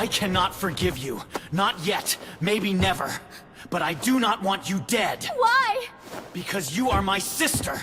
I cannot forgive you. Not yet. Maybe never. But I do not want you dead. Why? Because you are my sister.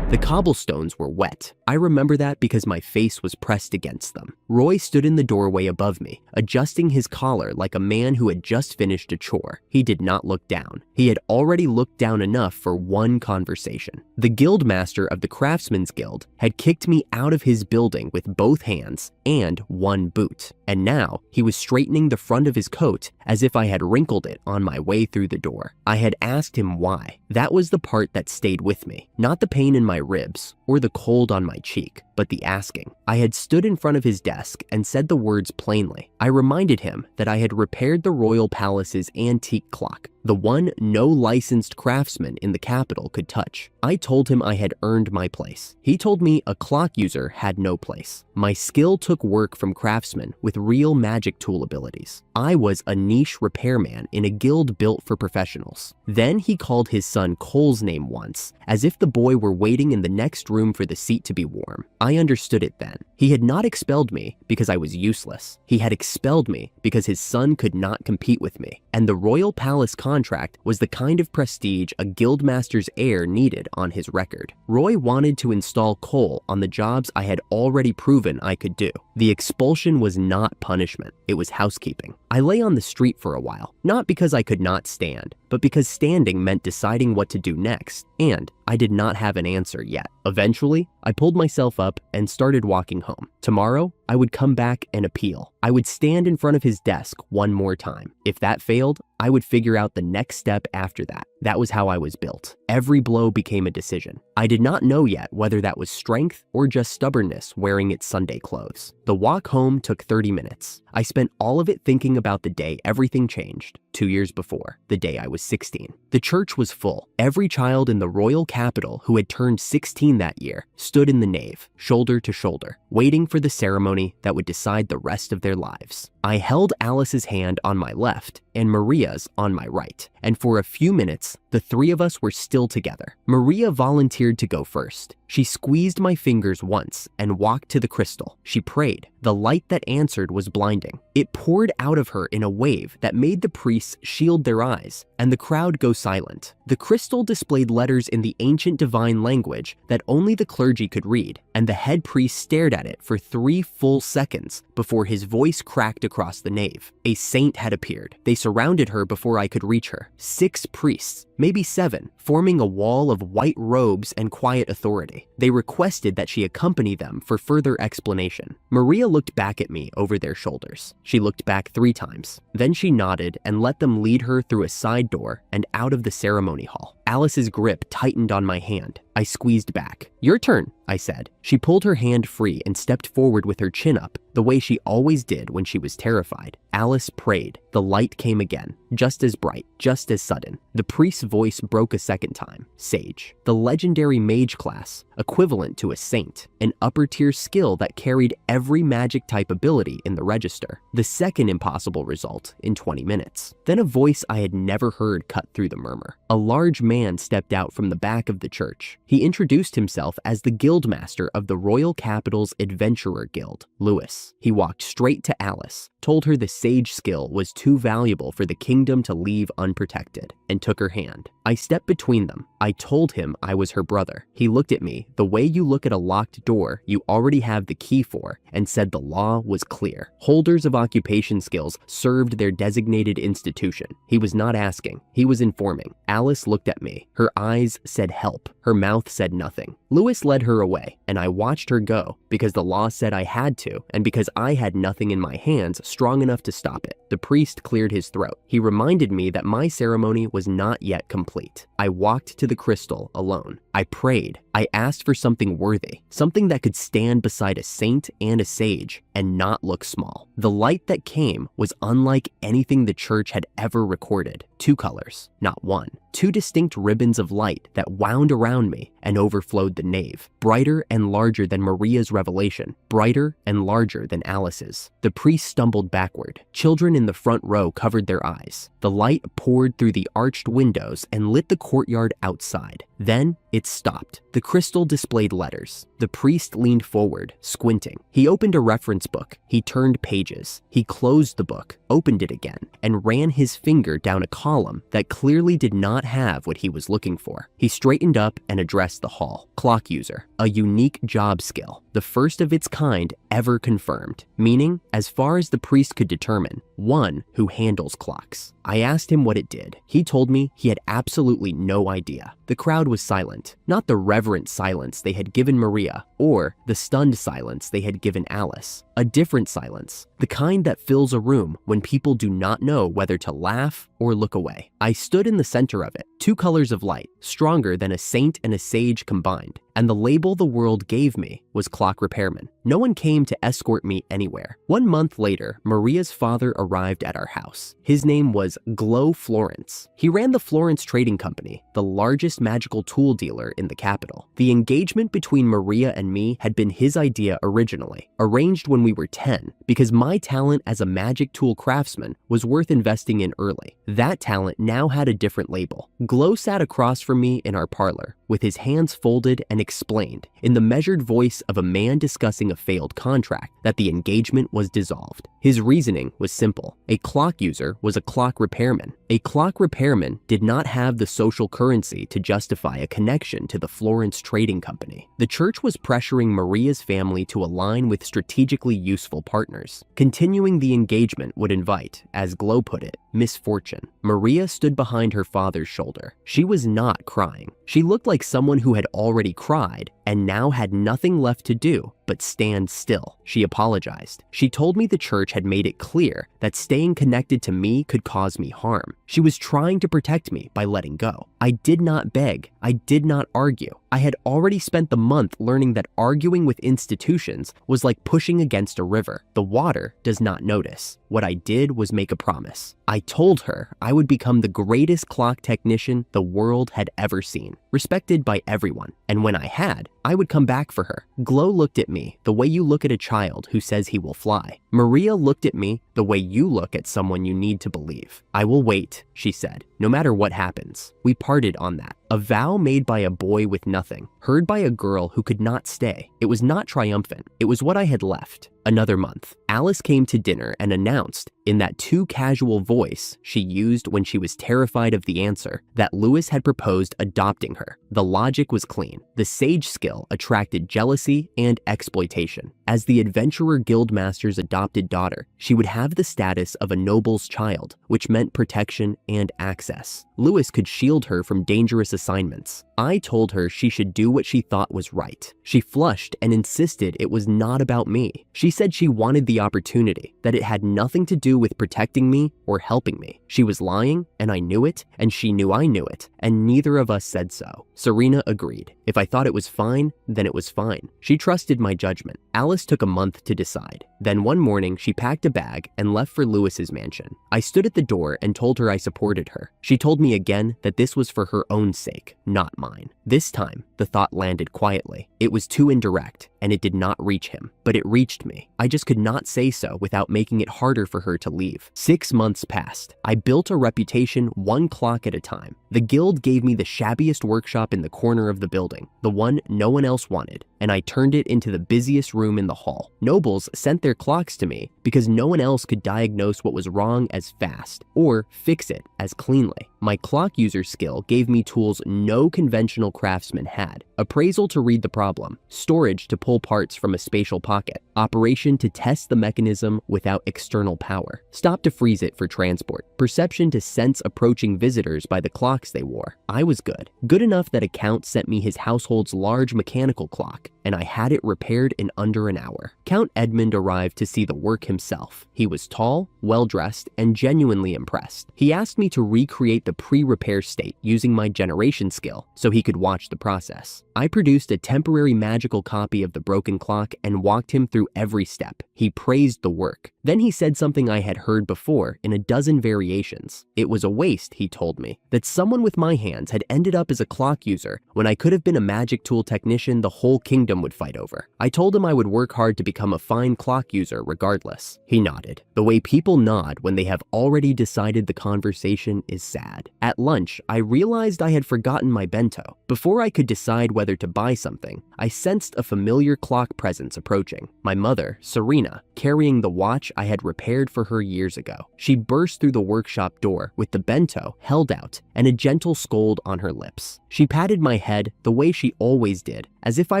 The cobblestones were wet. I remember that because my face was pressed against them. Roy stood in the doorway above me, adjusting his collar like a man who had just finished a chore. He did not look down. He had already looked down enough for one conversation. The guildmaster of the Craftsmen's Guild had kicked me out of his building with both hands and one boot. And now he was straightening the front of his coat as if I had wrinkled it on my way through the door. I had asked him why. That was the part that stayed with me, not the pain in my ribs or the cold on my cheek, but the asking. I had stood in front of his desk and said the words plainly. I reminded him that I had repaired the royal palace's antique clock, the one no licensed craftsman in the capital could touch. I told him I had earned my place. He told me a clock user had no place. My skill took work from craftsmen with real magic tool abilities. I was a niche repairman in a guild built for professionals. Then he called his son Cole's name once, as if the boy were waiting in the next room for the seat to be warm. I understood it then. He had not expelled me because I was useless. He had expelled me because his son could not compete with me, and the royal palace contract was the kind of prestige a guildmaster's heir needed on his record. Roy wanted to install Cole on the jobs I had already proven I could do. The expulsion was not punishment, it was housekeeping. I lay on the street for a while, not because I could not stand, but because standing meant deciding what to do next, and I did not have an answer yet. Eventually, I pulled myself up and started walking home. Tomorrow, I would come back and appeal. I would stand in front of his desk one more time. If that failed, I would figure out the next step after that. That was how I was built. Every blow became a decision. I did not know yet whether that was strength or just stubbornness wearing its Sunday clothes. The walk home took 30 minutes. I spent all of it thinking about the day everything changed, 2 years before, the day I was 16. The church was full. Every child in the royal capital who had turned 16 that year stood in the nave, shoulder to shoulder, waiting for the ceremony that would decide the rest of their lives. I held Alice's hand on my left and Maria's on my right, and for a few minutes, the three of us were still together. Maria volunteered to go first. She squeezed my fingers once and walked to the crystal. She prayed. The light that answered was blinding. It poured out of her in a wave that made the priests shield their eyes and the crowd go silent. The crystal displayed letters in the ancient divine language that only the clergy could read, and the head priest stared at it for 3 full seconds before his voice cracked across the nave. A saint had appeared. They surrounded her before I could reach her. 6 priests, maybe 7, forming a wall of white robes and quiet authority. They requested that she accompany them for further explanation. Maria looked back at me over their shoulders. She looked back 3 times. Then she nodded and let them lead her through a side door and out of the ceremony hall. Alice's grip tightened on my hand. I squeezed back. "Your turn," I said. She pulled her hand free and stepped forward with her chin up, the way she always did when she was terrified. Alice prayed. The light came again, just as bright, just as sudden. The priest's voice broke a second time. Sage. The legendary mage class, equivalent to a saint, an upper-tier skill that carried every magic type ability in the register. The second impossible result in 20 minutes. Then a voice I had never heard cut through the murmur. A large man stepped out from the back of the church. He introduced himself as the guildmaster of the Royal Capital's Adventurer Guild, Lewis. He walked straight to Alice, told her the sage skill was too valuable for the kingdom to leave unprotected, and took her hand. I stepped between them. I told him I was her brother. He looked at me the way you look at a locked door you already have the key for, and said the law was clear. Holders of occupation skills served their designated institution. He was not asking, he was informing. Alice looked at me. Her eyes said help. Her mouth said nothing. Lewis led her away, and I watched her go because the law said I had to, and because I had nothing in my hands strong enough to stop it. The priest cleared his throat. He reminded me that my ceremony was not yet complete. I walked to the crystal alone. I prayed. I asked for something worthy, something that could stand beside a saint and a sage and not look small. The light that came was unlike anything the church had ever recorded. 2 colors, not one. 2 distinct ribbons of light that wound around me and overflowed the nave, brighter and larger than Maria's revelation, brighter and larger than Alice's. The priest stumbled backward. Children in the front row covered their eyes. The light poured through the arched windows and lit the courtyard outside. Then it stopped. The crystal displayed letters. The priest leaned forward, squinting. He opened a reference book. He turned pages. He closed the book, opened it again, and ran his finger down a column that clearly did not have what he was looking for. He straightened up and addressed the hall. Clock user, a unique job skill, the first of its kind ever confirmed, meaning, as far as the priest could determine, one who handles clocks. I asked him what it did. He told me he had absolutely no idea. The crowd was silent, not the reverent silence they had given Maria or the stunned silence they had given Alice. A different silence, the kind that fills a room when people do not know whether to laugh or look away. I stood in the center of it, two colors of light, stronger than a saint and a sage combined, and the label the world gave me was clock repairman. No one came to escort me anywhere. 1 month later, Maria's father arrived at our house. His name was Glow Florence. He ran the Florence Trading Company, the largest magical tool dealer in the capital. The engagement between Maria and me had been his idea originally, arranged when we were 10, because my talent as a magic tool craftsman was worth investing in early. That talent now had a different label. Glow sat across from me in our parlor, with his hands folded, and explained, in the measured voice of a man discussing a failed contract, that the engagement was dissolved. His reasoning was simple. A clock user was a clock repairman. A clock repairman did not have the social currency to justify a connection to the Florence Trading Company. The church was pressuring Maria's family to align with strategically useful partners. Continuing the engagement would invite, as Glow put it, misfortune. Maria stood behind her father's shoulder. She was not crying. She looked like someone who had already cried and now had nothing left to do but stand still. She apologized. She told me the church had made it clear that staying connected to me could cause me harm. She was trying to protect me by letting go. I did not beg. I did not argue. I had already spent the month learning that arguing with institutions was like pushing against a river. The water does not notice. What I did was make a promise. I told her I would become the greatest clock technician the world had ever seen, respected by everyone. And when I had, I would come back for her. Glow looked at me the way you look at a child who says he will fly. Maria looked at me the way you look at someone you need to believe. I will wait, she said, no matter what happens. We parted on that. A vow made by a boy with nothing, heard by a girl who could not stay. It was not triumphant. It was what I had left. Another month. Alice came to dinner and announced, in that too casual voice she used when she was terrified of the answer, that Lewis had proposed adopting her. The logic was clean. The sage skill attracted jealousy and exploitation. As the adventurer guildmaster's adopted daughter, she would have the status of a noble's child, which meant protection and access. Lewis could shield her from dangerous assignments. I told her she should do what she thought was right. She flushed and insisted it was not about me. She said she wanted the opportunity, that it had nothing to do with protecting me or helping me. She was lying, and I knew it, and she knew I knew it, and neither of us said so. Serena agreed. If I thought it was fine, then it was fine. She trusted my judgment. Alice took a month to decide. Then one morning, she packed a bag and left for Lewis's mansion. I stood at the door and told her I supported her. She told me again that this was for her own sake, not mine. This time, the thought landed quietly. It was too indirect, and it did not reach him, but it reached me. I just could not say so without making it harder for her to leave. 6 months passed. I built a reputation one clock at a time. The guild gave me the shabbiest workshop in the corner of the building, the one no one else wanted, and I turned it into the busiest room in the hall. Nobles sent their clocks to me because no one else could diagnose what was wrong as fast or fix it as cleanly. My clock user skill gave me tools no conventional craftsman had. Appraisal to read the problem, storage to pull parts from a spatial pocket, operation to test the mechanism without external power, stop to freeze it for transport, perception to sense approaching visitors by the clocks they wore. I was good. Good enough that a count sent me his household's large mechanical clock, and I had it repaired in under an hour. Count Edmund arrived to see the work himself. He was tall, well-dressed, and genuinely impressed. He asked me to recreate the pre-repair state using my generation skill so he could watch the process. I produced a temporary magical copy of the broken clock and walked him through every step. He praised the work. Then he said something I had heard before in a dozen variations. It was a waste, he told me, that someone with my hands had ended up as a clock user when I could have been a magic tool technician the whole kingdom would fight over. I told him I would work hard to become a fine clock user regardless. He nodded. The way people nod when they have already decided the conversation is sad. At lunch, I realized I had forgotten my bento. Before I could decide whether to buy something, I sensed a familiar clock presence approaching. My mother, Serena, carrying the watch I had repaired for her years ago. She burst through the workshop door with the bento held out and a gentle scold on her lips. She patted my head the way she always did, as if I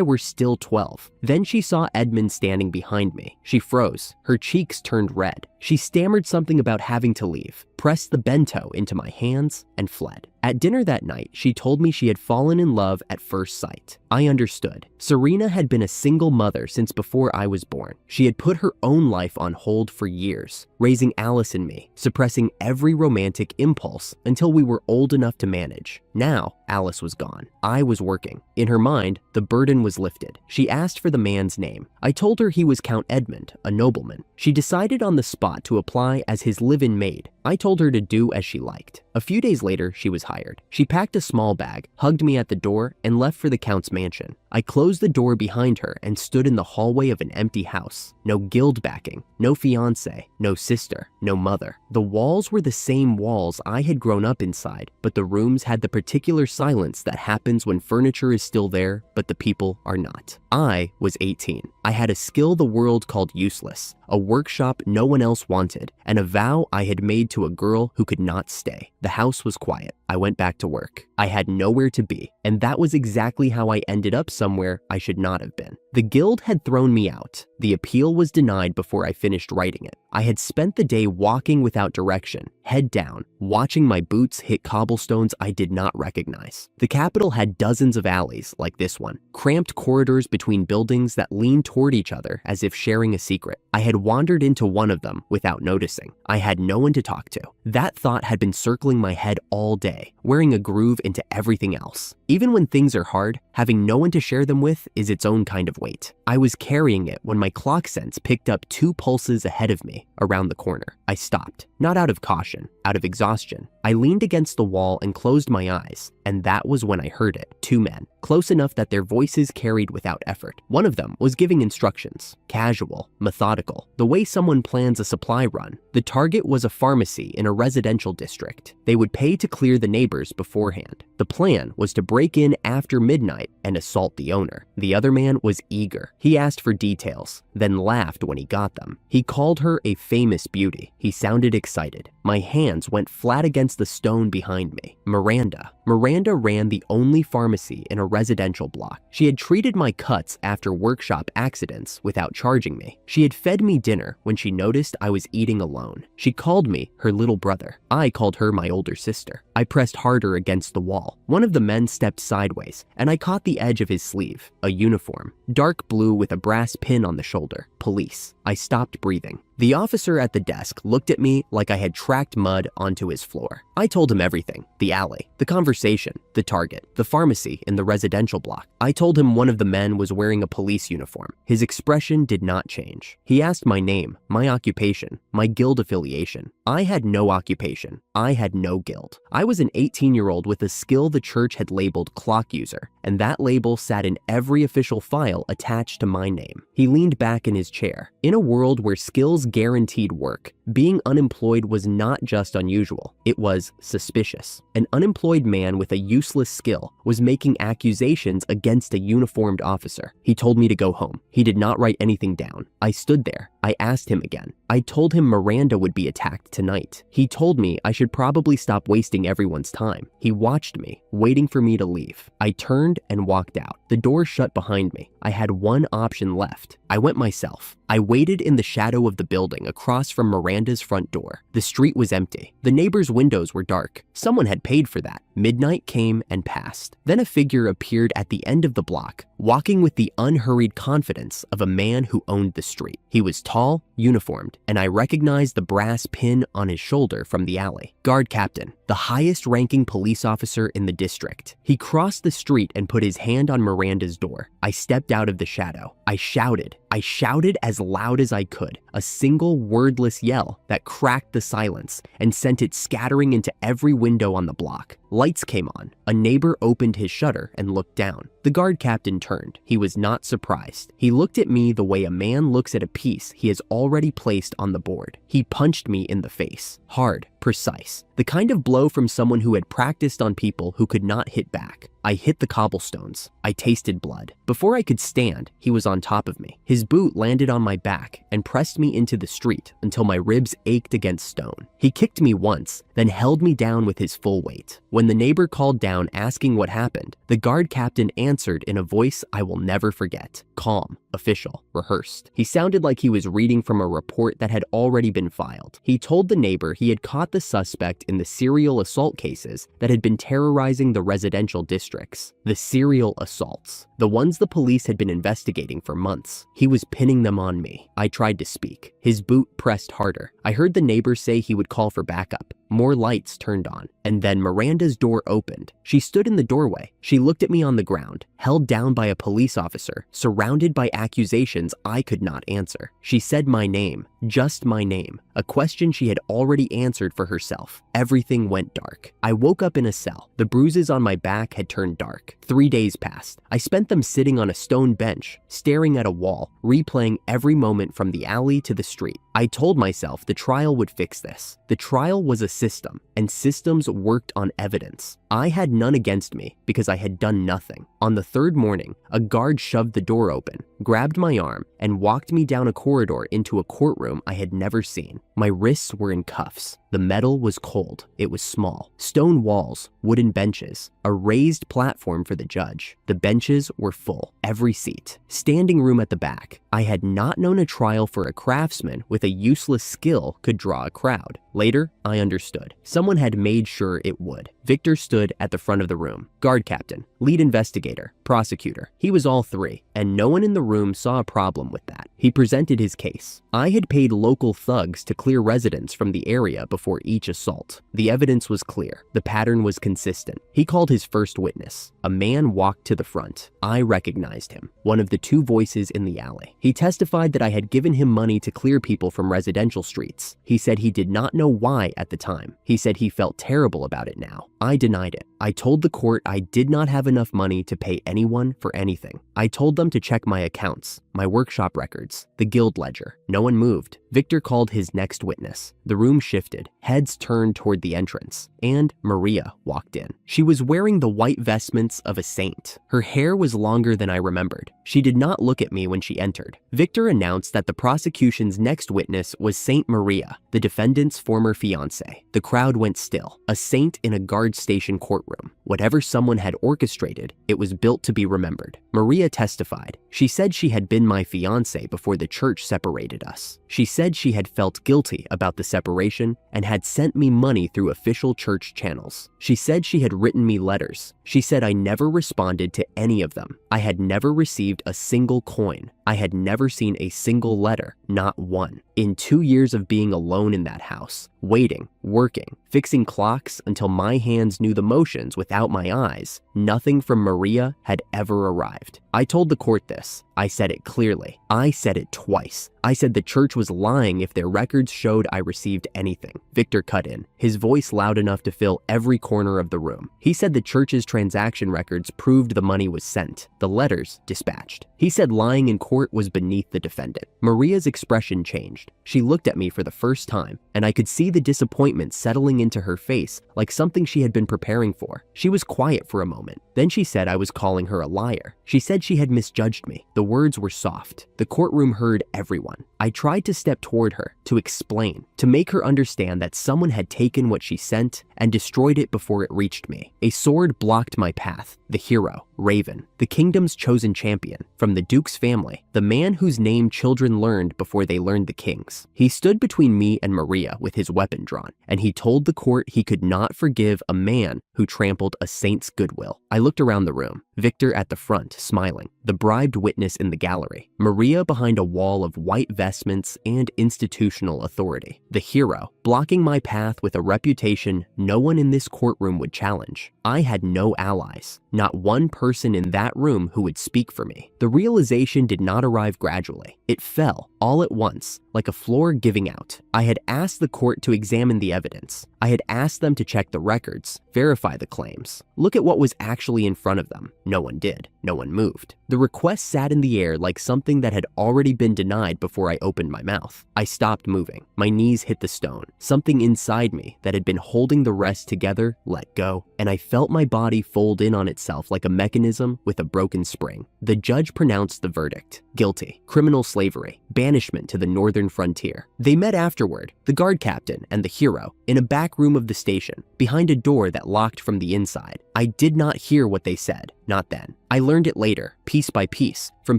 were still 12. Then she saw Edmund standing behind me. She froze. Her cheeks turned red. She stammered something about having to leave, pressed the bento into my hands, and fled. At dinner that night, she told me she had fallen in love at first sight. I understood. Serena had been a single mother since before I was born. She had put her own life on hold for years, raising Alice and me, suppressing every romantic impulse until we were old enough to manage. Now, Alice was gone. I was working. In her mind, the burden was lifted. She asked for the man's name. I told her he was Count Edmund, a nobleman. She decided on the spot to apply as his live-in maid. I told her to do as she liked. A few days later, she was hired. She packed a small bag, hugged me at the door, and left for the Count's mansion. I closed the door behind her and stood in the hallway of an empty house. No guild backing, no fiancé, no sister, no mother. The walls were the same walls I had grown up inside, but the rooms had the particular silence that happens when furniture is still there, but the people are not. I was 18. I had a skill the world called useless, a workshop no one else wanted, and a vow I had made to a girl who could not stay. The house was quiet. I went back to work. I had nowhere to be, and that was exactly how I ended up somewhere I should not have been. The guild had thrown me out. The appeal was denied before I finished writing it. I had spent the day walking without direction, head down, watching my boots hit cobblestones I did not recognize. The capital had dozens of alleys like this one, cramped corridors between buildings that leaned toward each other as if sharing a secret. I had wandered into one of them without noticing. I had no one to talk to. That thought had been circling my head all day, wearing a groove into everything else. Even when things are hard, having no one to share them with is its own kind of weight. I was carrying it when my clock sense picked up 2 pulses ahead of me around the corner. I stopped, not out of caution, out of exhaustion. I leaned against the wall and closed my eyes, and that was when I heard it. 2 men, close enough that their voices carried without effort. One of them was giving instructions, casual, methodical, the way someone plans a supply run. The target was a pharmacy in a residential district. They would pay to clear the neighbors beforehand. The plan was to break in after midnight and assault the owner. The other man was eager. He asked for details, then laughed when he got them. He called her a famous beauty. He sounded excited. My hands went flat against the stone behind me. Miranda. Miranda ran the only pharmacy in a residential block. She had treated my cuts after workshop accidents without charging me. She had fed me dinner when she noticed I was eating alone. She called me her little brother. I called her my older sister. I pressed harder against the wall. One of the men stepped sideways, and I caught the edge of his sleeve. A uniform, dark blue with a brass pin on the shoulder. Police. I stopped breathing. The officer at the desk looked at me like I had tracked mud onto his floor. I told him everything. The alley, the conversation, the target, the pharmacy in the residential block. I told him one of the men was wearing a police uniform. His expression did not change. He asked my name, my occupation, my guild affiliation. I had no occupation. I had no guild. I was an 18-year-old with a skill the church had labeled clock user, and that label sat in every official file attached to my name. He leaned back in his chair. In a world where skills guaranteed work, being unemployed was not just unusual, it was suspicious. An unemployed man with a useless skill was making accusations against a uniformed officer. He told me to go home. He did not write anything down. I stood there. I asked him again. I told him Miranda would be attacked tonight. He told me I should probably stop wasting everyone's time. He watched me, waiting for me to leave. I turned and walked out. The door shut behind me. I had one option left. I went myself. I waited in the shadow of the building across from Miranda's front door. The street was empty. The neighbors' windows were dark. Someone had paid for that. Midnight came and passed. Then a figure appeared at the end of the block, walking with the unhurried confidence of a man who owned the street. He was tall, uniformed, and I recognized the brass pin on his shoulder from the alley. Guard captain, the highest-ranking police officer in the district. He crossed the street and put his hand on Miranda's door. I stepped out of the shadow. I shouted, I shouted as loud as I could, a single wordless yell that cracked the silence and sent it scattering into every window on the block. Lights came on. A neighbor opened his shutter and looked down. The guard captain turned. He was not surprised. He looked at me the way a man looks at a piece he has already placed on the board. He punched me in the face. Hard, precise. The kind of blow from someone who had practiced on people who could not hit back. I hit the cobblestones. I tasted blood. Before I could stand, he was on top of me. His boot landed on my back and pressed me into the street until my ribs ached against stone. He kicked me once, then held me down with his full weight. When the neighbor called down asking what happened, the guard captain answered in a voice I will never forget. Calm, official, rehearsed. He sounded like he was reading from a report that had already been filed. He told the neighbor he had caught the suspect in the serial assault cases that had been terrorizing the residential districts. The serial assaults. The ones the police had been investigating for months. He was pinning them on me. I tried to speak. His boot pressed harder. I heard the neighbor say he would call for backup. More lights turned on, and then Miranda's door opened. She stood in the doorway. She looked at me on the ground, held down by a police officer, surrounded by accusations I could not answer. She said my name, just my name, a question she had already answered for herself. Everything went dark. I woke up in a cell. The bruises on my back had turned dark. 3 days passed. I spent them sitting on a stone bench, staring at a wall, replaying every moment from the alley to the street. I told myself the trial would fix this. The trial was a system, and systems worked on evidence. I had none against me because I had done nothing. On the third morning, a guard shoved the door open, grabbed my arm, and walked me down a corridor into a courtroom I had never seen. My wrists were in cuffs. The metal was cold. It was small. Stone walls, wooden benches, a raised platform for the judge. The benches were full, every seat. Standing room at the back. I had not known a trial for a craftsman with a useless skill could draw a crowd. Later, I understood. Someone had made sure it would. Victor stood at the front of the room. Guard captain, lead investigator, prosecutor. He was all three, and no one in the room saw a problem with that. He presented his case. I had paid local thugs to clear residents from the area before each assault. The evidence was clear. The pattern was consistent. He called his first witness. A man walked to the front. I recognized him, one of the two voices in the alley. He testified that I had given him money to clear people from residential streets. He said he did not know why at the time. He said he felt terrible about it now. I denied it. I told the court I did not have enough money to pay anyone for anything. I told them to check my accounts, my workshop records, the guild ledger. No one moved. Victor called his next witness. The room shifted. Heads turned toward the entrance, and Maria walked in. She was wearing the white vestments of a saint. Her hair was longer than I remembered. She did not look at me when she entered. Victor announced that the prosecution's next witness was Saint Maria, the defendant's former fiancée. The crowd went still. A saint in a guard station courtroom. Whatever someone had orchestrated, it was built to be remembered. Maria testified. She said she had been my fiancé before the church separated us. She said she had felt guilty about the separation and had sent me money through official church channels. She said she had written me letters. She said I never responded to any of them. I had never received a single coin. I had never seen a single letter, not one. In 2 years of being alone in that house, waiting, working, fixing clocks until my hands knew the motions without my eyes, nothing from Maria had ever arrived. I told the court this. I said it clearly. I said it twice. I said the church was lying if their records showed I received anything. Victor cut in, his voice loud enough to fill every corner of the room. He said the church's transaction records proved the money was sent, the letters dispatched. He said lying in court was beneath the defendant. Maria's expression changed. She looked at me for the first time, and I could see the disappointment settling into her face like something she had been preparing for. She was quiet for a moment. Then she said I was calling her a liar. She said she had misjudged me. The words were soft. The courtroom heard everyone. I tried to step toward her, to explain, to make her understand that someone had taken what she sent and destroyed it before it reached me. A sword blocked my path. The hero, Raven, the kingdom's chosen champion, from the Duke's family, the man whose name children learned before they learned the king's. He stood between me and Maria with his weapon drawn, and he told the court he could not forgive a man who trampled a saint's goodwill. I looked around the room, Victor at the front, smiling, the bribed witness in the gallery, Maria behind a wall of white vestments and institutional authority, the hero, blocking my path with a reputation no one in this courtroom would challenge. I had no allies, not one person in that room who would speak for me. The realization did not arrive gradually. It fell all at once, like a floor giving out. I had asked the court to examine the evidence. I had asked them to check the records, verify the claims, look at what was actually in front of them. No one did. No one moved. The request sat in the air like something that had already been denied before I opened my mouth. I stopped moving. My knees hit the stone. Something inside me that had been holding the rest together let go, and I felt my body fold in on itself like a mechanism with a broken spring. The judge pronounced the verdict: guilty, criminal slavery, banishment to the northern frontier. They met afterward, the guard captain and the hero, in a back room of the station, behind a door that locked from the inside. I did not hear what they said, not then. I learned it later, piece by piece, from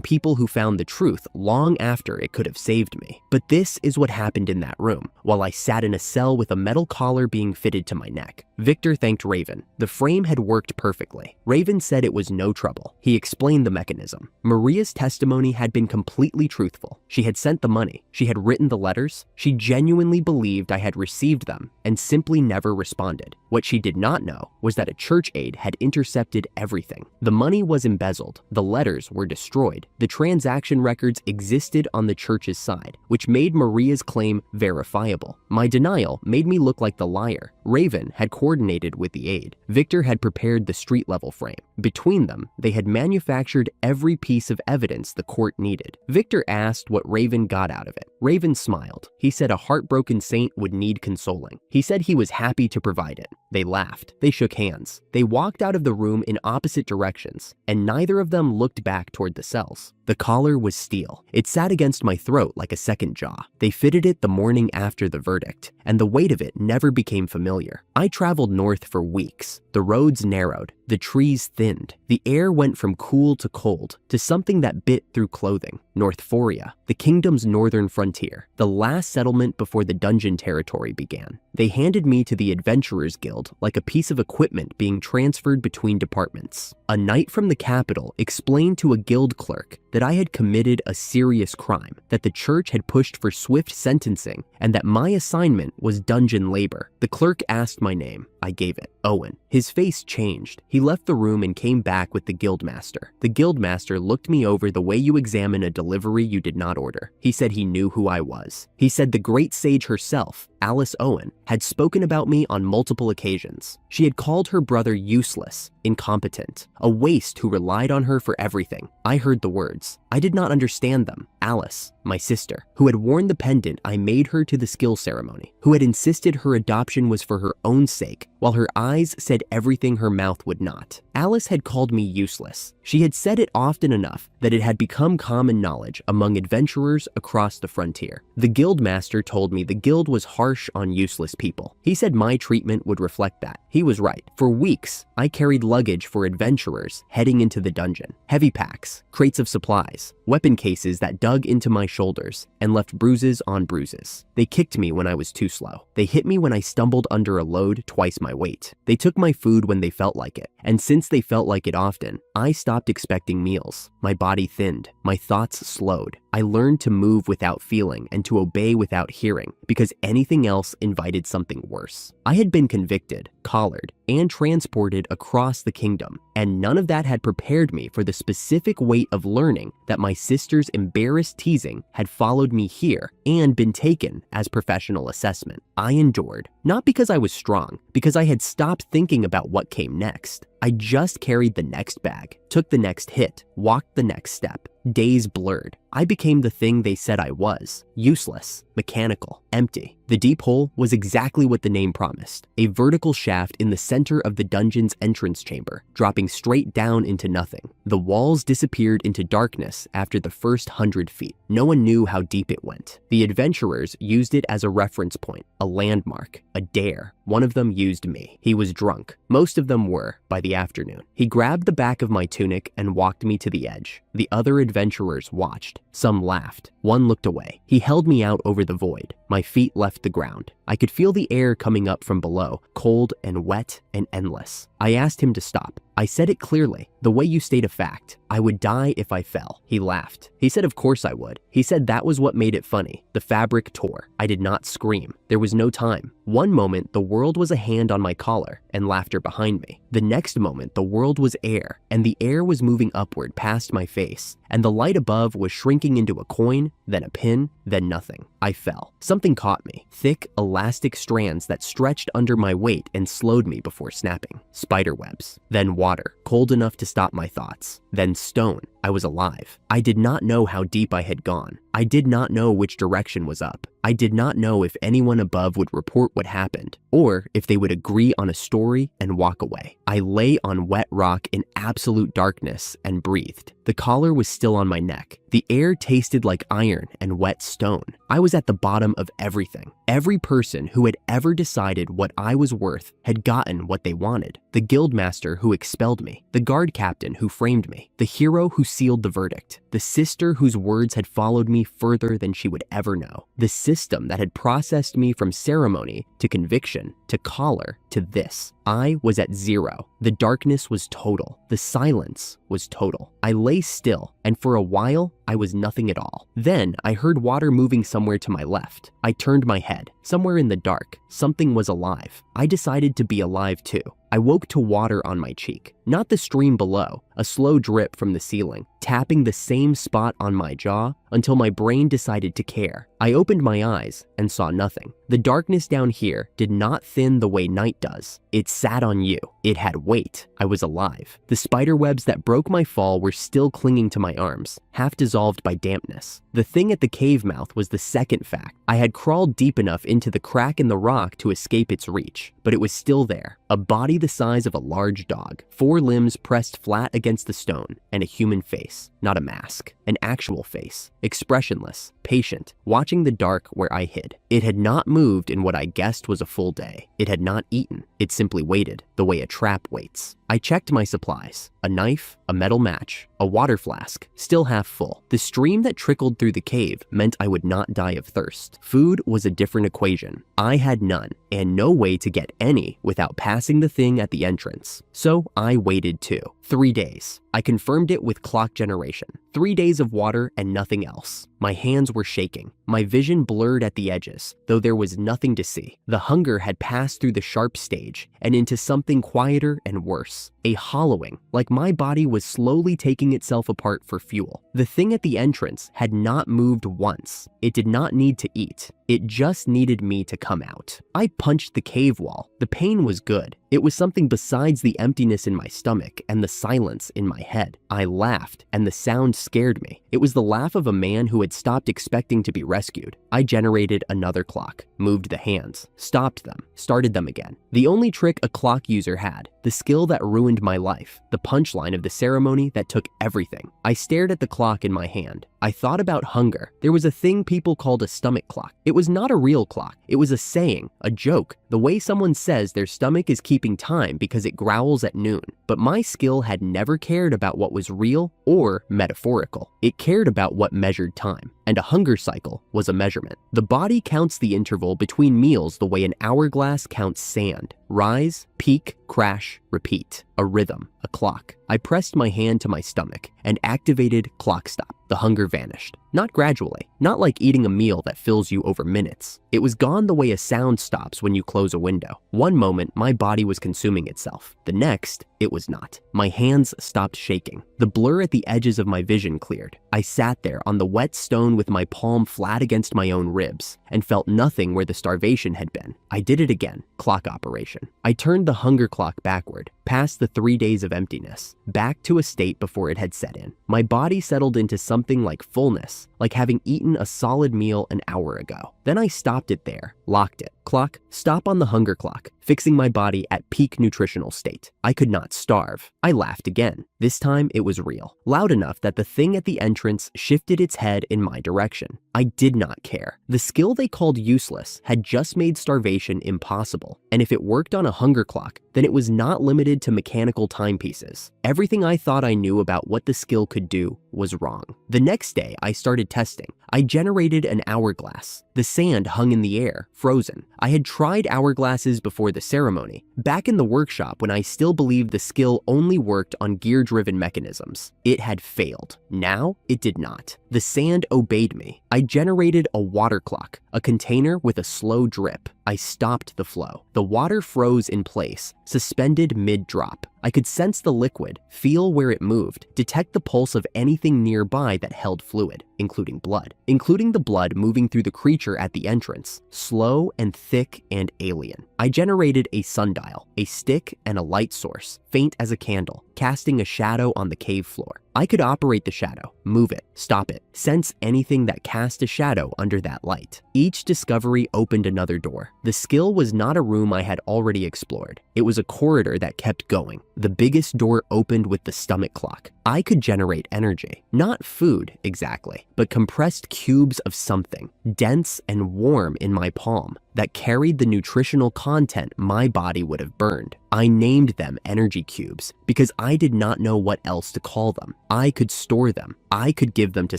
people who found the truth long after it could have saved me. But this is what happened in that room, while I sat in a cell with a metal collar being fitted to my neck. Victor thanked Raven. The frame had worked perfectly. Raven said it was no trouble. He explained the mechanism. Maria's testimony had been completely truthful. She had sent the money. She had written the letters. She genuinely believed I had received them and simply never responded. What she did not know was that a church aide had intercepted everything. The money was embezzled. The letters were destroyed. The transaction records existed on the church's side, which made Maria's claim verifiable. My denial made me look like the liar. Raven had coordinated with the aide. Victor had prepared the street-level frame. Between them, they had manufactured every piece of evidence the court needed. Victor asked what Raven got out of it. Raven smiled. He said a heartbroken saint would need consoling. He said he was happy to provide it. They laughed. They shook hands. They walked out of the room in opposite directions, and neither of them looked back toward the cells. The collar was steel. It sat against my throat like a second jaw. They fitted it the morning after the verdict, and the weight of it never became familiar. I traveled north for weeks. The roads narrowed. The trees thinned. The air went from cool to cold to something that bit through clothing. Norththoria, the kingdom's northern frontier, the last settlement before the dungeon territory began. They handed me to the Adventurers Guild like a piece of equipment being transferred between departments. A knight from the capital explained to a guild clerk that I had committed a serious crime, that the church had pushed for swift sentencing, and that my assignment was dungeon labor. The clerk asked my name. I gave it. Owen. His face changed. He left the room and came back with the guildmaster. The guildmaster looked me over the way you examine a delivery you did not order. He said he knew who I was. He said the great sage herself, Alice Owen, had spoken about me on multiple occasions. She had called her brother useless, incompetent, a waste who relied on her for everything. I heard the words. I did not understand them. Alice, my sister, who had worn the pendant I made her to the skill ceremony, who had insisted her adoption was for her own sake, while her eyes said everything her mouth would not. Alice had called me useless. She had said it often enough that it had become common knowledge among adventurers across the frontier. The guildmaster told me the guild was harsh on useless people. He said my treatment would reflect that. He was right. For weeks, I carried luggage for adventurers heading into the dungeon. Heavy packs, crates of supplies, weapon cases that dug into my shoulders and left bruises on bruises. They kicked me when I was too slow. They hit me when I stumbled under a load twice my weight. They took my food when they felt like it. And since they felt like it often, I stopped expecting meals. My body thinned. My thoughts slowed. I learned to move without feeling and to obey without hearing, because anything else invited something worse. I had been convicted, collared, and transported across the kingdom, and none of that had prepared me for the specific weight of learning that my sister's embarrassed teasing had followed me here and been taken as professional assessment. I endured, not because I was strong, because I had stopped thinking about what came next. I just carried the next bag, took the next hit, walked the next step. Days blurred. I became the thing they said I was: useless, mechanical, empty. The deep hole was exactly what the name promised, a vertical shaft in the center of the dungeon's entrance chamber, dropping straight down into nothing. The walls disappeared into darkness after the first 100 feet. No one knew how deep it went. The adventurers used it as a reference point, a landmark, a dare. One of them used me. He was drunk. Most of them were, by the afternoon. He grabbed the back of my tunic and walked me to the edge. The other adventurers watched. Some laughed. One looked away. He held me out over the void. My feet left the ground. I could feel the air coming up from below, cold and wet and endless. I asked him to stop. I said it clearly, the way you state a fact. I would die if I fell. He laughed. He said of course I would. He said that was what made it funny. The fabric tore. I did not scream. There was no time. One moment, the world was a hand on my collar and laughter behind me. The next moment, the world was air, and the air was moving upward past my face, and the light above was shrinking into a coin, then a pin, then nothing. I fell. Something caught me. Thick, elastic strands that stretched under my weight and slowed me before snapping. Spider webs. Then water, cold enough to stop my thoughts. Then stone. I was alive. I did not know how deep I had gone. I did not know which direction was up. I did not know if anyone above would report what happened, or if they would agree on a story and walk away. I lay on wet rock in absolute darkness and breathed. The collar was still on my neck. The air tasted like iron and wet stone. I was at the bottom of everything. Every person who had ever decided what I was worth had gotten what they wanted. The guildmaster who expelled me, the guard captain who framed me, the hero who sealed the verdict, the sister whose words had followed me further than she would ever know, the system that had processed me from ceremony to conviction to collar to this. I was at zero. The darkness was total. The silence was total. I lay still, and for a while, I was nothing at all. Then I heard water moving somewhere to my left. I turned my head. Somewhere in the dark, something was alive. I decided to be alive too. I woke to water on my cheek, not the stream below, a slow drip from the ceiling, tapping the same spot on my jaw until my brain decided to care. I opened my eyes and saw nothing. The darkness down here did not thin the way night does. It sat on you. It had weight. I was alive. The spider webs that broke my fall were still clinging to my arms, half dissolved by dampness. The thing at the cave mouth was the second fact. I had crawled deep enough into the crack in the rock to escape its reach, but it was still there. A body the size of a large dog, 4 limbs pressed flat against the stone, and a human face, not a mask, an actual face, expressionless, patient, watching the dark where I hid. It had not moved in what I guessed was a full day. It had not eaten. It simply waited, the way a trap waits. I checked my supplies. A knife, a metal match, a water flask, still half full. The stream that trickled through the cave meant I would not die of thirst. Food was a different equation. I had none, and no way to get any without passing the thing at the entrance. So I waited too. 3 days. I confirmed it with clock generation. 3 days of water and nothing else. My hands were shaking. My vision blurred at the edges, though there was nothing to see. The hunger had passed through the sharp stage and into something quieter and worse. A hollowing, like my body was slowly taking itself apart for fuel. The thing at the entrance had not moved once. It did not need to eat. It just needed me to come out. I punched the cave wall. The pain was good. It was something besides the emptiness in my stomach and the silence in my head. I laughed, and the sound scared me. It was the laugh of a man who had stopped expecting to be rescued. I generated another clock, moved the hands, stopped them, started them again. The only trick a clock user had, the skill that ruined my life, the punchline of the ceremony that took everything. I stared at the clock in my hand. I thought about hunger. There was a thing people called a stomach clock. It was not a real clock. It was a saying, a joke, the way someone says their stomach is keeping time because it growls at noon. But my skill had never cared about what was real or metaphorical. It cared about what measured time. And a hunger cycle was a measurement. The body counts the interval between meals the way an hourglass counts sand. Rise, peak, crash, repeat. A rhythm, a clock. I pressed my hand to my stomach and activated clock stop. The hunger vanished. Not gradually, not like eating a meal that fills you over minutes. It was gone the way a sound stops when you close a window. One moment, my body was consuming itself. The next, it was not. My hands stopped shaking. The blur at the edges of my vision cleared. I sat there on the wet stone with my palm flat against my own ribs and felt nothing where the starvation had been. I did it again. Clock operation. I turned the hunger clock backward, past the 3 days of emptiness, back to a state before it had set in. My body settled into something like fullness, like having eaten a solid meal an hour ago. Then I stopped it there, locked it. Clock, stop on the hunger clock, fixing my body at peak nutritional state. I could not starve. I laughed again. This time it was real, loud enough that the thing at the entrance shifted its head in my direction. I did not care. The skill they called useless had just made starvation impossible, and if it worked on a hunger clock, then it was not limited to mechanical timepieces. Everything I thought I knew about what the skill could do was wrong. The next day, I started testing. I generated an hourglass. The sand hung in the air, frozen. I had tried hourglasses before the ceremony, back in the workshop when I still believed the skill only worked on gear-driven mechanisms. It had failed. Now, it did not. The sand obeyed me. I generated a water clock, a container with a slow drip. I stopped the flow. The water froze in place, suspended mid-drop. I could sense the liquid, feel where it moved, detect the pulse of anything nearby that held fluid, including the blood moving through the creature at the entrance, slow and thick and alien. I generated a sundial, a stick, and a light source, faint as a candle, casting a shadow on the cave floor. I could operate the shadow, move it, stop it, sense anything that cast a shadow under that light. Each discovery opened another door. The skill was not a room I had already explored. It was a corridor that kept going. The biggest door opened with the stomach clock. I could generate energy. Not food, exactly, but compressed cubes of something, dense and warm in my palm, that carried the nutritional content my body would have burned. I named them energy cubes because I did not know what else to call them. I could store them. I could give them to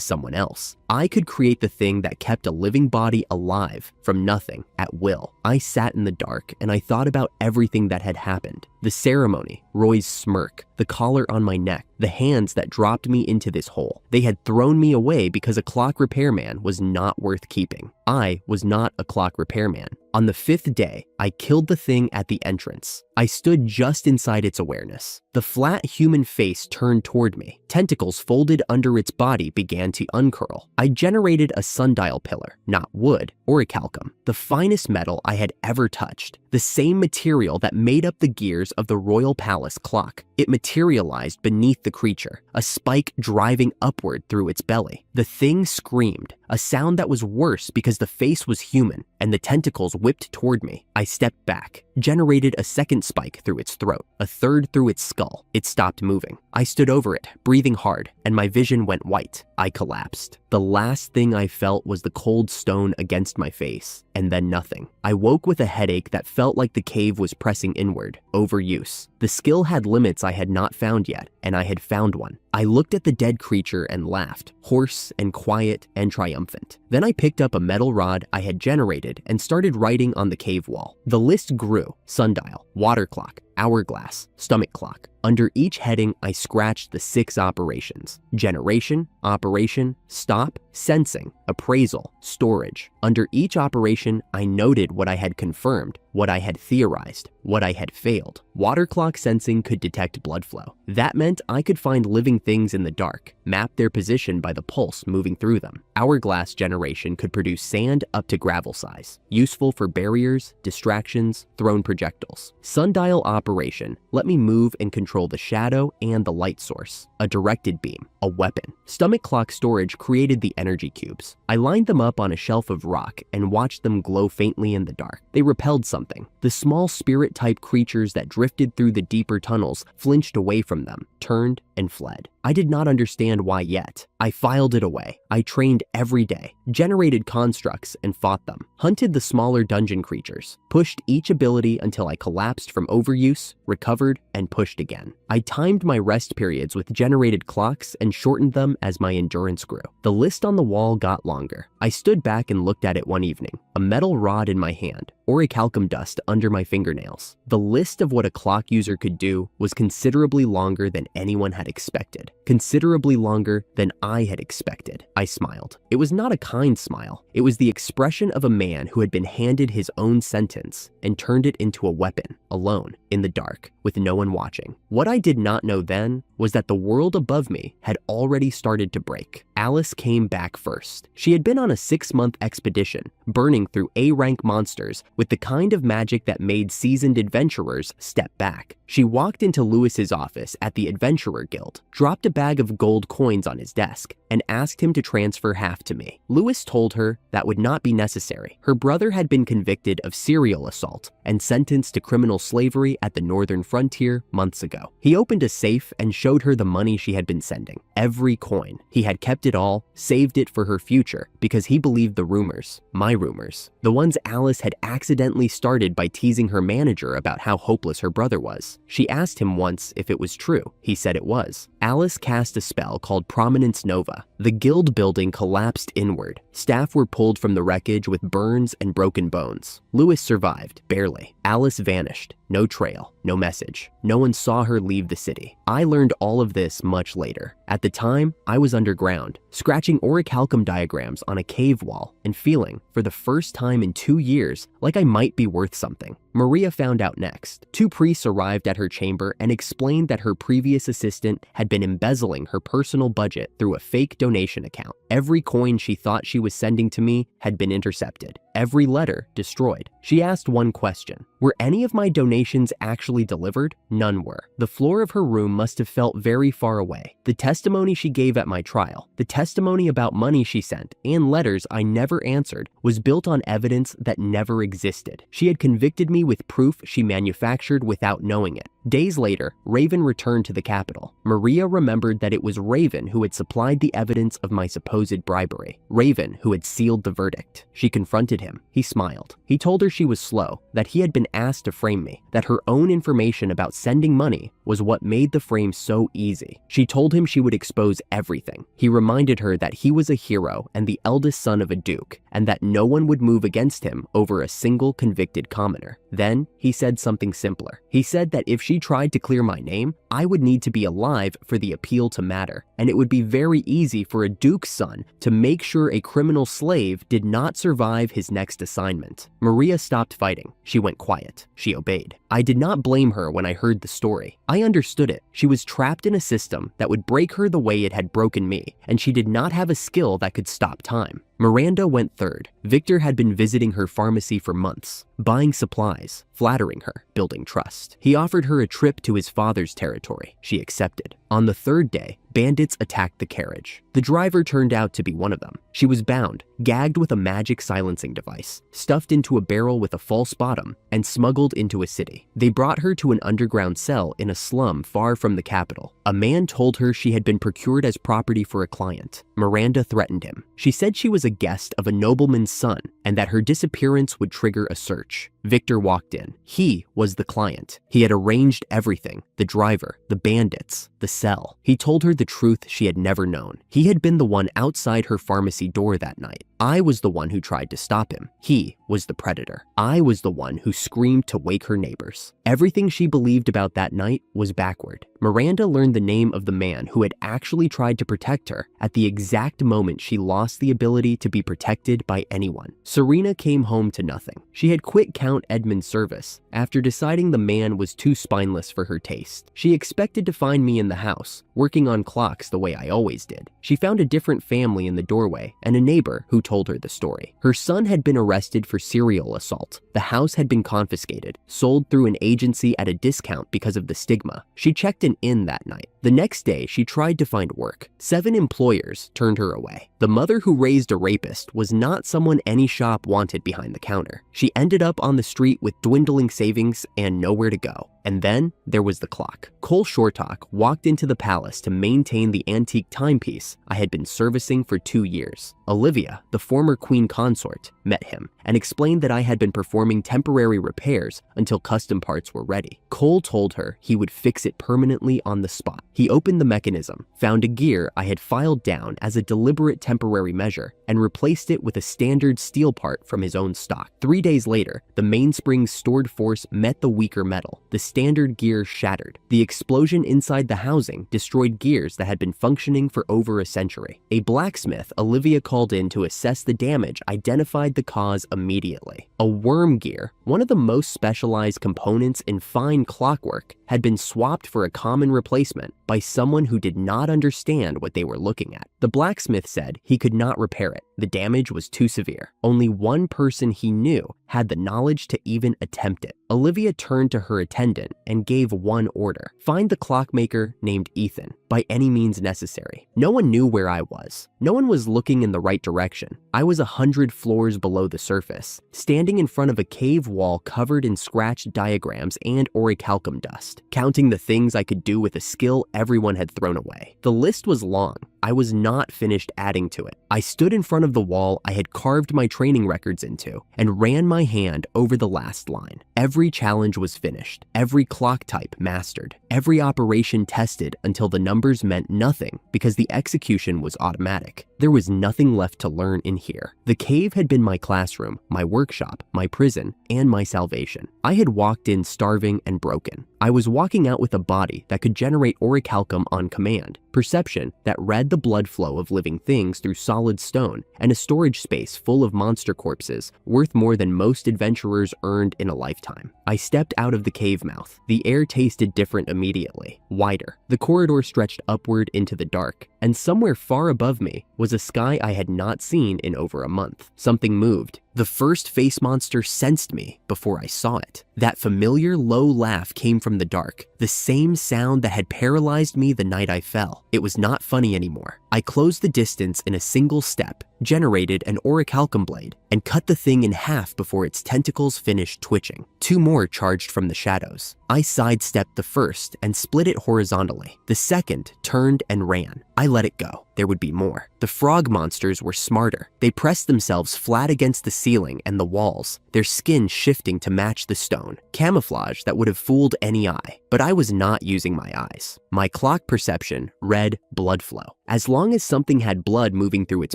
someone else. I could create the thing that kept a living body alive from nothing at will. I sat in the dark and I thought about everything that had happened. The ceremony, Roy's smirk, the collar on my neck, the hands that dropped me into this hole. They had thrown me away because a clock repairman was not worth keeping. I was not a clock repairman. On the 5th day, I killed the thing at the entrance. I stood just inside its awareness. The flat human face turned toward me. Tentacles folded under its body began to uncurl. I generated a sundial pillar, not wood, orichalcum, the finest metal I had ever touched. The same material that made up the gears of the royal palace clock. It materialized beneath the creature, a spike driving upward through its belly. The thing screamed, a sound that was worse because the face was human and the tentacles whipped toward me. I stepped back, generated a second spike through its throat, a third through its skull. It stopped moving. I stood over it, breathing hard, and my vision went white. I collapsed. The last thing I felt was the cold stone against my face, and then nothing. I woke with a headache that felt like the cave was pressing inward. Overuse. The skill had limits I had not found yet, and I had found one. I looked at the dead creature and laughed, hoarse and quiet and triumphant. Then I picked up a metal rod I had generated and started writing on the cave wall. The list grew: sundial, water clock, hourglass, stomach clock. Under each heading, I scratched the 6 operations: generation, operation, stop, sensing, appraisal, storage. Under each operation, I noted what I had confirmed, what I had theorized, what I had failed. Water clock sensing could detect blood flow. That meant I could find living things in the dark, map their position by the pulse moving through them. Hourglass generation could produce sand up to gravel size, useful for barriers, distractions, thrown projectiles. Sundial operation let me move and control the shadow and the light source, a directed beam, a weapon. Stomach clock storage created the energy cubes. I lined them up on a shelf of rock and watched them glow faintly in the dark. They repelled something. The small spirit-type creatures that drifted through the deeper tunnels flinched away from them, turned, and fled. I did not understand why yet. I filed it away. I trained every day, generated constructs and fought them, hunted the smaller dungeon creatures, pushed each ability until I collapsed from overuse, recovered, and pushed again. I timed my rest periods with generated clocks and shortened them as my endurance grew. The list on the wall got longer. I stood back and looked at it one evening, a metal rod in my hand, orichalcum dust under my fingernails. The list of what a clock user could do was considerably longer than anyone had expected. Considerably longer than I had expected. I smiled. It was not a kind smile. It was the expression of a man who had been handed his own sentence and turned it into a weapon, alone, in the dark, with no one watching. What I did not know then was that the world above me had already started to break. Alice came back first. She had been on a 6-month expedition, burning through A-rank monsters with the kind of magic that made seasoned adventurers step back. She walked into Lewis's office at the Adventurer Guild, dropped a bag of gold coins on his desk, and asked him to transfer half to me. Lewis told her that would not be necessary. Her brother had been convicted of serial assault and sentenced to criminal slavery at the northern frontier months ago. He opened a safe and showed her the money she had been sending. Every coin. He had kept it all, saved it for her future, because he believed the rumors, my rumors, the ones Alice had accidentally started by teasing her manager about how hopeless her brother was. She asked him once if it was true. He said it was. Alice cast a spell called Prominence Nova. The guild building collapsed inward. Staff were pulled from the wreckage with burns and broken bones. Lewis survived, barely. Alice vanished. No trail, no message. No one saw her leave the city. I learned all of this much later. At the time, I was underground, scratching orichalcum diagrams on a cave wall and feeling, for the first time in 2 years, like I might be worth something. Maria found out next. 2 priests arrived at her chamber and explained that her previous assistant had been embezzling her personal budget through a fake donation account. Every coin she thought she was sending to me had been intercepted. Every letter destroyed. She asked one question. Were any of my donations actually delivered? None were. The floor of her room must have felt very far away. The testimony she gave at my trial, the testimony about money she sent, and letters I never answered, was built on evidence that never existed. She had convicted me with proof she manufactured without knowing it. Days later, Raven returned to the capital. Maria remembered that it was Raven who had supplied the evidence of my supposed bribery. Raven who had sealed the verdict. She confronted him. He smiled. He told her she was slow, that he had been asked to frame me, that her own information about sending money was what made the frame so easy. She told him she would expose everything. He reminded her that he was a hero and the eldest son of a duke, and that no one would move against him over a single convicted commoner. Then, he said something simpler. He said that if she tried to clear my name, I would need to be alive for the appeal to matter, and it would be very easy for a duke's son to make sure a criminal slave did not survive his next assignment. Maria stopped fighting. She went quiet. She obeyed. I did not blame her when I heard the story. I understood it. She was trapped in a system that would break her the way it had broken me, and she did not have a skill that could stop time. Miranda went third. Victor had been visiting her pharmacy for months, buying supplies, flattering her, building trust. He offered her a trip to his father's territory. She accepted. On the 3rd day, bandits attacked the carriage. The driver turned out to be one of them. She was bound, gagged with a magic silencing device, stuffed into a barrel with a false bottom, and smuggled into a city. They brought her to an underground cell in a slum far from the capital. A man told her she had been procured as property for a client. Miranda threatened him. She said she was a guest of a nobleman's son and that her disappearance would trigger a search. Victor walked in. He was the client. He had arranged everything: the driver, the bandits, the cell. He told her the truth she had never known. He had been the one outside her pharmacy door that night. I was the one who tried to stop him. He was the predator. I was the one who screamed to wake her neighbors. Everything she believed about that night was backward. Miranda learned the name of the man who had actually tried to protect her at the exact moment she lost the ability to be protected by anyone. Serena came home to nothing. She had quit Count Edmund's service after deciding the man was too spineless for her taste. She expected to find me in the house, working on clocks the way I always did. She found a different family in the doorway and a neighbor who told her the story. Her son had been arrested for serial assault. The house had been confiscated, sold through an agency at a discount because of the stigma. She checked an inn that night. The next day, she tried to find work. 7 employers turned her away. The mother who raised a rapist was not someone any shop wanted behind the counter. She ended up on the street with dwindling savings and nowhere to go. And then there was the clock. Cole Shortalk walked into the palace to maintain the antique timepiece I had been servicing for 2 years. Olivia, the former queen consort, met him and explained that I had been performing temporary repairs until custom parts were ready. Cole told her he would fix it permanently on the spot. He opened the mechanism, found a gear I had filed down as a deliberate temporary measure, and replaced it with a standard steel part from his own stock. 3 days later, the mainspring's stored force met the weaker metal. The standard gear shattered. The explosion inside the housing destroyed gears that had been functioning for over a century. A blacksmith Olivia called in to assess the damage identified the cause immediately. A worm gear, one of the most specialized components in fine clockwork, had been swapped for a common replacement by someone who did not understand what they were looking at. The blacksmith said he could not repair it. The damage was too severe. Only one person he knew had the knowledge to even attempt it. Olivia turned to her attendant and gave one order: find the clockmaker named Ethan, by any means necessary. No one knew where I was. No one was looking in the right direction. I was 100 floors below the surface, standing in front of a cave wall covered in scratched diagrams and orichalcum dust, counting the things I could do with a skill everyone had thrown away. The list was long. I was not finished adding to it. I stood in front of the wall I had carved my training records into and ran my hand over the last line. Every challenge was finished, every clock type mastered, every operation tested until the numbers meant nothing because the execution was automatic. There was nothing left to learn in here. The cave had been my classroom, my workshop, my prison, and my salvation. I had walked in starving and broken. I was walking out with a body that could generate orichalcum on command, perception that read the blood flow of living things through solid stone, and a storage space full of monster corpses worth more than most adventurers earned in a lifetime. I stepped out of the cave mouth. The air tasted different immediately, wider. The corridor stretched upward into the dark, and somewhere far above me was a sky I had not seen in over a month. Something moved. The first face monster sensed me before I saw it. That familiar low laugh came from the dark, the same sound that had paralyzed me the night I fell. It was not funny anymore. I closed the distance in a single step, generated an orichalcum blade, and cut the thing in half before its tentacles finished twitching. Two more charged from the shadows. I sidestepped the first and split it horizontally. The second turned and ran. I let it go. There would be more. The frog monsters were smarter. They pressed themselves flat against the ceiling and the walls, their skin shifting to match the stone, camouflage that would have fooled any eye. But I was not using my eyes. My clock perception read blood flow. As long as something had blood moving through its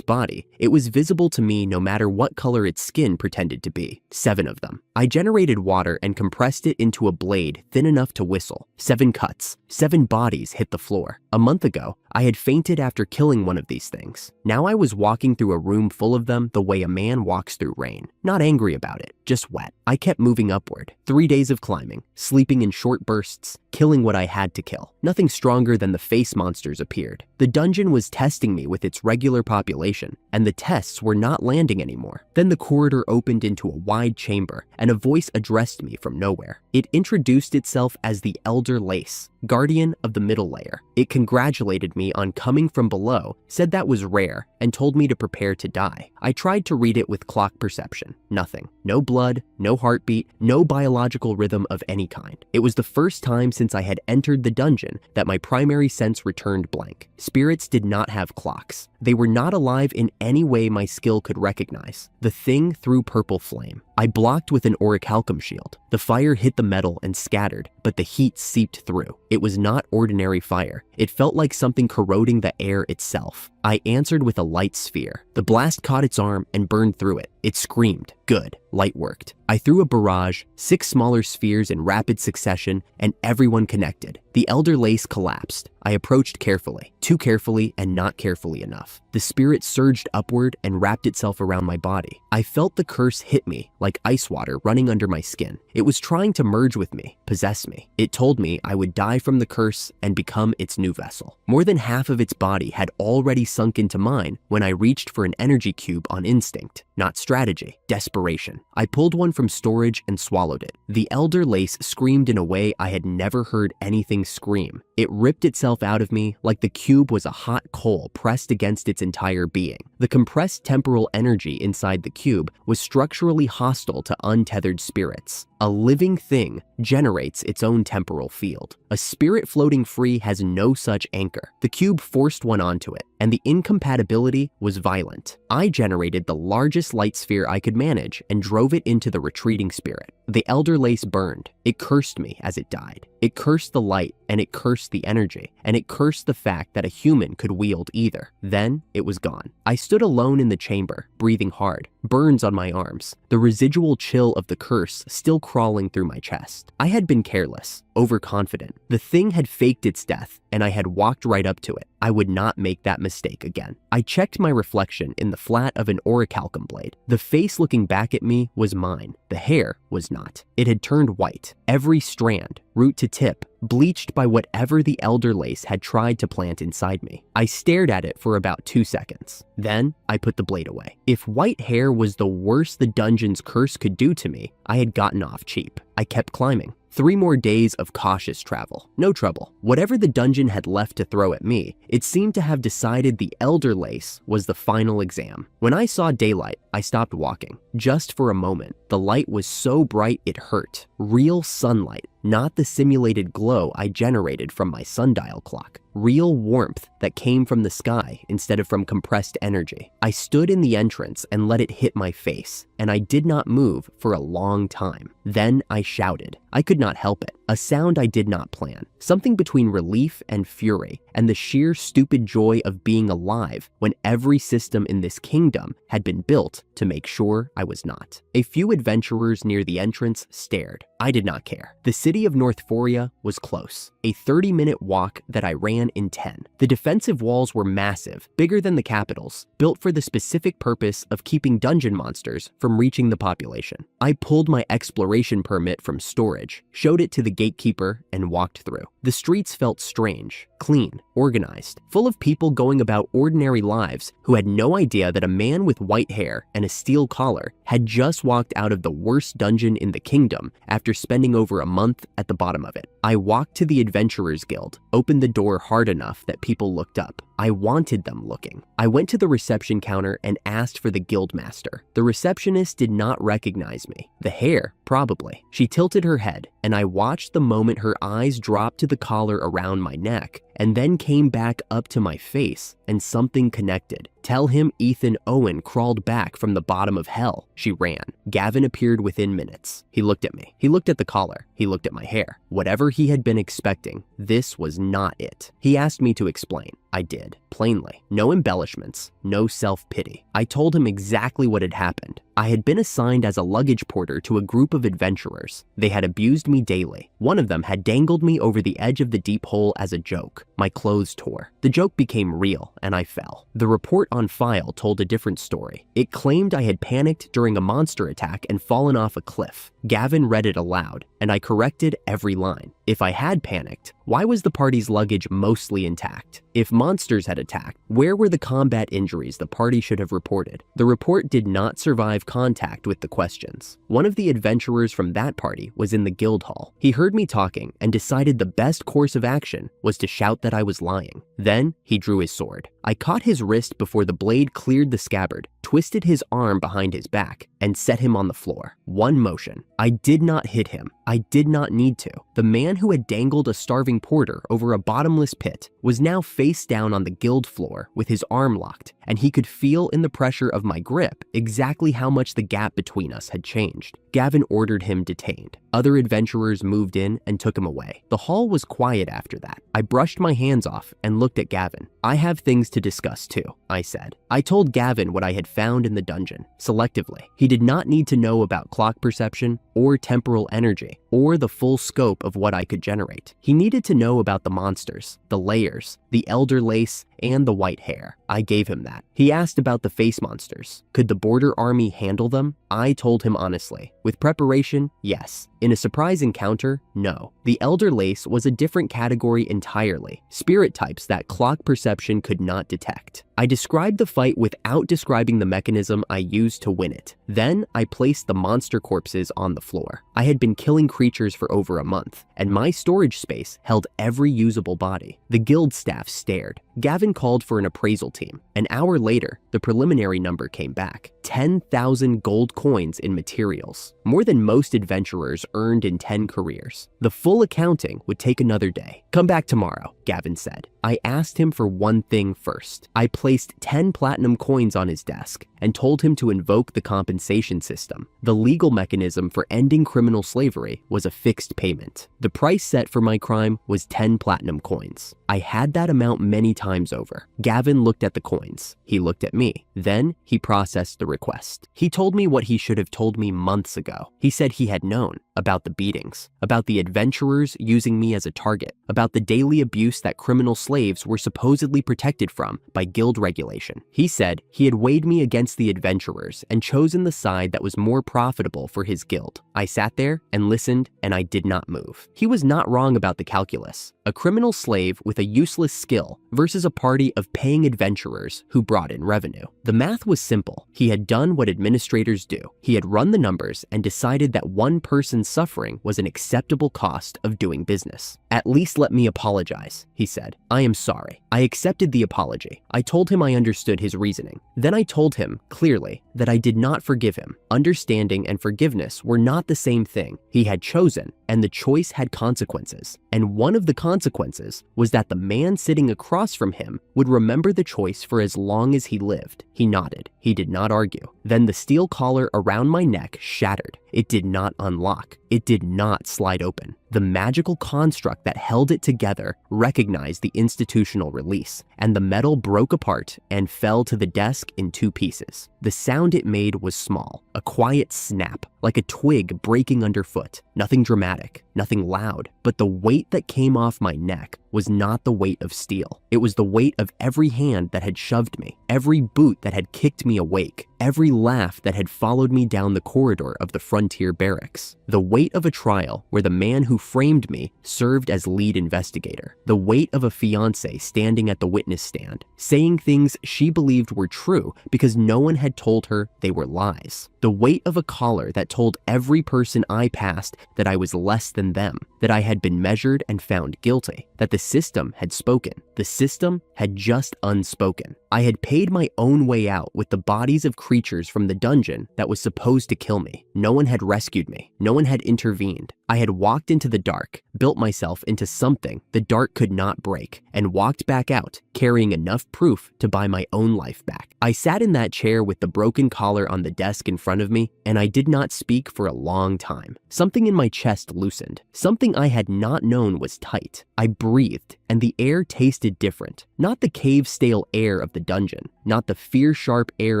body, it was visible to me no matter what color its skin pretended to be. 7 of them. I generated water and compressed it into a blade thin enough to whistle. 7 cuts. 7 bodies hit the floor. A month ago, I had fainted after killing one of these things. Now I was walking through a room full of them the way a man walks through rain. Not angry about it, just wet. I kept moving upward. 3 days of climbing, sleeping in short bursts, killing what I had to kill. Nothing stronger than the face monsters appeared. The dungeon was testing me with its regular population, and the tests were not landing anymore. Then the corridor opened into a wide chamber, and a voice addressed me from nowhere. It introduced itself as the Elder Lace, guardian of the middle layer. It congratulated me on coming from below, said that was rare, and told me to prepare to die. I tried to read it with clock perception. Nothing. No blood, no heartbeat, no biological rhythm of any kind. It was the first time since I had entered the dungeon that my primary sense returned blank. Spirits did not have clocks. They were not alive in any way my skill could recognize. The thing threw purple flame. I blocked with an orichalcum shield. The fire hit the metal and scattered, but the heat seeped through. It was not ordinary fire. It felt like something corroding the air itself. I answered with a light sphere. The blast caught its arm and burned through it. It screamed. Good. Light worked. I threw a barrage, 6 smaller spheres in rapid succession, and everyone connected. The Elder Lace collapsed. I approached carefully. Too carefully and not carefully enough. The spirit surged upward and wrapped itself around my body. I felt the curse hit me like ice water running under my skin. It was trying to merge with me, possess me. It told me I would die from the curse and become its new vessel. More than half of its body had already sunk into mine when I reached for an energy cube on instinct, not strategy, desperation. I pulled one from storage and swallowed it. The Elder Lace screamed in a way I had never heard anything scream. It ripped itself out of me like the cube was a hot coal pressed against its entire being. The compressed temporal energy inside the cube was structurally hostile to untethered spirits. A living thing generates its own temporal field. A spirit floating free has no such anchor. The cube forced one onto it, and the incompatibility was violent. I generated the largest light sphere I could manage and drove it into the retreating spirit. The Elder Lace burned. It cursed me as it died. It cursed the light, and it cursed the energy, and it cursed the fact that a human could wield either. Then it was gone. I stood alone in the chamber, breathing hard, burns on my arms, the residual chill of the curse still crawling through my chest. I had been careless, overconfident. The thing had faked its death, and I had walked right up to it. I would not make that mistake again. I checked my reflection in the flat of an orichalcum blade. The face looking back at me was mine. The hair was not. It had turned white. Every strand root to tip, bleached by whatever the elder lace had tried to plant inside me. I stared at it for about 2 seconds. Then I put the blade away. If white hair was the worst the dungeon's curse could do to me, I had gotten off cheap. I kept climbing. 3 more days of cautious travel. No trouble. Whatever the dungeon had left to throw at me, it seemed to have decided the elder lace was the final exam. When I saw daylight, I stopped walking. Just for a moment. The light was so bright it hurt. Real sunlight, not the simulated glow I generated from my sundial clock. Real warmth that came from the sky instead of from compressed energy. I stood in the entrance and let it hit my face, and I did not move for a long time. Then I shouted. I could not help it. A sound I did not plan. Something between relief and fury, and the sheer stupid joy of being alive when every system in this kingdom had been built to make sure I was not. A few adventurers near the entrance stared. I did not care. The city of Norththoria was close. A 30-minute walk that I ran in 10. The defensive walls were massive, bigger than the capitals, built for the specific purpose of keeping dungeon monsters from reaching the population. I pulled my exploration permit from storage, showed it to the gatekeeper, and walked through. The streets felt strange, clean, organized, full of people going about ordinary lives who had no idea that a man with white hair and a steel collar had just walked out of the worst dungeon in the kingdom after spending over a month at the bottom of it. I walked to the Adventurers Guild, opened the door hard enough that people looked up. I wanted them looking. I went to the reception counter and asked for the guildmaster. The receptionist did not recognize me. The hair, probably. She tilted her head, and I watched the moment her eyes dropped to the collar around my neck and then came back up to my face, and something connected. Tell him Ethan Owen crawled back from the bottom of hell. She ran. Gavin appeared within minutes. He looked at me. He looked at the collar. He looked at my hair. Whatever he had been expecting, this was not it. He asked me to explain. I did, plainly. No embellishments, no self-pity. I told him exactly what had happened. I had been assigned as a luggage porter to a group of adventurers. They had abused me daily. One of them had dangled me over the edge of the deep hole as a joke. My clothes tore. The joke became real, and I fell. The report on file told a different story. It claimed I had panicked during a monster attack and fallen off a cliff. Gavin read it aloud, and I corrected every line. If I had panicked, why was the party's luggage mostly intact? If monsters had attacked, where were the combat injuries the party should have reported? The report did not survive contact with the questions. One of the adventurers from that party was in the guild hall. He heard me talking and decided the best course of action was to shout that I was lying. Then he drew his sword. I caught his wrist before the blade cleared the scabbard, twisted his arm behind his back, and set him on the floor. One motion. I did not hit him. I did not need to. The man who had dangled a starving porter over a bottomless pit was now face down on the guild floor with his arm locked, and he could feel in the pressure of my grip exactly how much the gap between us had changed. Gavin ordered him detained. Other adventurers moved in and took him away. The hall was quiet after that. I brushed my hands off and looked at Gavin. I have things to discuss too, I said. I told Gavin what I had found in the dungeon, selectively. He did not need to know about clock perception or temporal energy or the full scope of what I could generate. He needed to know about the monsters, the layers, the elder lace, and the white hair. I gave him that. He asked about the face monsters. Could the border army handle them? I told him honestly. With preparation, yes. In a surprise encounter, no. The elder lace was a different category entirely. Spirit types that clock perception could not detect. I described the fight without describing the mechanism I used to win it. Then I placed the monster corpses on the floor. I had been killing creatures for over a month, and my storage space held every usable body. The guild staff stared. Gavin called for an appraisal team. An hour later, the preliminary number came back. 10,000 gold coins in materials, more than most adventurers earned in 10 careers. The full accounting would take another day. Come back tomorrow, Gavin said. I asked him for one thing first. I placed 10 platinum coins on his desk and told him to invoke the compensation system. The legal mechanism for ending criminal slavery was a fixed payment. The price set for my crime was 10 platinum coins. I had that amount many times over. Gavin looked at the coins. He looked at me. Then he processed the request. He told me what he should have told me months ago. He said he had known about the beatings, about the adventurers using me as a target, about the daily abuse risks that criminal slaves were supposedly protected from by guild regulation. He said he had weighed me against the adventurers and chosen the side that was more profitable for his guild. I sat there and listened, and I did not move. He was not wrong about the calculus. A criminal slave with a useless skill versus a party of paying adventurers who brought in revenue. The math was simple. He had done what administrators do. He had run the numbers and decided that one person's suffering was an acceptable cost of doing business. "At least let me apologize," he said. "I am sorry." I accepted the apology. I told him I understood his reasoning. Then I told him, clearly, that I did not forgive him. Understanding and forgiveness were not the same thing. He had chosen, and the choice had consequences. And one of the consequences was that the man sitting across from him would remember the choice for as long as he lived. He nodded. He did not argue. Then the steel collar around my neck shattered. It did not unlock. It did not slide open. The magical construct that held it together recognized the institutional release, and the metal broke apart and fell to the desk in 2 pieces. The sound it made was small, a quiet snap, like a twig breaking underfoot. Nothing dramatic, nothing loud, but the weight that came off my neck was not the weight of steel. It was the weight of every hand that had shoved me, every boot that had kicked me awake, every laugh that had followed me down the corridor of the frontier barracks. The weight of a trial where the man who framed me served as lead investigator. The weight of a fiancee standing at the witness stand, saying things she believed were true because no one had told her they were lies. The weight of a collar that told every person I passed that I was less than them, that I had been measured and found guilty, that the system had spoken. The system had just unspoken. I had paid my own way out with the bodies of creatures from the dungeon that was supposed to kill me. No one had rescued me. No one had intervened. I had walked into the dark, built myself into something the dark could not break, and walked back out, carrying enough proof to buy my own life back. I sat in that chair with the broken collar on the desk in front of me, and I did not speak for a long time. Something in my chest loosened. Something I had not known was tight. I breathed, and the air tasted different. Not the cave-stale air of the dungeon, not the fear-sharp air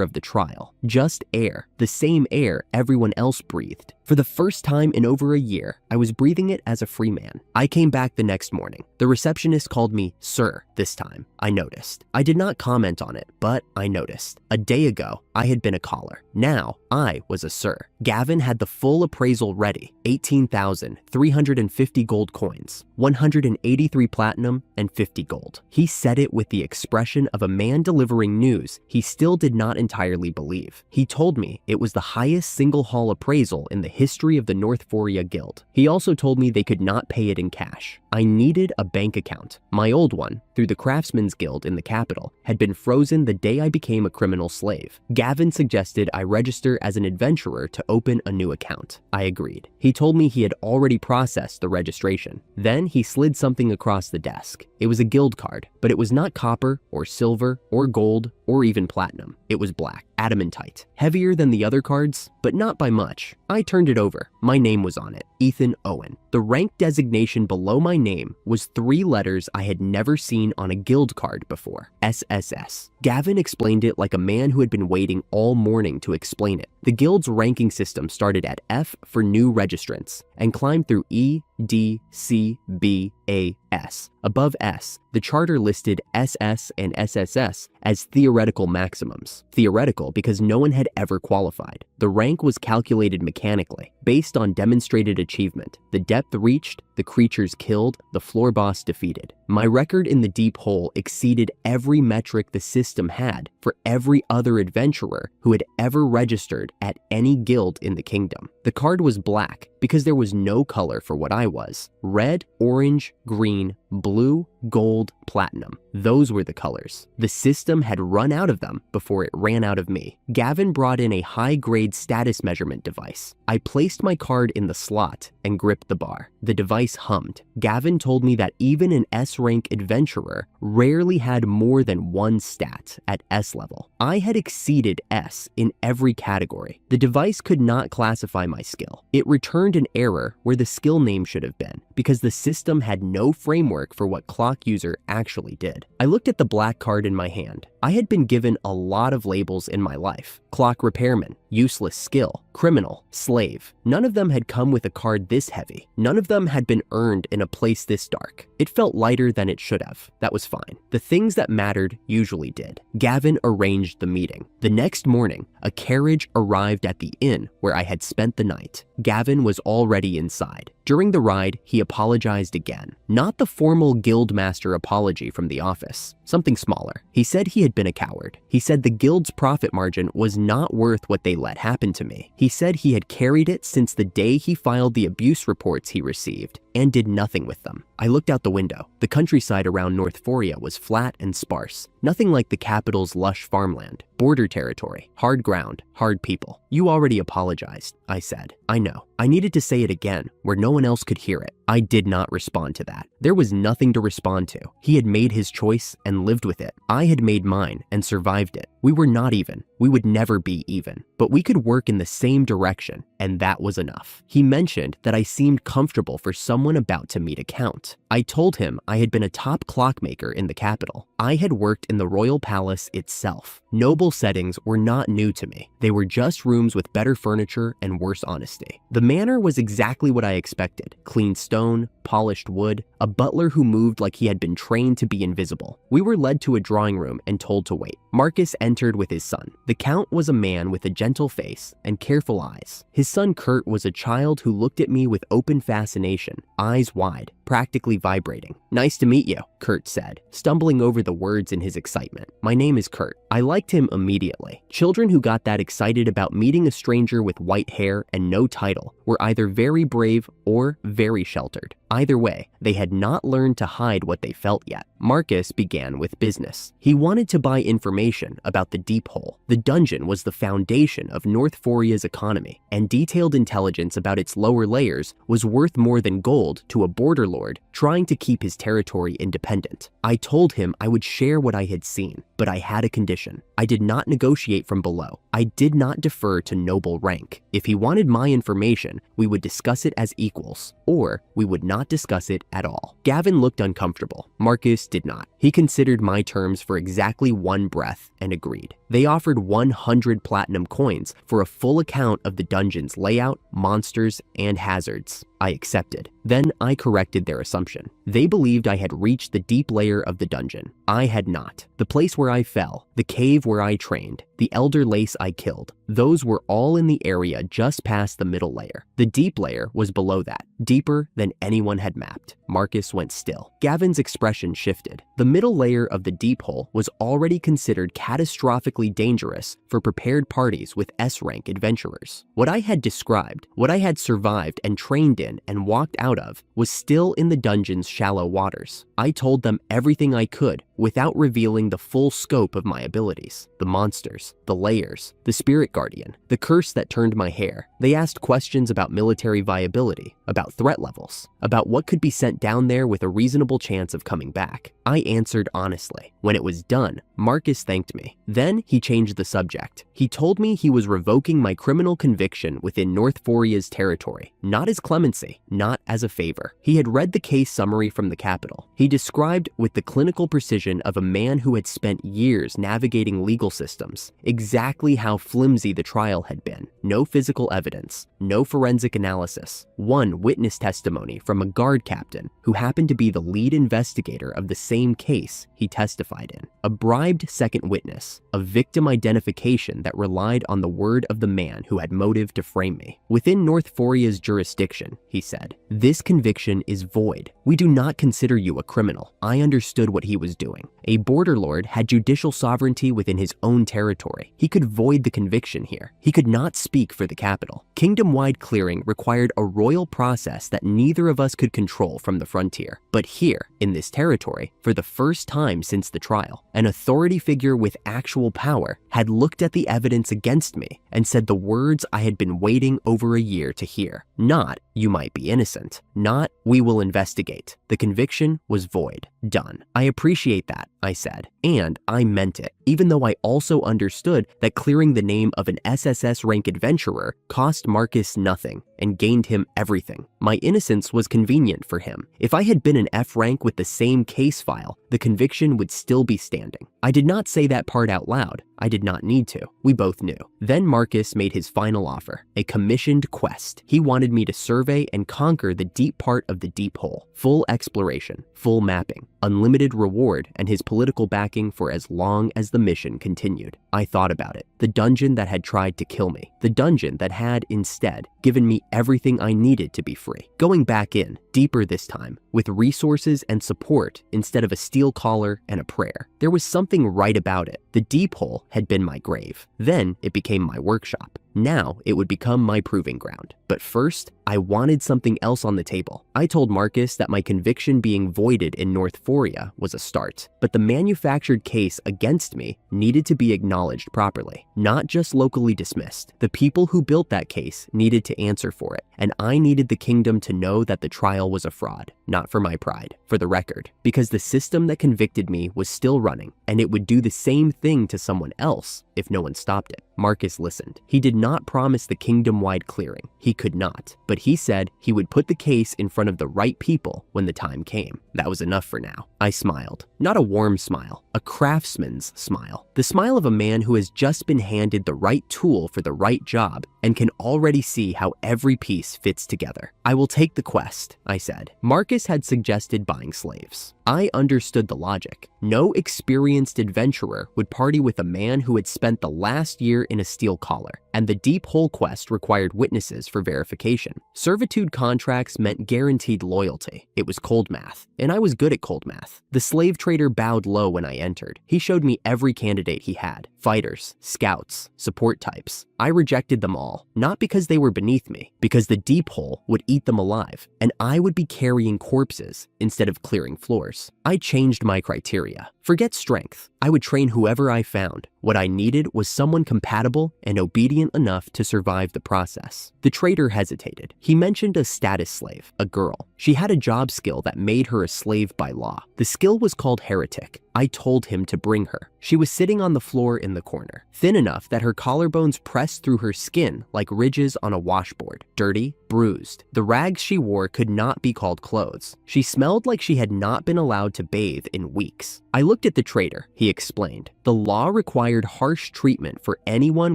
of the trial, just air, the same air everyone else breathed. For the first time in over a year, I was breathing it as a free man. I came back the next morning. The receptionist called me Sir this time. I noticed. I did not comment on it, but I noticed. A day ago, I had been a caller. Now, I was a Sir. Gavin had the full appraisal ready. 18,350 gold coins, 183 platinum, and 50 gold. He said it with the expression of a man delivering news he still did not entirely believe. He told me it was the highest single haul appraisal in the history of the North Foria Guild. He also told me they could not pay it in cash. I needed a bank account. My old one, through the Craftsman's Guild in the capital, had been frozen the day I became a criminal slave. Gavin suggested I register as an adventurer to open a new account. I agreed. He told me he had already processed the registration. Then he slid something across the desk. It was a guild card, but it was not copper or silver or gold or even platinum. It was black, adamantite, heavier than the other cards, but not by much. I turned it over. My name was on it, Ethan Owen. The rank designation below my name was 3 letters I had never seen on a guild card before, SSS. Gavin explained it like a man who had been waiting all morning to explain it. The guild's ranking system started at F for new registrants and climbed through E, D, C, B, A, S. Above S, the charter listed SS and SSS as theoretical maximums. Theoretical because no one had ever qualified. The rank was calculated mechanically, based on demonstrated achievement, the depth reached, the creatures killed, the floor boss defeated. My record in the deep hole exceeded every metric the system had for every other adventurer who had ever registered at any guild in the kingdom. The card was black because there was no color for what I was. Red, orange, green, blue, gold, platinum. Those were the colors. The system had run out of them before it ran out of me. Gavin brought in a high-grade status measurement device. I placed my card in the slot and gripped the bar. The device hummed. Gavin told me that even an S-rank adventurer rarely had more than 1 stat at S level. I had exceeded S in every category. The device could not classify my skill. It returned an error where the skill name should have been, because the system had no framework for what clock user actually did. I looked at the black card in my hand. I had been given a lot of labels in my life: clock repairman, useless skill, criminal, slave. None of them had come with a card this heavy. None of them had been earned in a place this dark. It felt lighter than it should have. That was fine. The things that mattered usually did. Gavin arranged the meeting. The next morning, a carriage arrived at the inn where I had spent the night. Gavin was already inside. During the ride, he apologized again. Not the formal guildmaster apology from the office. Something smaller. He said he had been a coward. He said the guild's profit margin was not worth what they let happen to me. He said he had carried it since the day he filed the abuse reports he received and did nothing with them. I looked out the window. The countryside around North Foria was flat and sparse. Nothing like the capital's lush farmland. Border territory. Hard ground. Hard people. You already apologized, I said. I know. I needed to say it again, where no one else could hear it. I did not respond to that. There was nothing to respond to. He had made his choice and lived with it. I had made mine and survived it. We were not even. We would never be even. But we could work in the same direction, and that was enough. He mentioned that I seemed comfortable for someone about to meet a count. I told him I had been a top clockmaker in the capital. I had worked in the royal palace itself. Noble settings were not new to me. They were just rooms with better furniture and worse honesty. The manor was exactly what I expected. Clean stone, polished wood, a butler who moved like he had been trained to be invisible. We were led to a drawing room and told to wait. Marcus entered with his son. The count was a man with a gentle face and careful eyes. His son Kurt was a child who looked at me with open fascination, eyes wide, practically vibrating. "Nice to meet you," Kurt said, stumbling over the words in his excitement. "My name is Kurt." I liked him immediately. Children who got that excited about meeting a stranger with white hair and no title were either very brave or very sheltered. Either way, they had not learned to hide what they felt yet. Marcus began with business. He wanted to buy information about the Deep Hole. The dungeon was the foundation of North Foria's economy, and detailed intelligence about its lower layers was worth more than gold to a border lord trying to keep his territory independent. I told him I would share what I had seen, but I had a condition. I did not negotiate from below. I did not defer to noble rank. If he wanted my information, we would discuss it as equals, or we would not discuss it at all. Gavin looked uncomfortable. Marcus did not. He considered my terms for exactly one breath and agreed. They offered 100 platinum coins for a full account of the dungeon's layout, monsters, and hazards. I accepted. Then I corrected their assumption. They believed I had reached the deep layer of the dungeon. I had not. The place where I fell, the cave where I trained, the elder lace I killed, those were all in the area just past the middle layer. The deep layer was below that, deeper than anyone had mapped. Marcus went still. Gavin's expression shifted. The middle layer of the deep hole was already considered catastrophically dangerous for prepared parties with S-rank adventurers. What I had described, what I had survived and trained in and walked out of, was still in the dungeon's shallow waters. I told them everything I could without revealing the full scope of my abilities. The monsters, the layers, the spirit guardian, the curse that turned my hair. They asked questions about military viability, about threat levels, about what could be sent down there with a reasonable chance of coming back. I answered honestly. When it was done, Marcus thanked me. Then he changed the subject. He told me he was revoking my criminal conviction within North Foria's territory, not as clemency, not as a favor. He had read the case summary from the capital. He described with the clinical precision of a man who had spent years navigating legal systems exactly how flimsy the trial had been. No physical evidence, no forensic analysis, one witness testimony from a guard captain who happened to be the lead investigator of the same case he testified in, a bribed second witness, a victim identification that relied on the word of the man who had motive to frame me. Within North Foria's jurisdiction, he said, this conviction is void. We do not consider you a criminal. I understood what he was doing. A border lord had judicial sovereignty within his own territory. He could void the conviction here. He could not speak for the capital. Kingdom-wide clearing required a royal process that neither of us could control from the frontier. But here, in this territory, for the first time since the trial, an authority figure with actual power had looked at the evidence against me and said the words I had been waiting over a year to hear. Not, you might be innocent. Not, we will investigate. The conviction was void. Done. I appreciate that, I said, and I meant it, even though I also understood that clearing the name of an SSS rank adventurer cost Marcus nothing and gained him everything. My innocence was convenient for him. If I had been an F rank with the same case file, the conviction would still be standing. I did not say that part out loud. I did not need to. We both knew. Then Marcus made his final offer, a commissioned quest. He wanted me to survey and conquer the deep part of the deep hole. Full exploration, full mapping, unlimited reward, and his political backing for as long as the mission continued. I thought about it. The dungeon that had tried to kill me. The dungeon that had, instead, given me everything I needed to be free. Going back in, deeper this time, with resources and support instead of a steel collar and a prayer. There was something right about it. The deep hole had been my grave. Then it became my workshop. Now it would become my proving ground. But first, I wanted something else on the table. I told Marcus that my conviction being voided in Norththoria was a start, but the manufactured case against me needed to be acknowledged properly, not just locally dismissed. The people who built that case needed to answer for it, and I needed the kingdom to know that the trial was a fraud, not for my pride, for the record, because the system that convicted me was still running, and it would do the same thing to someone else if no one stopped it. Marcus listened. He did not promise the kingdom-wide clearing. He could not. But he said he would put the case in front of the right people when the time came. That was enough for now. I smiled. Not a warm smile, a craftsman's smile. The smile of a man who has just been handed the right tool for the right job and can already see how every piece fits together. I will take the quest, I said. Marcus had suggested buying slaves. I understood the logic. No experienced adventurer would party with a man who had spent the last year in a steel collar, and the deep hole quest required witnesses for verification. Servitude contracts meant guaranteed loyalty. It was cold math, and I was good at cold math. The slave trader bowed low when I entered. He showed me every candidate he had: fighters, scouts, support types. I rejected them all, not because they were beneath me, because the deep hole would eat them alive, and I would be carrying corpses instead of clearing floors. I changed my criteria. Forget strength. I would train whoever I found. What I needed was someone compatible and obedient enough to survive the process. The trader hesitated. He mentioned a status slave, a girl. She had a job skill that made her a slave by law. The skill was called heretic. I told him to bring her. She was sitting on the floor in the corner, thin enough that her collarbones pressed through her skin like ridges on a washboard. Dirty, bruised. The rags she wore could not be called clothes. She smelled like she had not been allowed to bathe in weeks. I looked at the trader, he explained. The law required harsh treatment for anyone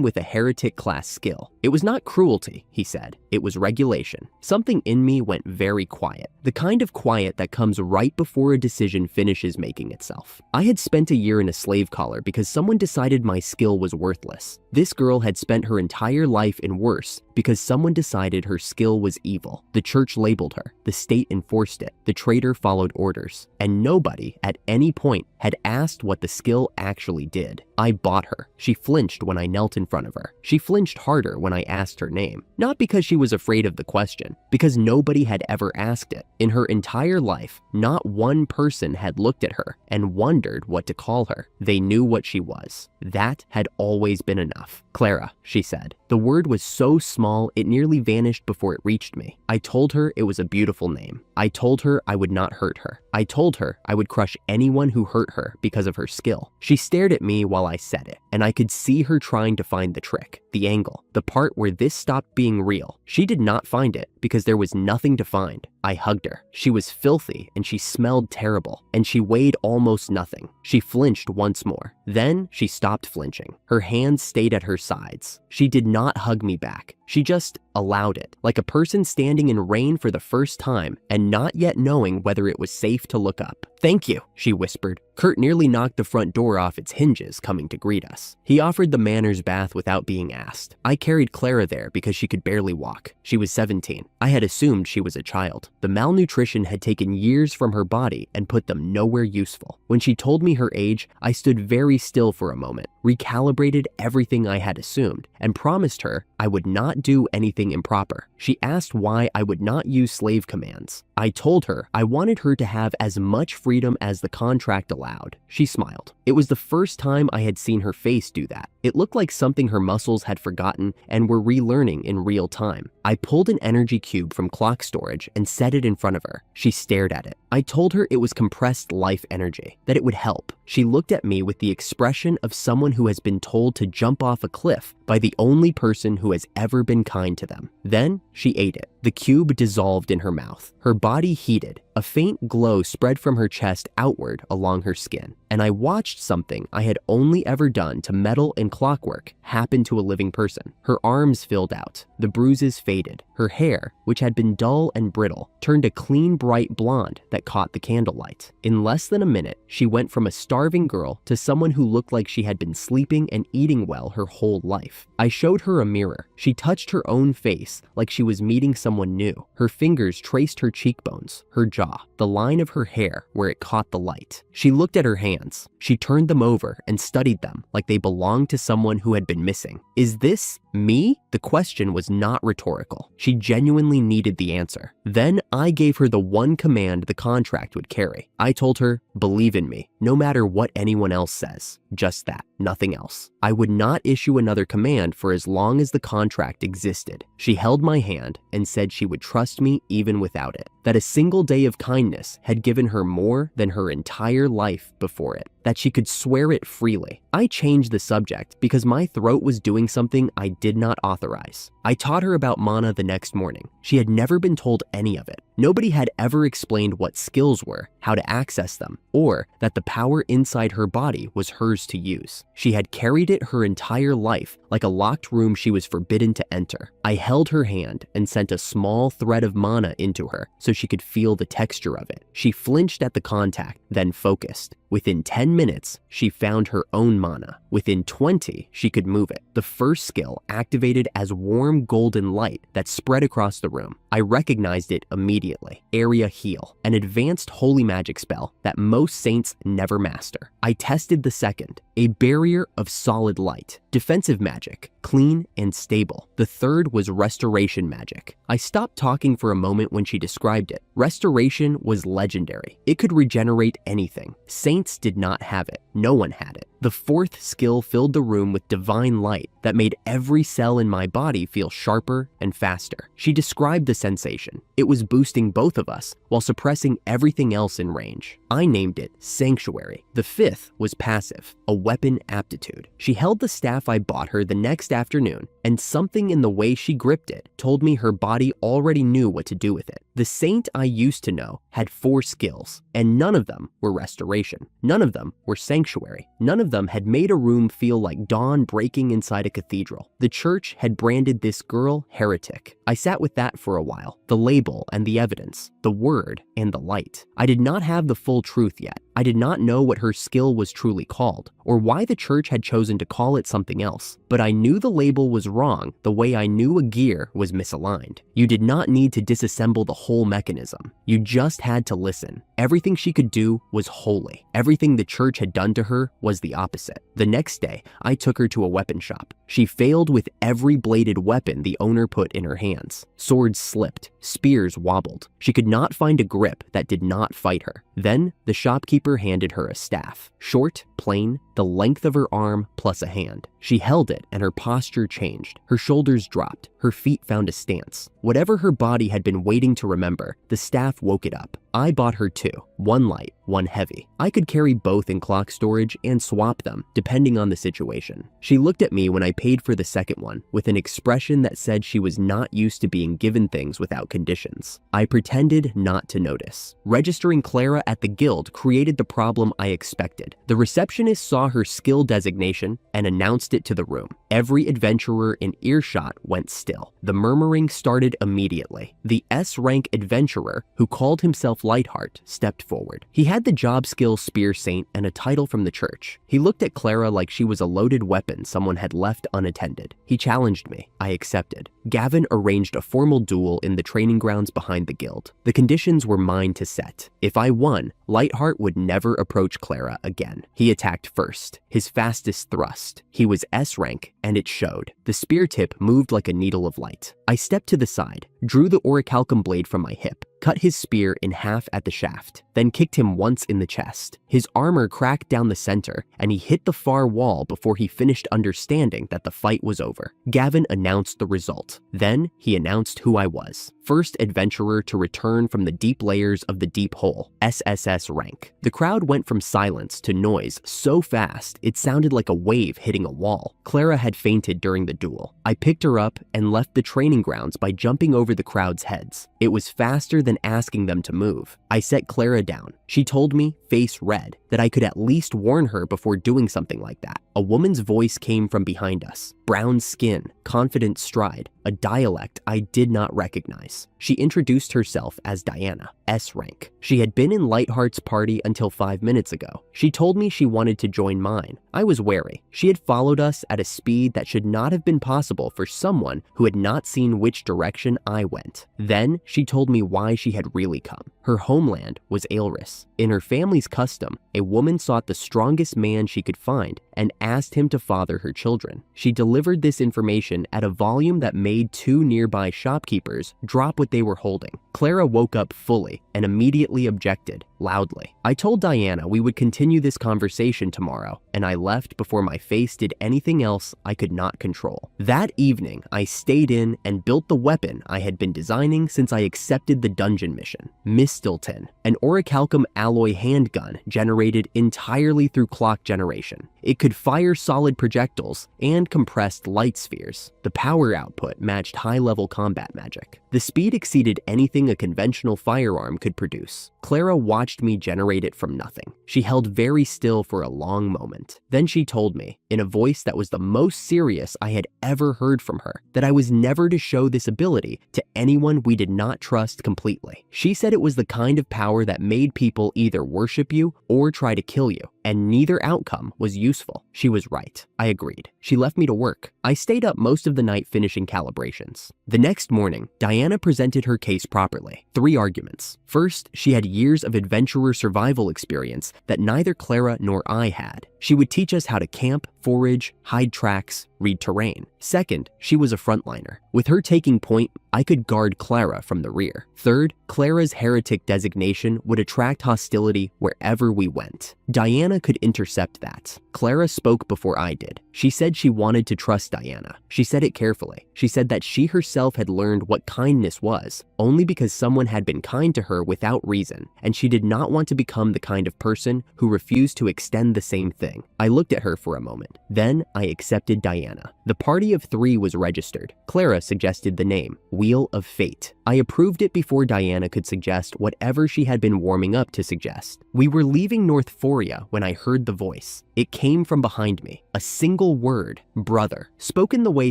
with a heretic class skill. It was not cruelty, he said. It was regulation. Something in me went very quiet. The kind of quiet that comes right before a decision finishes making itself. I had spent a year in a slave collar because someone decided my skill was worthless. This girl had spent her entire life in worse because someone decided her skill was evil. The church labeled her. The state enforced it. The trader followed orders. And nobody, at any point, had asked what the skill actually did. I bought her. She flinched when I knelt in front of her. She flinched harder when I asked her name. Not because she was afraid of the question, because nobody had ever asked it. In her entire life, not one person had looked at her and wondered what to call her. They knew what she was. That had always been enough. Clara, she said. The word was so small it nearly vanished before it reached me. I told her it was a beautiful name. I told her I would not hurt her. I told her I would crush anyone who hurt her because of her skill. She stared at me while I said it, and I could see her trying to find the trick, the angle, the part where this stopped being real. She did not find it because there was nothing to find. I hugged her. She was filthy and she smelled terrible, and she weighed almost nothing. She flinched once more. Then she stopped flinching. Her hands stayed at her sides. She did not hug me back. She just allowed it, like a person standing in rain for the first time and not yet knowing whether it was safe to look up. "Thank you," she whispered. Kurt nearly knocked the front door off its hinges coming to greet us. He offered the manners bath without being asked. I carried Clara there because she could barely walk. She was 17. I had assumed she was a child. The malnutrition had taken years from her body and put them nowhere useful. When she told me her age, I stood very still for a moment, recalibrated everything I had assumed, and promised her I would not do anything improper. She asked why I would not use slave commands. I told her I wanted her to have as much freedom as the contract allowed. She smiled. It was the first time I had seen her face do that. It looked like something her muscles had forgotten and were relearning in real time. I pulled an energy cube from clock storage and set it in front of her. She stared at it. I told her it was compressed life energy, that it would help. She looked at me with the expression of someone who has been told to jump off a cliff by the only person who has ever been kind to them. Then she ate it. The cube dissolved in her mouth. Her body heated. A faint glow spread from her chest outward along her skin, and I watched something I had only ever done to metal and clockwork happen to a living person. Her arms filled out, the bruises faded. Her hair, which had been dull and brittle, turned a clean bright blonde that caught the candlelight. In less than a minute, she went from a starving girl to someone who looked like she had been sleeping and eating well her whole life. I showed her a mirror. She touched her own face like she was meeting someone new. Her fingers traced her cheekbones, her jaw, the line of her hair where it caught the light. She looked at her hands. She turned them over and studied them like they belonged to someone who had been missing. Is this me? The question was not rhetorical. She genuinely needed the answer. Then I gave her the one command the contract would carry. I told her, believe in me, no matter what anyone else says. Just that, nothing else. I would not issue another command for as long as the contract existed. She held my hand and said she would trust me even without it. That a single day of kindness had given her more than her entire life before it. That she could swear it freely. I changed the subject because my throat was doing something I did not authorize. I taught her about mana the next morning. She had never been told any of it. Nobody had ever explained what skills were, how to access them, or that the power inside her body was hers to use. She had carried it her entire life, like a locked room she was forbidden to enter. I held her hand and sent a small thread of mana into her so she could feel the texture of it. She flinched at the contact, then focused. Within 10 minutes, she found her own mana. Within 20, she could move it. The first skill activated as warm golden light that spread across the room. I recognized it immediately. Area Heal, an advanced holy magic spell that most saints never master. I tested the second, a barrier of solid light. Defensive magic, clean and stable. The third was restoration magic. I stopped talking for a moment when she described it. Restoration was legendary. It could regenerate anything. Saints did not have it. No one had it. The fourth skill filled the room with divine light that made every cell in my body feel sharper and faster. She described the sensation. It was boosting both of us while suppressing everything else in range. I named it Sanctuary. The fifth was passive, a weapon aptitude. She held the staff I bought her the next afternoon, and something in the way she gripped it told me her body already knew what to do with it. The saint I used to know had 4 skills, and none of them were restoration. None of them were sanctuary. None of them had made a room feel like dawn breaking inside a cathedral. The church had branded this girl heretic. I sat with that for a while, the label and the evidence, the word and the light. I did not have the full truth yet. I did not know what her skill was truly called, or why the church had chosen to call it something else, but I knew the label was wrong the way I knew a gear was misaligned. You did not need to disassemble the whole mechanism. You just had to listen. Everything she could do was holy. Everything the church had done to her was the opposite. The next day, I took her to a weapon shop. She failed with every bladed weapon the owner put in her hands. Swords slipped. Spears wobbled. She could not find a grip that did not fight her. Then, the shopkeeper handed her a staff. Short, plain, the length of her arm plus a hand. She held it and her posture changed. Her shoulders dropped. Her feet found a stance. Whatever her body had been waiting to remember, the staff woke it up. I bought her 2, one light, one heavy. I could carry both in clock storage and swap them, depending on the situation. She looked at me when I paid for the second one, with an expression that said she was not used to being given things without conditions. I pretended not to notice. Registering Clara at the guild created the problem I expected. The receptionist saw her skill designation and announced it to the room. Every adventurer in earshot went still. The murmuring started immediately. The S-rank adventurer, who called himself Lightheart, stepped forward. He had the job skill Spear Saint and a title from the church. He looked at Clara like she was a loaded weapon someone had left unattended. He challenged me. I accepted. Gavin arranged a formal duel in the training grounds behind the guild. The conditions were mine to set. If I won, Lightheart would never approach Clara again. He attacked first, his fastest thrust. He was S-rank, and it showed. The spear tip moved like a needle of light. I stepped to the side, drew the orichalcum blade from my hip, cut his spear in half at the shaft, then kicked him once in the chest. His armor cracked down the center, and he hit the far wall before he finished understanding that the fight was over. Gavin announced the result. Then he announced who I was. First adventurer to return from the deep layers of the deep hole, SSS rank. The crowd went from silence to noise so fast it sounded like a wave hitting a wall. Clara had fainted during the duel. I picked her up and left the training grounds by jumping over the crowd's heads. It was faster than asking them to move. I set Clara down. She told me, face red, that I could at least warn her before doing something like that. A woman's voice came from behind us. Brown skin, confident stride, a dialect I did not recognize. She introduced herself as Diana, S rank. She had been in Lightheart's party until 5 minutes ago. She told me she wanted to join mine. I was wary. She had followed us at a speed that should not have been possible for someone who had not seen which direction I went. Then she told me why she had really come. Her homeland was Aelris. In her family's custom, a woman sought the strongest man she could find and asked him to father her children. She delivered this information at a volume that made 2 nearby shopkeepers drop what they were holding. Clara woke up fully and immediately objected, loudly. I told Diana we would continue this conversation tomorrow, and I left before my face did anything else I could not control. That evening, I stayed in and built the weapon I had been designing since I accepted the dungeon mission. Mistilton, an orichalcum alloy handgun generated entirely through clock generation. It could fire solid projectiles and compressed light spheres. The power output matched high-level combat magic. The speed exceeded anything a conventional firearm could produce. Clara watched me generate it from nothing. She held very still for a long moment. Then she told me, in a voice that was the most serious I had ever heard from her, that I was never to show this ability to anyone we did not trust completely. She said it was the kind of power that made people either worship you or try to kill you, and neither outcome was useful. She was right. I agreed. She left me to work. I stayed up most of the night finishing calibrations. The next morning, Diana presented her case properly. 3 arguments. First, she had years of adventurer survival experience that neither Clara nor I had. She would teach us how to camp, forage, hide tracks, read terrain. Second, she was a frontliner. With her taking point, I could guard Clara from the rear. Third, Clara's heretic designation would attract hostility wherever we went. Diana could intercept that. Clara spoke before I did. She said she wanted to trust Diana. She said it carefully. She said that she herself had learned what kindness was, only because someone had been kind to her without reason, and she did not want to become the kind of person who refused to extend the same thing. I looked at her for a moment. Then I accepted Diana. The party of 3 was registered. Clara suggested the name, Wheel of Fate. I approved it before Diana could suggest whatever she had been warming up to suggest. We were leaving North Foria when I heard the voice. It came from behind me. A single word, brother, spoken the way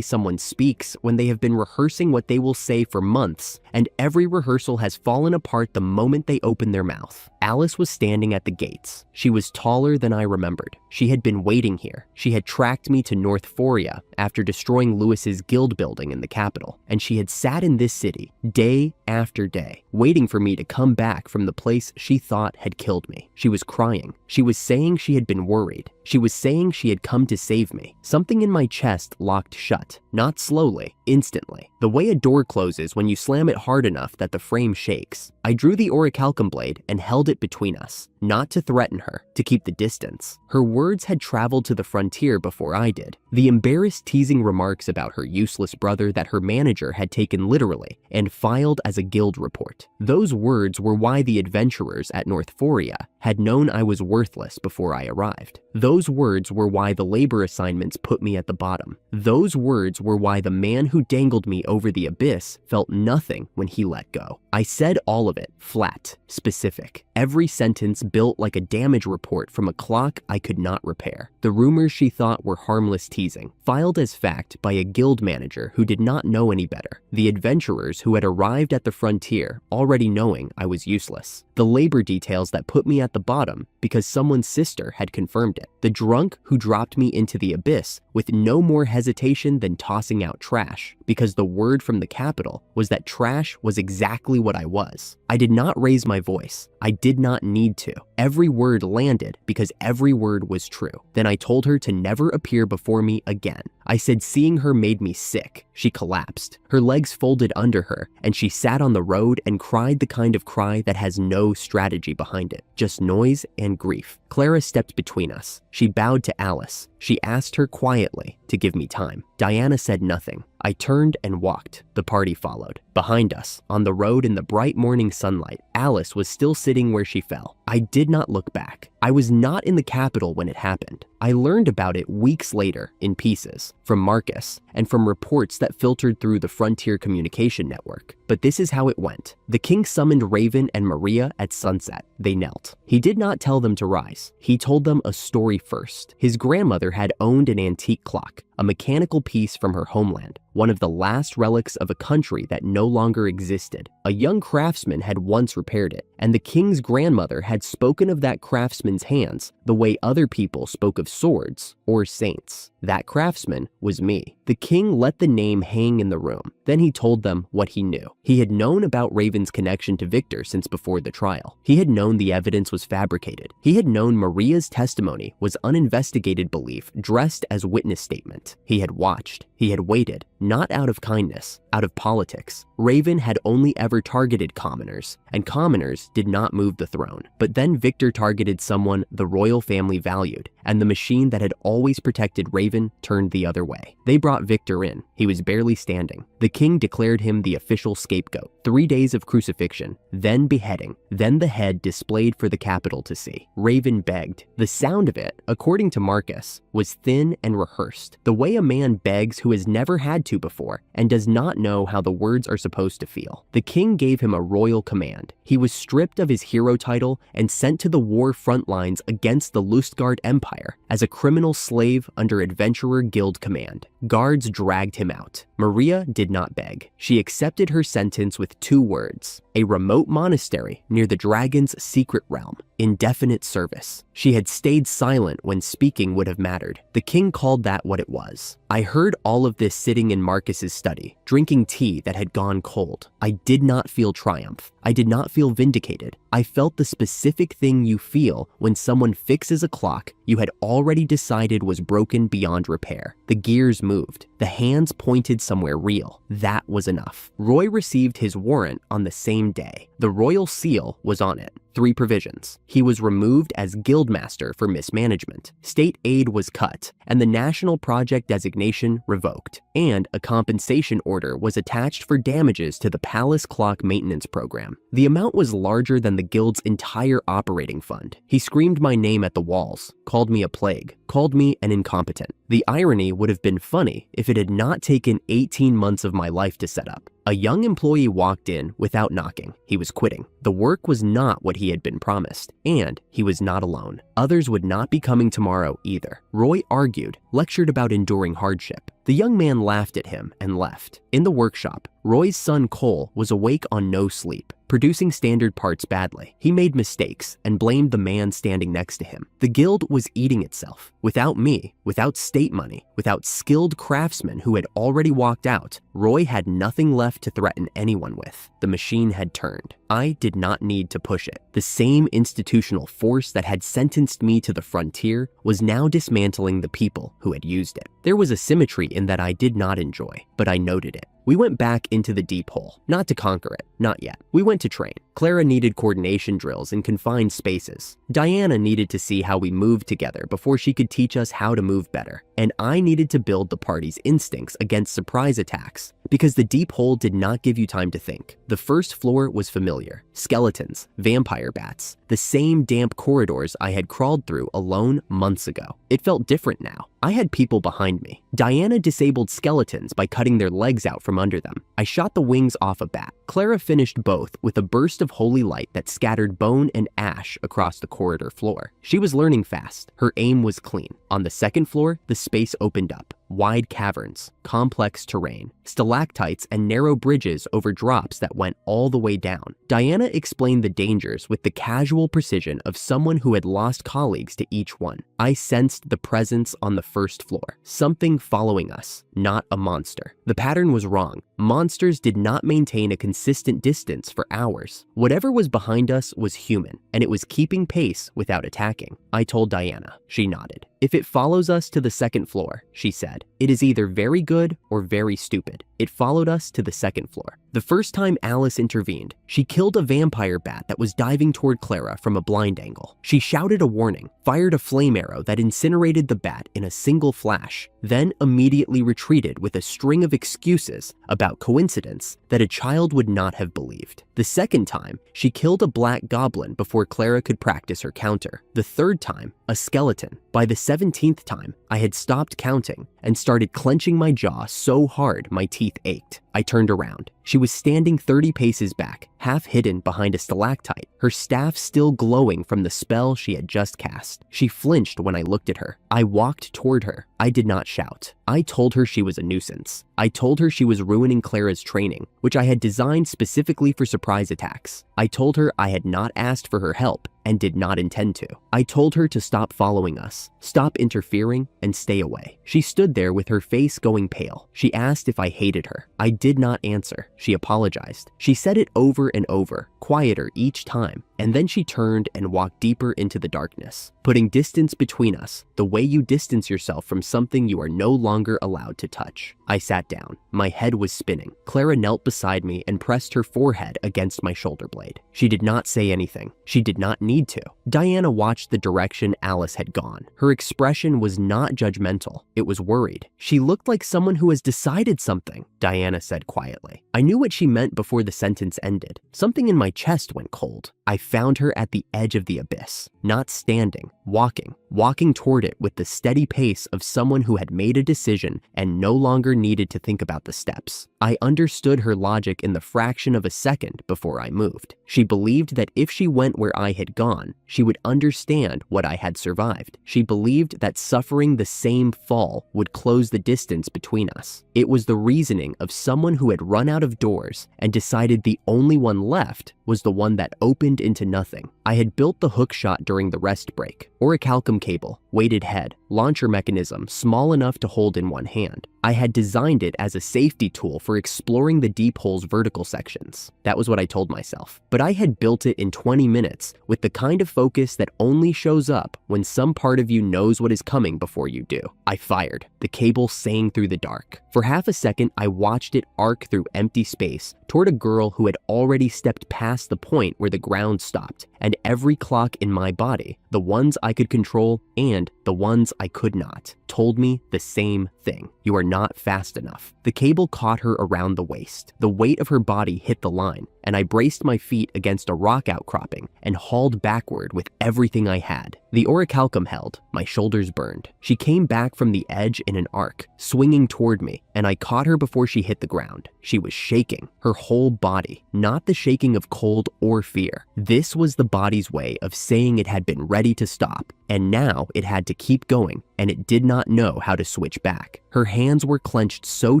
someone speaks when they have been rehearsing what they will say for months, and every rehearsal has fallen apart the moment they open their mouth. Alice was standing at the gates. She was taller than I remembered. She had been waiting here. She had tracked me to North Foria after destroying Lewis's guild building in the capital, and she had sat in this city day after day, waiting for me to come back from the place she thought had killed me. She was crying. She was saying she had been worried. She was saying she had come to save me. Something in my chest locked shut, not slowly, instantly. The way a door closes when you slam it hard enough that the frame shakes. I drew the orichalcum blade and held it between us, not to threaten her, to keep the distance. Her words had traveled to the frontier before I did. The embarrassed teasing remarks about her useless brother that her manager had taken literally and filed as a guild report. Those words were why the adventurers at North Foria had known I was worthless before I arrived. Those words were why the labor assignments put me at the bottom. Those words were why the man who dangled me over the abyss felt nothing when he let go. I said all of it, flat, specific. Every sentence built like a damage report from a clock I could not repair. The rumors she thought were harmless teasing, filed as fact by a guild manager who did not know any better. The adventurers who had arrived at the frontier already knowing I was useless. The labor details that put me at the bottom because someone's sister had confirmed it. The drunk who dropped me into the abyss with no more hesitation than tossing out trash, because the word from the capital was that trash was exactly what I was. I did not raise my voice. I did not need to. Every word landed because every word was true. Then I told her to never appear before me again. I said seeing her made me sick. She collapsed. Her legs folded under her, and she sat on the road and cried the kind of cry that has no strategy behind it, just noise and grief. Clara stepped between us. She bowed to Alice. She asked her quietly to give me time. Diana said nothing. I turned and walked. The party followed. Behind us, on the road in the bright morning sunlight, Alice was still sitting where she fell. I did not look back. I was not in the capital when it happened. I learned about it weeks later in pieces, from Marcus, and from reports that filtered through the Frontier Communication Network. But this is how it went. The king summoned Raven and Maria at sunset. They knelt. He did not tell them to rise. He told them a story first. His grandmother had owned an antique clock, a mechanical piece from her homeland, one of the last relics of a country that no longer existed. A young craftsman had once repaired it, and the king's grandmother had spoken of that craftsman's hands the way other people spoke of swords or saints. That craftsman was me. The king let the name hang in the room. Then he told them what he knew. He had known about Raven's connection to Victor since before the trial. He had known the evidence was fabricated. He had known Maria's testimony was uninvestigated belief dressed as witness statement. He had watched. He had waited, not out of kindness, out of politics. Raven had only ever targeted commoners, and commoners did not move the throne. But then Victor targeted someone the royal family valued, and the machine that had always protected Raven turned the other way. They brought Victor in. He was barely standing. The king declared him the official scapegoat. 3 days of crucifixion, then beheading, then the head displayed for the capital to see. Raven begged. The sound of it, according to Marcus, was thin and rehearsed, the way a man begs who has never had to before and does not know how the words are supposed to feel. The king gave him a royal command. He was stripped of his hero title and sent to the war front lines against the Lustgard Empire as a criminal slave under Adventurer Guild command. Guards dragged him out. Maria did not beg. She accepted her sentence with 2 words: a remote monastery near the dragon's secret realm. Indefinite service. She had stayed silent when speaking would have mattered. The king called that what it was. I heard all of this sitting in Marcus's study, drinking tea that had gone cold. I did not feel triumph. I did not feel vindicated. I felt the specific thing you feel when someone fixes a clock you had already decided was broken beyond repair. The gears moved. The hands pointed somewhere real. That was enough. Roy received his warrant on the same day. The royal seal was on it. 3 provisions. He was removed as guildmaster for mismanagement. State aid was cut, and the national project designation revoked. And a compensation order was attached for damages to the palace clock maintenance program. The amount was larger than the guild's entire operating fund. He screamed my name at the walls, called me a plague, called me an incompetent. The irony would have been funny if it had not taken 18 months of my life to set up. A young employee walked in without knocking. He was quitting. The work was not what he had been promised, and he was not alone. Others would not be coming tomorrow either. Roy argued, lectured about enduring hardship. The young man laughed at him and left. In the workshop, Roy's son Cole was awake on no sleep, producing standard parts badly. He made mistakes and blamed the man standing next to him. The guild was eating itself. Without me, without state money, without skilled craftsmen who had already walked out, Roy had nothing left to threaten anyone with. The machine had turned. I did not need to push it. The same institutional force that had sentenced me to the frontier was now dismantling the people who had used it. There was a symmetry in that I did not enjoy, but I noted it. We went back into the deep hole, not to conquer it, not yet. We went to train. Clara needed coordination drills in confined spaces. Diana needed to see how we moved together before she could teach us how to move better. And I needed to build the party's instincts against surprise attacks, because the deep hole did not give you time to think. The first floor was familiar. Skeletons, vampire bats, the same damp corridors I had crawled through alone months ago. It felt different now. I had people behind me. Diana disabled skeletons by cutting their legs out from under them. I shot the wings off a bat. Clara finished both with a burst of holy light that scattered bone and ash across the corridor floor. She was learning fast. Her aim was clean. On the second floor, the space opened up. Wide caverns, complex terrain, stalactites, and narrow bridges over drops that went all the way down. Diana explained the dangers with the casual precision of someone who had lost colleagues to each one. I sensed the presence on the first floor, something following us, not a monster. The pattern was wrong. Monsters did not maintain a consistent distance for hours. Whatever was behind us was human, and it was keeping pace without attacking. I told Diana. She nodded. If it follows us to the second floor, she said, It is either very good or very stupid. It followed us to the second floor. The first time Alice intervened, she killed a vampire bat that was diving toward Clara from a blind angle. She shouted a warning, fired a flame arrow that incinerated the bat in a single flash, then immediately retreated with a string of excuses about coincidence that a child would not have believed. The second time, she killed a black goblin before Clara could practice her counter. The third time, a skeleton. By the 17th time, I had stopped counting and started clenching my jaw so hard my teeth ached. I turned around. She was standing 30 paces back, half hidden behind a stalactite, her staff still glowing from the spell she had just cast. She flinched when I looked at her. I walked toward her. I did not shout. I told her she was a nuisance. I told her she was ruining Clara's training, which I had designed specifically for surprise attacks. I told her I had not asked for her help and did not intend to. I told her to stop following us, stop interfering, and stay away. She stood there with her face going pale. She asked if I hated her. I did not answer. She apologized. She said it over and over, quieter each time, and then she turned and walked deeper into the darkness, putting distance between us, the way you distance yourself from something you are no longer allowed to touch. I sat down. My head was spinning. Clara knelt beside me and pressed her forehead against my shoulder blade. She did not say anything. She did not need to. Diana watched the direction Alice had gone. Her expression was not judgmental. It was worried. She looked like someone who has decided something, Diana said quietly. I knew what she meant before the sentence ended. Something in my chest went cold. I found her at the edge of the abyss, not standing, walking toward it with the steady pace of someone who had made a decision and no longer needed to think about the steps. I understood her logic in the fraction of a second before I moved. She believed that if she went where I had gone, she would understand what I had survived. She believed that suffering the same fall would close the distance between us. It was the reasoning of someone who had run out of doors and decided the only one left was the one that opened into nothing. I had built the hook shot during the rest break, orichalcum cable, weighted head, launcher mechanism small enough to hold in one hand. I had designed it as a safety tool for exploring the deep hole's vertical sections. That was what I told myself. But I had built it in 20 minutes with the kind of focus that only shows up when some part of you knows what is coming before you do. I fired. The cable sang through the dark. For half a second, I watched it arc through empty space toward a girl who had already stepped past the point where the ground stopped, and every clock in my body, the ones I could control and the ones I could not, told me the same thing. You are not fast enough. The cable caught her around the waist. The weight of her body hit the line, and I braced my feet against a rock outcropping and hauled backward with everything I had. The orichalcum held. My shoulders burned. She came back from the edge in an arc, swinging toward me, and I caught her before she hit the ground. She was shaking, her whole body, not the shaking of cold or fear. This was the body's way of saying it had been ready to stop, and now it had to keep going, and it did not know how to switch back. Her hands were clenched so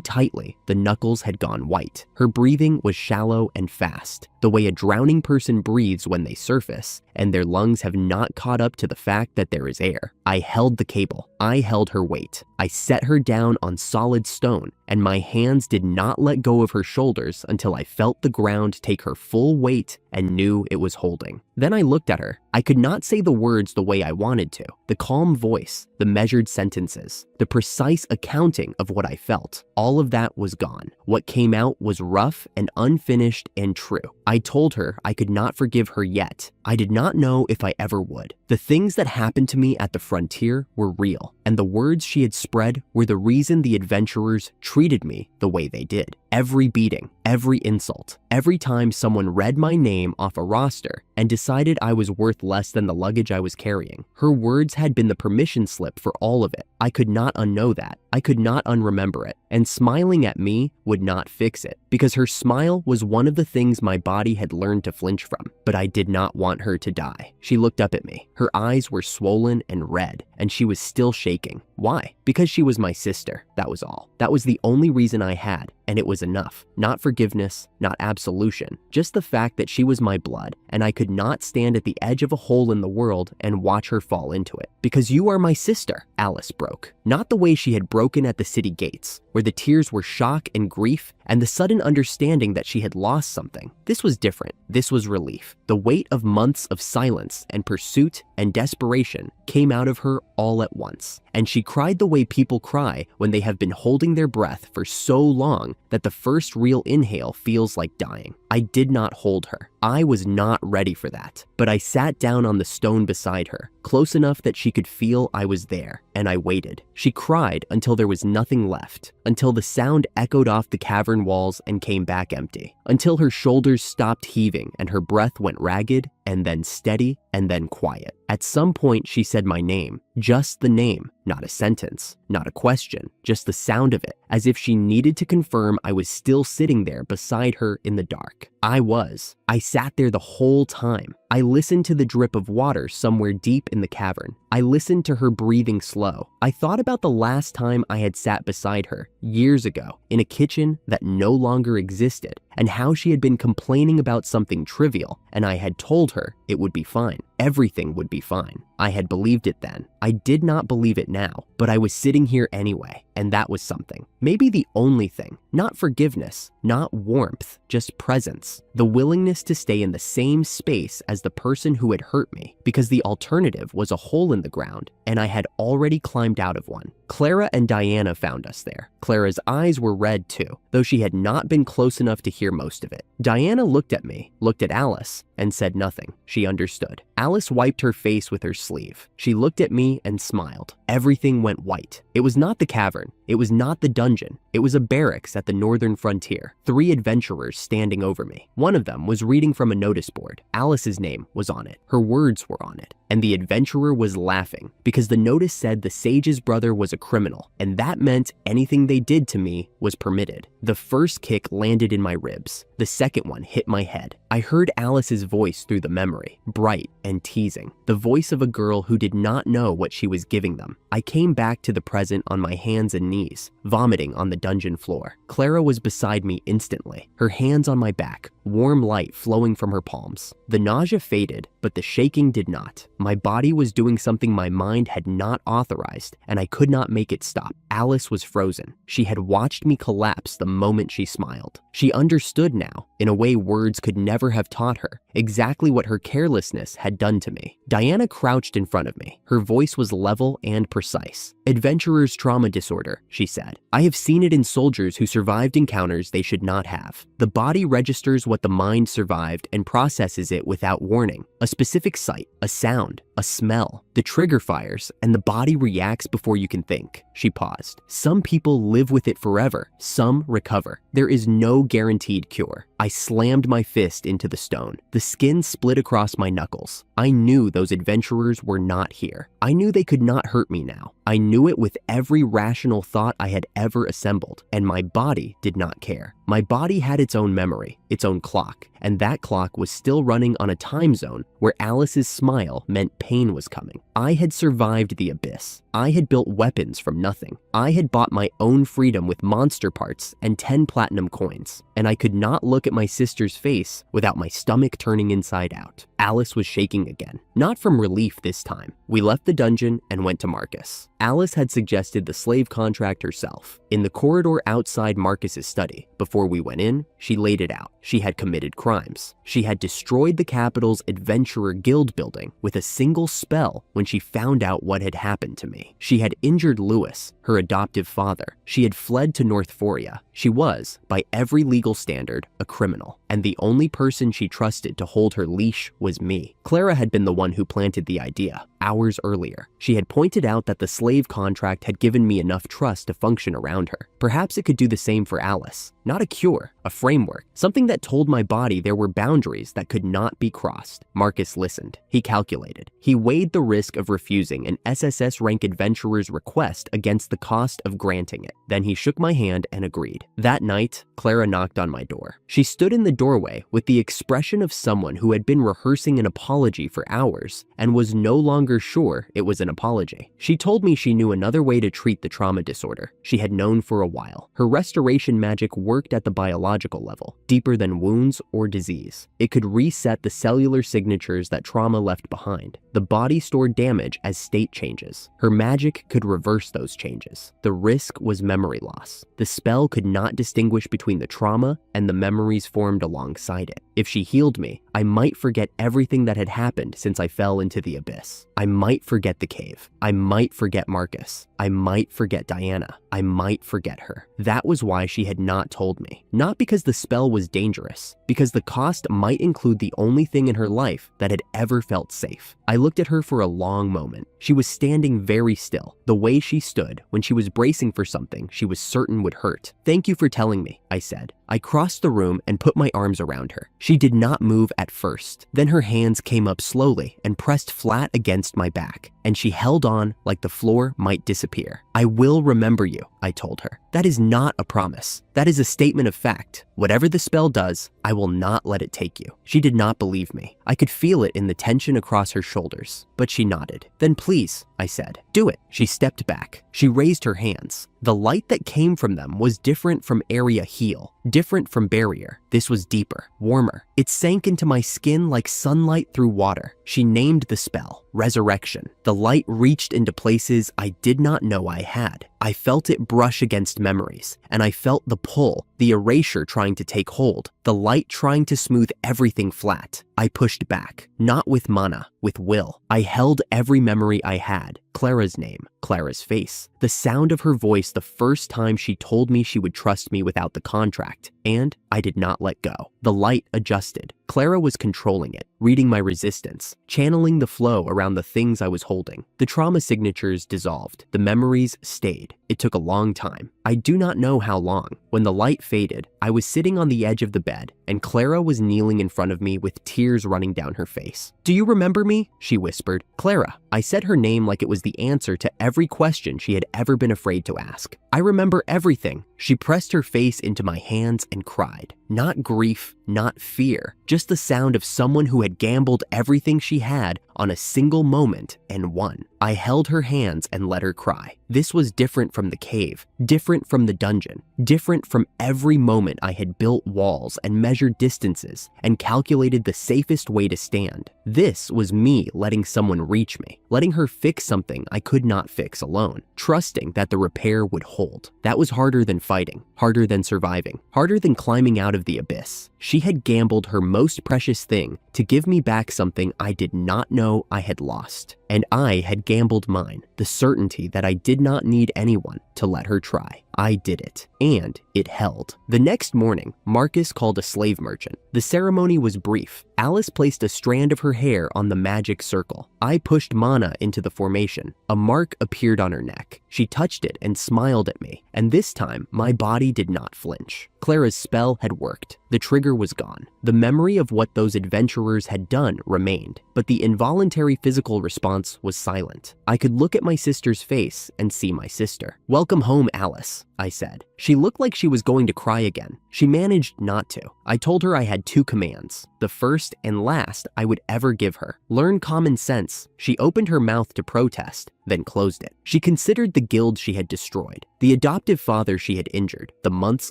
tightly, the knuckles had gone white. Her breathing was shallow and fast, the way a drowning person breathes when they surface, and their lungs have not caught up to the fact that there is air. I held the cable. I held her weight. I set her down on solid stone, and my hands did not let go of her shoulders until I felt the ground take her full weight and knew it was holding. Then I looked at her. I could not say the words the way I wanted to. The calm voice, the measured sentences, the precise accounting of what I felt, all of that was gone. What came out was rough and unfinished and true. I told her I could not forgive her yet. I did not know if I ever would. The things that happened to me at the frontier were real, and the words she had spread were the reason the adventurers treated me the way they did. Every beating, every insult, every time someone read my name off a roster and decided I was worth less than the luggage I was carrying. Her words had been the permission slip for all of it. I could not unknow that. I could not unremember it. And smiling at me would not fix it, because her smile was one of the things my body had learned to flinch from. But I did not want her to die. She looked up at me. Her eyes were swollen and red, and she was still shaking. Why? Because she was my sister. That was all. That was the only reason I had. and it was enough. Not forgiveness, not absolution, just the fact that she was my blood, and I could not stand at the edge of a hole in the world and watch her fall into it. Because you are my sister, Alice broke. Not the way she had broken at the city gates, where the tears were shock and grief and the sudden understanding that she had lost something. This was different. This was relief. The weight of months of silence and pursuit and desperation came out of her all at once. And she cried the way people cry when they have been holding their breath for so long that the first real inhale feels like dying. I did not hold her. I was not ready for that. But I sat down on the stone beside her, close enough that she could feel I was there, and I waited. She cried until there was nothing left, until the sound echoed off the cavern walls and came back empty, until her shoulders stopped heaving and her breath went ragged and then steady and then quiet. At some point, she said my name, just the name, not a sentence, not a question, just the sound of it, as if she needed to confirm I was still sitting there beside her in the dark. I was. I sat there the whole time. I listened to the drip of water somewhere deep in the cavern. I listened to her breathing slow. I thought about the last time I had sat beside her, years ago, in a kitchen that no longer existed, and how she had been complaining about something trivial, and I had told her it would be fine. Everything would be fine. I had believed it then. I did not believe it now, but I was sitting here anyway, and that was something. Maybe the only thing. Not forgiveness, not warmth, just presence. The willingness to stay in the same space as the person who had hurt me, because the alternative was a hole in the ground, and I had already climbed out of one. Clara and Diana found us there. Clara's eyes were red too, though she had not been close enough to hear most of it. Diana looked at me, looked at Alice, and said nothing. She understood. Alice wiped her face with her sleeve. She looked at me and smiled. Everything went white. It was not the cavern. It was not the dungeon. It was a barracks at the northern frontier. 3 adventurers standing over me. One of them was reading from a notice board. Alice's name was on it. Her words were on it. And the adventurer was laughing because the notice said the sage's brother was a criminal, and that meant anything they did to me was permitted. The first kick landed in my ribs. The second one hit my head. I heard Alice's voice through the memory, bright and teasing, the voice of a girl who did not know what she was giving them. I came back to the present on my hands and knees, vomiting on the dungeon floor. Clara was beside me instantly, her hands on my back, warm light flowing from her palms. The nausea faded, but the shaking did not. My body was doing something my mind had not authorized, and I could not make it stop. Alice was frozen. She had watched me collapse the moment she smiled. She understood now, in a way words could never have taught her, exactly what her carelessness had done to me. Diana crouched in front of me. Her voice was level and precise. Adventurer's trauma disorder, she said. I have seen it in soldiers who survived encounters they should not have. The body registers what the mind survived and processes it without warning. A specific sight, a sound, a smell. The trigger fires, and the body reacts before you can think. She paused. Some people live with it forever. Some recover. There is no guaranteed cure. I slammed my fist into the stone. The skin split across my knuckles. I knew those adventurers were not here. I knew they could not hurt me now. I knew it with every rational thought I had ever assembled, and my body did not care. My body had its own memory, its own clock, and that clock was still running on a time zone where Alice's smile meant pain was coming. I had survived the abyss. I had built weapons from nothing. I had bought my own freedom with monster parts and 10 platinum coins, and I could not look at my sister's face without my stomach turning inside out. Alice was shaking again, not from relief this time. We left the dungeon and went to Marcus. Alice had suggested the slave contract herself. In the corridor outside Marcus's study, before we went in, she laid it out. She had committed crimes. She had destroyed the capital's adventurer guild building with a single spell when she found out what had happened to me. She had injured Lewis, her adoptive father. She had fled to Northuria. She was, by every legal standard, a criminal, and the only person she trusted to hold her leash was me. Clara had been the one who planted the idea, hours earlier. She had pointed out that the slave contract had given me enough trust to function around her. Perhaps it could do the same for Alice. Not a cure, a framework, something that told my body there were boundaries that could not be crossed. Marcus listened. He calculated. He weighed the risk of refusing an SSS rank adventurer's request against the cost of granting it. Then he shook my hand and agreed. That night, Clara knocked on my door. She stood in the doorway with the expression of someone who had been rehearsing an apology for hours and was no longer longer sure it was an apology. She told me she knew another way to treat the trauma disorder she had known for a while. Her restoration magic worked at the biological level, deeper than wounds or disease. It could reset the cellular signatures that trauma left behind. The body stored damage as state changes. Her magic could reverse those changes. The risk was memory loss. The spell could not distinguish between the trauma and the memories formed alongside it. If she healed me, I might forget everything that had happened since I fell into the abyss. I might forget the cave. I might forget Marcus. I might forget Diana. I might forget her. That was why she had not told me. Not because the spell was dangerous, because the cost might include the only thing in her life that had ever felt safe. I looked at her for a long moment. She was standing very still, the way she stood when she was bracing for something she was certain would hurt. "Thank you for telling me," I said. I crossed the room and put my arms around her. She did not move at first. Then her hands came up slowly and pressed flat against my back, and she held on like the floor might disappear. "I will remember you," I told her. "That is not a promise. That is a statement of fact. Whatever the spell does, I will not let it take you." She did not believe me. I could feel it in the tension across her shoulders, but she nodded. "Then please," I said, "do it." She stepped back. She raised her hands. The light that came from them was different from area heal, different from barrier. This was deeper, warmer. It sank into my skin like sunlight through water. She named the spell, Resurrection. The light reached into places I did not know I had. I felt it brush against memories, and I felt the pull, the erasure trying to take hold, the light trying to smooth everything flat. I pushed back, not with mana, with will. I held every memory I had. Clara's name, Clara's face, the sound of her voice the first time she told me she would trust me without the contract, and I did not let go. The light adjusted. Clara was controlling it, reading my resistance, channeling the flow around the things I was holding. The trauma signatures dissolved. The memories stayed. It took a long time. I do not know how long. When the light faded, I was sitting on the edge of the bed, and Clara was kneeling in front of me with tears running down her face. "Do you remember me?" she whispered. "Clara." I said her name like it was the answer to every question she had ever been afraid to ask. "I remember everything." She pressed her face into my hands and cried. Not grief, not fear, just the sound of someone who had gambled everything she had on a single moment and won. I held her hands and let her cry. This was different from the cave, different from the dungeon, different from every moment I had built walls and measured distances and calculated the safest way to stand. This was me letting someone reach me, letting her fix something I could not fix alone, trusting that the repair would hold. That was harder than fighting, harder than surviving, harder than climbing out of the abyss. She had gambled her most precious thing to give me back something I did not know I had lost. And I had gambled mine, the certainty that I did not need anyone to let her try. I did it, and it held. The next morning, Marcus called a slave merchant. The ceremony was brief. Alice placed a strand of her hair on the magic circle. I pushed mana into the formation. A mark appeared on her neck. She touched it and smiled at me, and this time, my body did not flinch. Clara's spell had worked. The trigger was gone. The memory of what those adventurers had done remained, but the involuntary physical response was silent. I could look at my sister's face and see my sister. "Welcome home, Alice," I said. She looked like she was going to cry again. She managed not to. I told her I had 2 commands, the first and last I would ever give her. Learn common sense. She opened her mouth to protest, then closed it. She considered the guild she had destroyed, the adoptive father she had injured, the months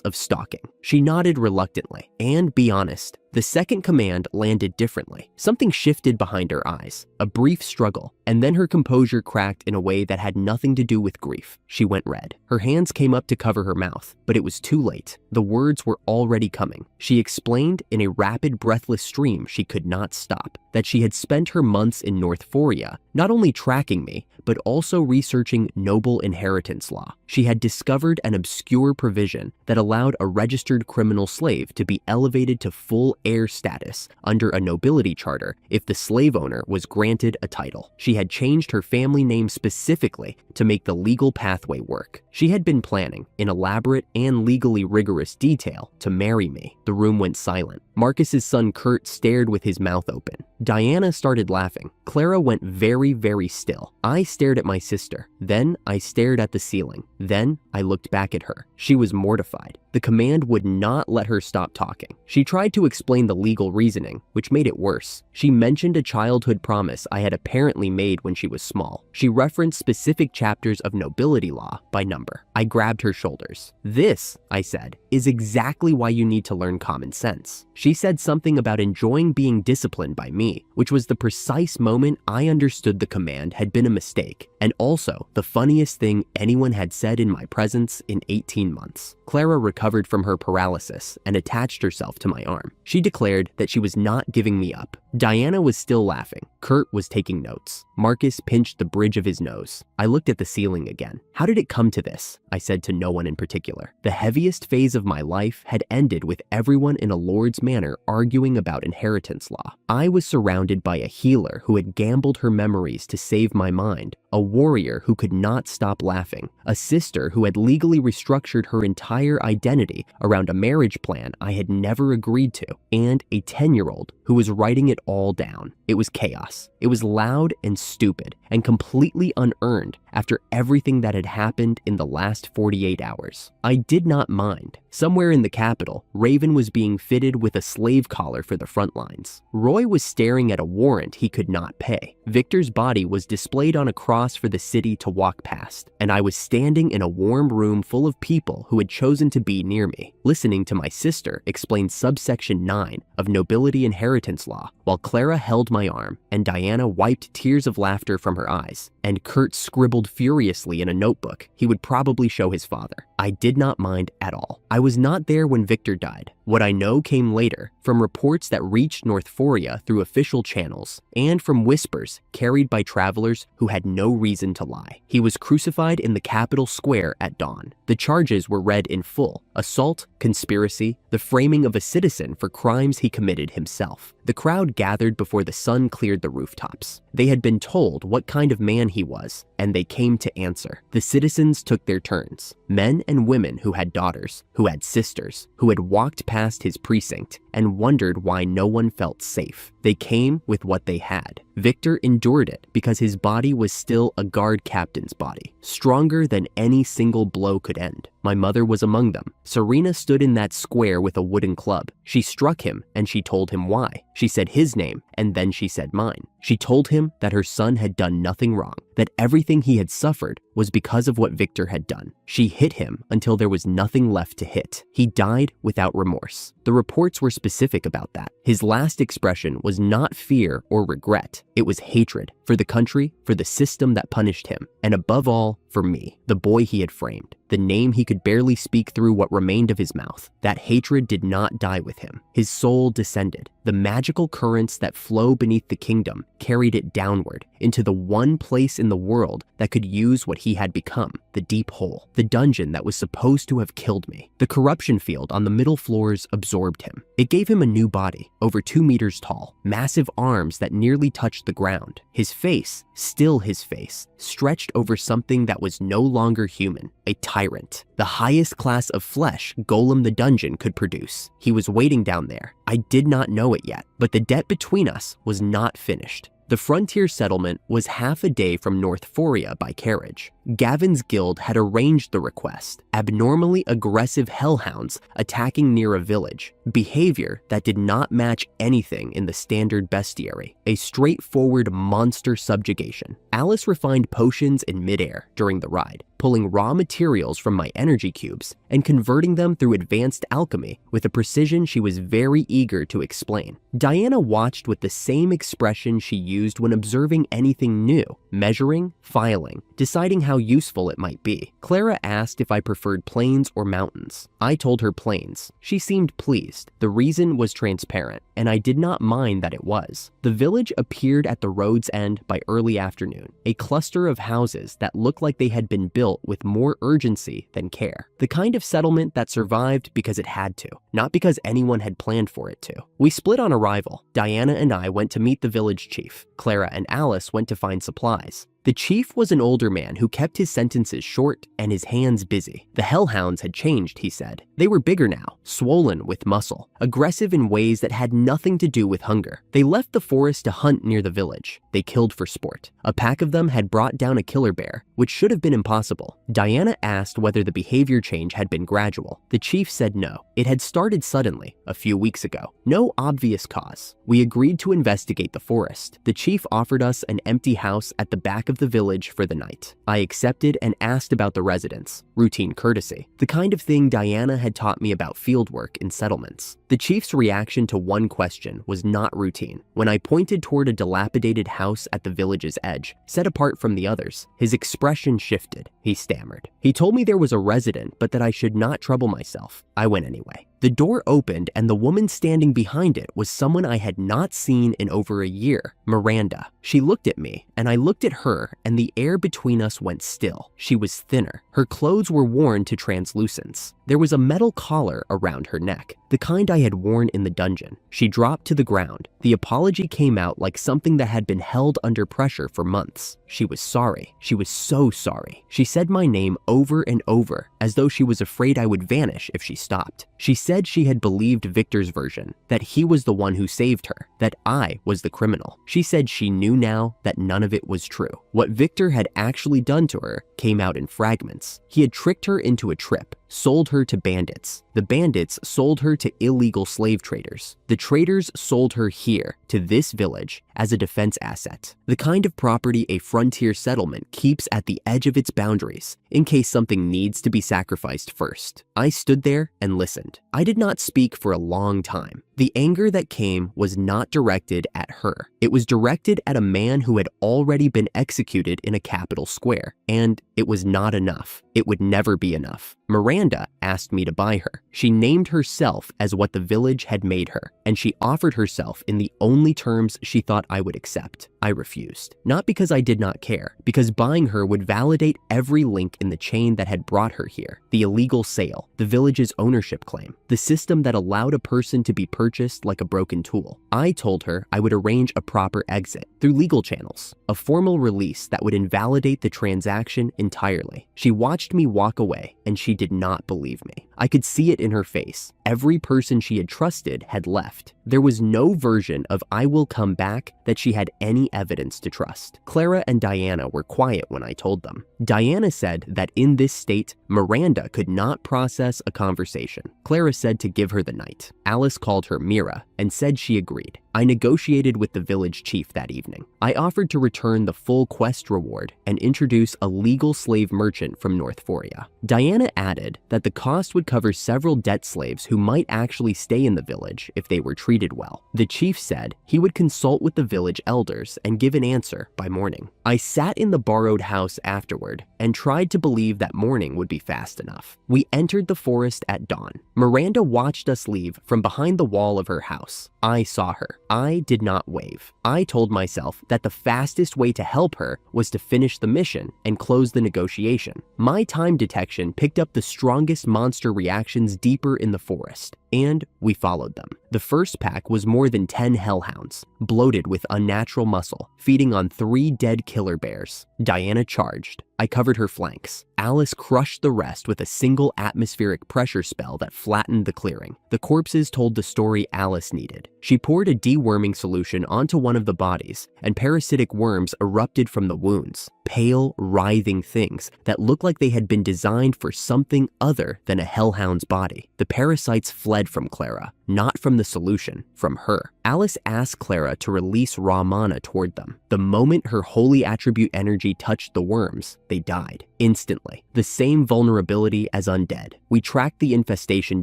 of stalking. She nodded reluctantly. And be honest, the second command landed differently. Something shifted behind her eyes, a brief struggle, and then her composure cracked in a way that had nothing to do with grief. She went red. Her hands came up to cover her mouth, but it was too late. The words were already coming. She explained in a rapid, breathless stream she could not stop that she had spent her months in North Foria not only tracking me, but also researching noble inheritance law. She had discovered an obscure provision that allowed a registered criminal slave to be elevated to full heir status under a nobility charter if the slave owner was granted a title. She had changed her family name specifically to make the legal pathway work. She had been planning, in elaborate and legally rigorous detail, to marry me. The room went silent. Marcus's son Kurt stared with his mouth open. Diana started laughing. Clara went very, very still. I stared at my sister. Then I stared at the ceiling. Then I looked back at her. She was mortified. The command would not let her stop talking. She tried to explain the legal reasoning, which made it worse. She mentioned a childhood promise I had apparently made when she was small. She referenced specific chapters of nobility law by number. I grabbed her shoulders. "This," I said, "is exactly why you need to learn common sense." She said something about enjoying being disciplined by me, which was the precise moment I understood the command had been a mistake, and also the funniest thing anyone had said in my presence in 18 months. Clara recovered from her paralysis and attached herself to my arm. She declared that she was not giving me up. Diana was still laughing. Kurt was taking notes. Marcus pinched the bridge of his nose. I looked at the ceiling again. How did it come to this? I said to no one in particular. The heaviest phase of my life had ended with everyone in a lord's manor arguing about inheritance law. I was surrounded by a healer who had gambled her memories to save my mind, a warrior who could not stop laughing, a sister who had legally restructured her entire identity around a marriage plan I had never agreed to, and a 10-year-old who was writing it all down. It was chaos. It was loud and stupid and completely unearned after everything that had happened in the last 48 hours. I did not mind. Somewhere in the capital, Raven was being fitted with a slave collar for the front lines. Roy was staring at a warrant he could not pay. Victor's body was displayed on a cross for the city to walk past, and I was standing in a warm room full of people who had chosen to be near me, listening to my sister explain subsection 9 of nobility inheritance law, while Clara held my arm and Diana wiped tears of laughter from her eyes, and Kurt scribbled furiously in a notebook he would probably show his father. I did not mind at all. I was not there when Victor died. What I know came later, from reports that reached Northuria through official channels, and from whispers carried by travelers who had no reason to lie. He was crucified in the Capitol Square at dawn. The charges were read in full: assault, conspiracy, the framing of a citizen for crimes he committed himself. The crowd gathered before the sun cleared the rooftops. They had been told what kind of man he was, and they came to answer. The citizens took their turns. Men and women who had daughters, who had sisters, who had walked past his precinct and wondered why no one felt safe. They came with what they had. Victor endured it because his body was still a guard captain's body, stronger than any single blow could end. My mother was among them. Serena stood in that square with a wooden club. She struck him and she told him why. She said his name and then she said mine. She told him that her son had done nothing wrong, that everything he had suffered was because of what Victor had done. She hit him until there was nothing left to hit. He died without remorse. The reports were specific about that. His last expression was not fear or regret. It was hatred for the country, for the system that punished him, and above all, for me, the boy he had framed, the name he could barely speak through what remained of his mouth. That hatred did not die with him. His soul descended. The magical currents that flow beneath the kingdom carried it downward into the one place in the world that could use what he had become, the deep hole, the dungeon that was supposed to have killed me. The corruption field on the middle floors absorbed him. It gave him a new body, over 2 meters tall, massive arms that nearly touched the ground. His face, still his face, stretched over something that was no longer human, a tyrant, the highest class of flesh Golem the dungeon could produce. He was waiting down there. I did not know it yet, but the debt between us was not finished. The frontier settlement was half a day from Northuria by carriage. Gavin's guild had arranged the request, abnormally aggressive hellhounds attacking near a village, behavior that did not match anything in the standard bestiary, a straightforward monster subjugation. Alice refined potions in midair during the ride, pulling raw materials from my energy cubes and converting them through advanced alchemy with a precision she was very eager to explain. Diana watched with the same expression she used when observing anything new, measuring, filing, deciding how useful it might be. Clara asked if I preferred plains or mountains. I told her plains. She seemed pleased. The reason was transparent, and I did not mind that it was. The village appeared at the road's end by early afternoon, a cluster of houses that looked like they had been built with more urgency than care. The kind of settlement that survived because it had to, not because anyone had planned for it to. We split on arrival. Diana and I went to meet the village chief. Clara and Alice went to find supplies. The chief was an older man who kept his sentences short and his hands busy. The hellhounds had changed, he said. They were bigger now, swollen with muscle, aggressive in ways that had nothing to do with hunger. They left the forest to hunt near the village. They killed for sport. A pack of them had brought down a killer bear, which should have been impossible. Diana asked whether the behavior change had been gradual. The chief said no. It had started suddenly, a few weeks ago. No obvious cause. We agreed to investigate the forest. The chief offered us an empty house at the back of the village for the night. I accepted and asked about the residents. Routine courtesy. The kind of thing Diana had taught me about fieldwork in settlements. The chief's reaction to one question was not routine. When I pointed toward a dilapidated house at the village's edge, set apart from the others, his expression shifted. He stammered. He told me there was a resident, but that I should not trouble myself. I went anyway. The door opened and the woman standing behind it was someone I had not seen in over a year, Miranda. She looked at me and I looked at her and the air between us went still. She was thinner. Her clothes were worn to translucence. There was a metal collar around her neck, the kind I had worn in the dungeon. She dropped to the ground. The apology came out like something that had been held under pressure for months. She was sorry. She was so sorry. She said my name over and over, as though she was afraid I would vanish if she stopped. She said she had believed Victor's version, that he was the one who saved her, that I was the criminal. She said she knew now that none of it was true. What Victor had actually done to her came out in fragments. He had tricked her into a trip, sold her to bandits. The bandits sold her to illegal slave traders. The traders sold her here, to this village, as a defense asset. The kind of property a frontier settlement keeps at the edge of its boundaries, in case something needs to be sacrificed first. I stood there and listened. I did not speak for a long time. The anger that came was not directed at her. It was directed at a man who had already been executed in a capital square, and it was not enough. It would never be enough. Miranda asked me to buy her. She named herself as what the village had made her, and she offered herself in the only terms she thought I would accept. I refused. Not because I did not care, because buying her would validate every link in the chain that had brought her here. The illegal sale, the village's ownership claim, the system that allowed a person to be purchased like a broken tool. I told her I would arrange a proper exit through legal channels, a formal release that would invalidate the transaction entirely. She watched me walk away, and she did not believe me. I could see it in her face. Every person she had trusted had left. There was no version of I will come back that she had any evidence to trust. Clara and Diana were quiet when I told them. Diana said that in this state, Miranda could not process a conversation. Clara said to give her the night. Alice called her Mira and said she agreed. I negotiated with the village chief that evening. I offered to return the full quest reward and introduce a legal slave merchant from North Foria. Diana added that the cost would cover several debt slaves who might actually stay in the village if they were treated well. The chief said he would consult with the village elders and give an answer by morning. I sat in the borrowed house afterward and tried to believe that morning would be fast enough. We entered the forest at dawn. Miranda watched us leave from behind the wall of her house. I saw her. I did not wave. I told myself that the fastest way to help her was to finish the mission and close the negotiation. My time detection picked up the strongest monster reactions deeper in the forest, and we followed them. The first pack was more than 10 hellhounds, bloated with unnatural muscle, feeding on 3 dead killer bears. Diana charged. I covered her flanks. Alice crushed the rest with a single atmospheric pressure spell that flattened the clearing. The corpses told the story Alice needed. She poured a deworming solution onto one of the bodies, and parasitic worms erupted from the wounds. Pale, writhing things that looked like they had been designed for something other than a hellhound's body. The parasites fled from Clara, not from the solution, from her. Alice asked Clara to release raw mana toward them. The moment her holy attribute energy touched the worms, they died. Instantly. The same vulnerability as undead. We tracked the infestation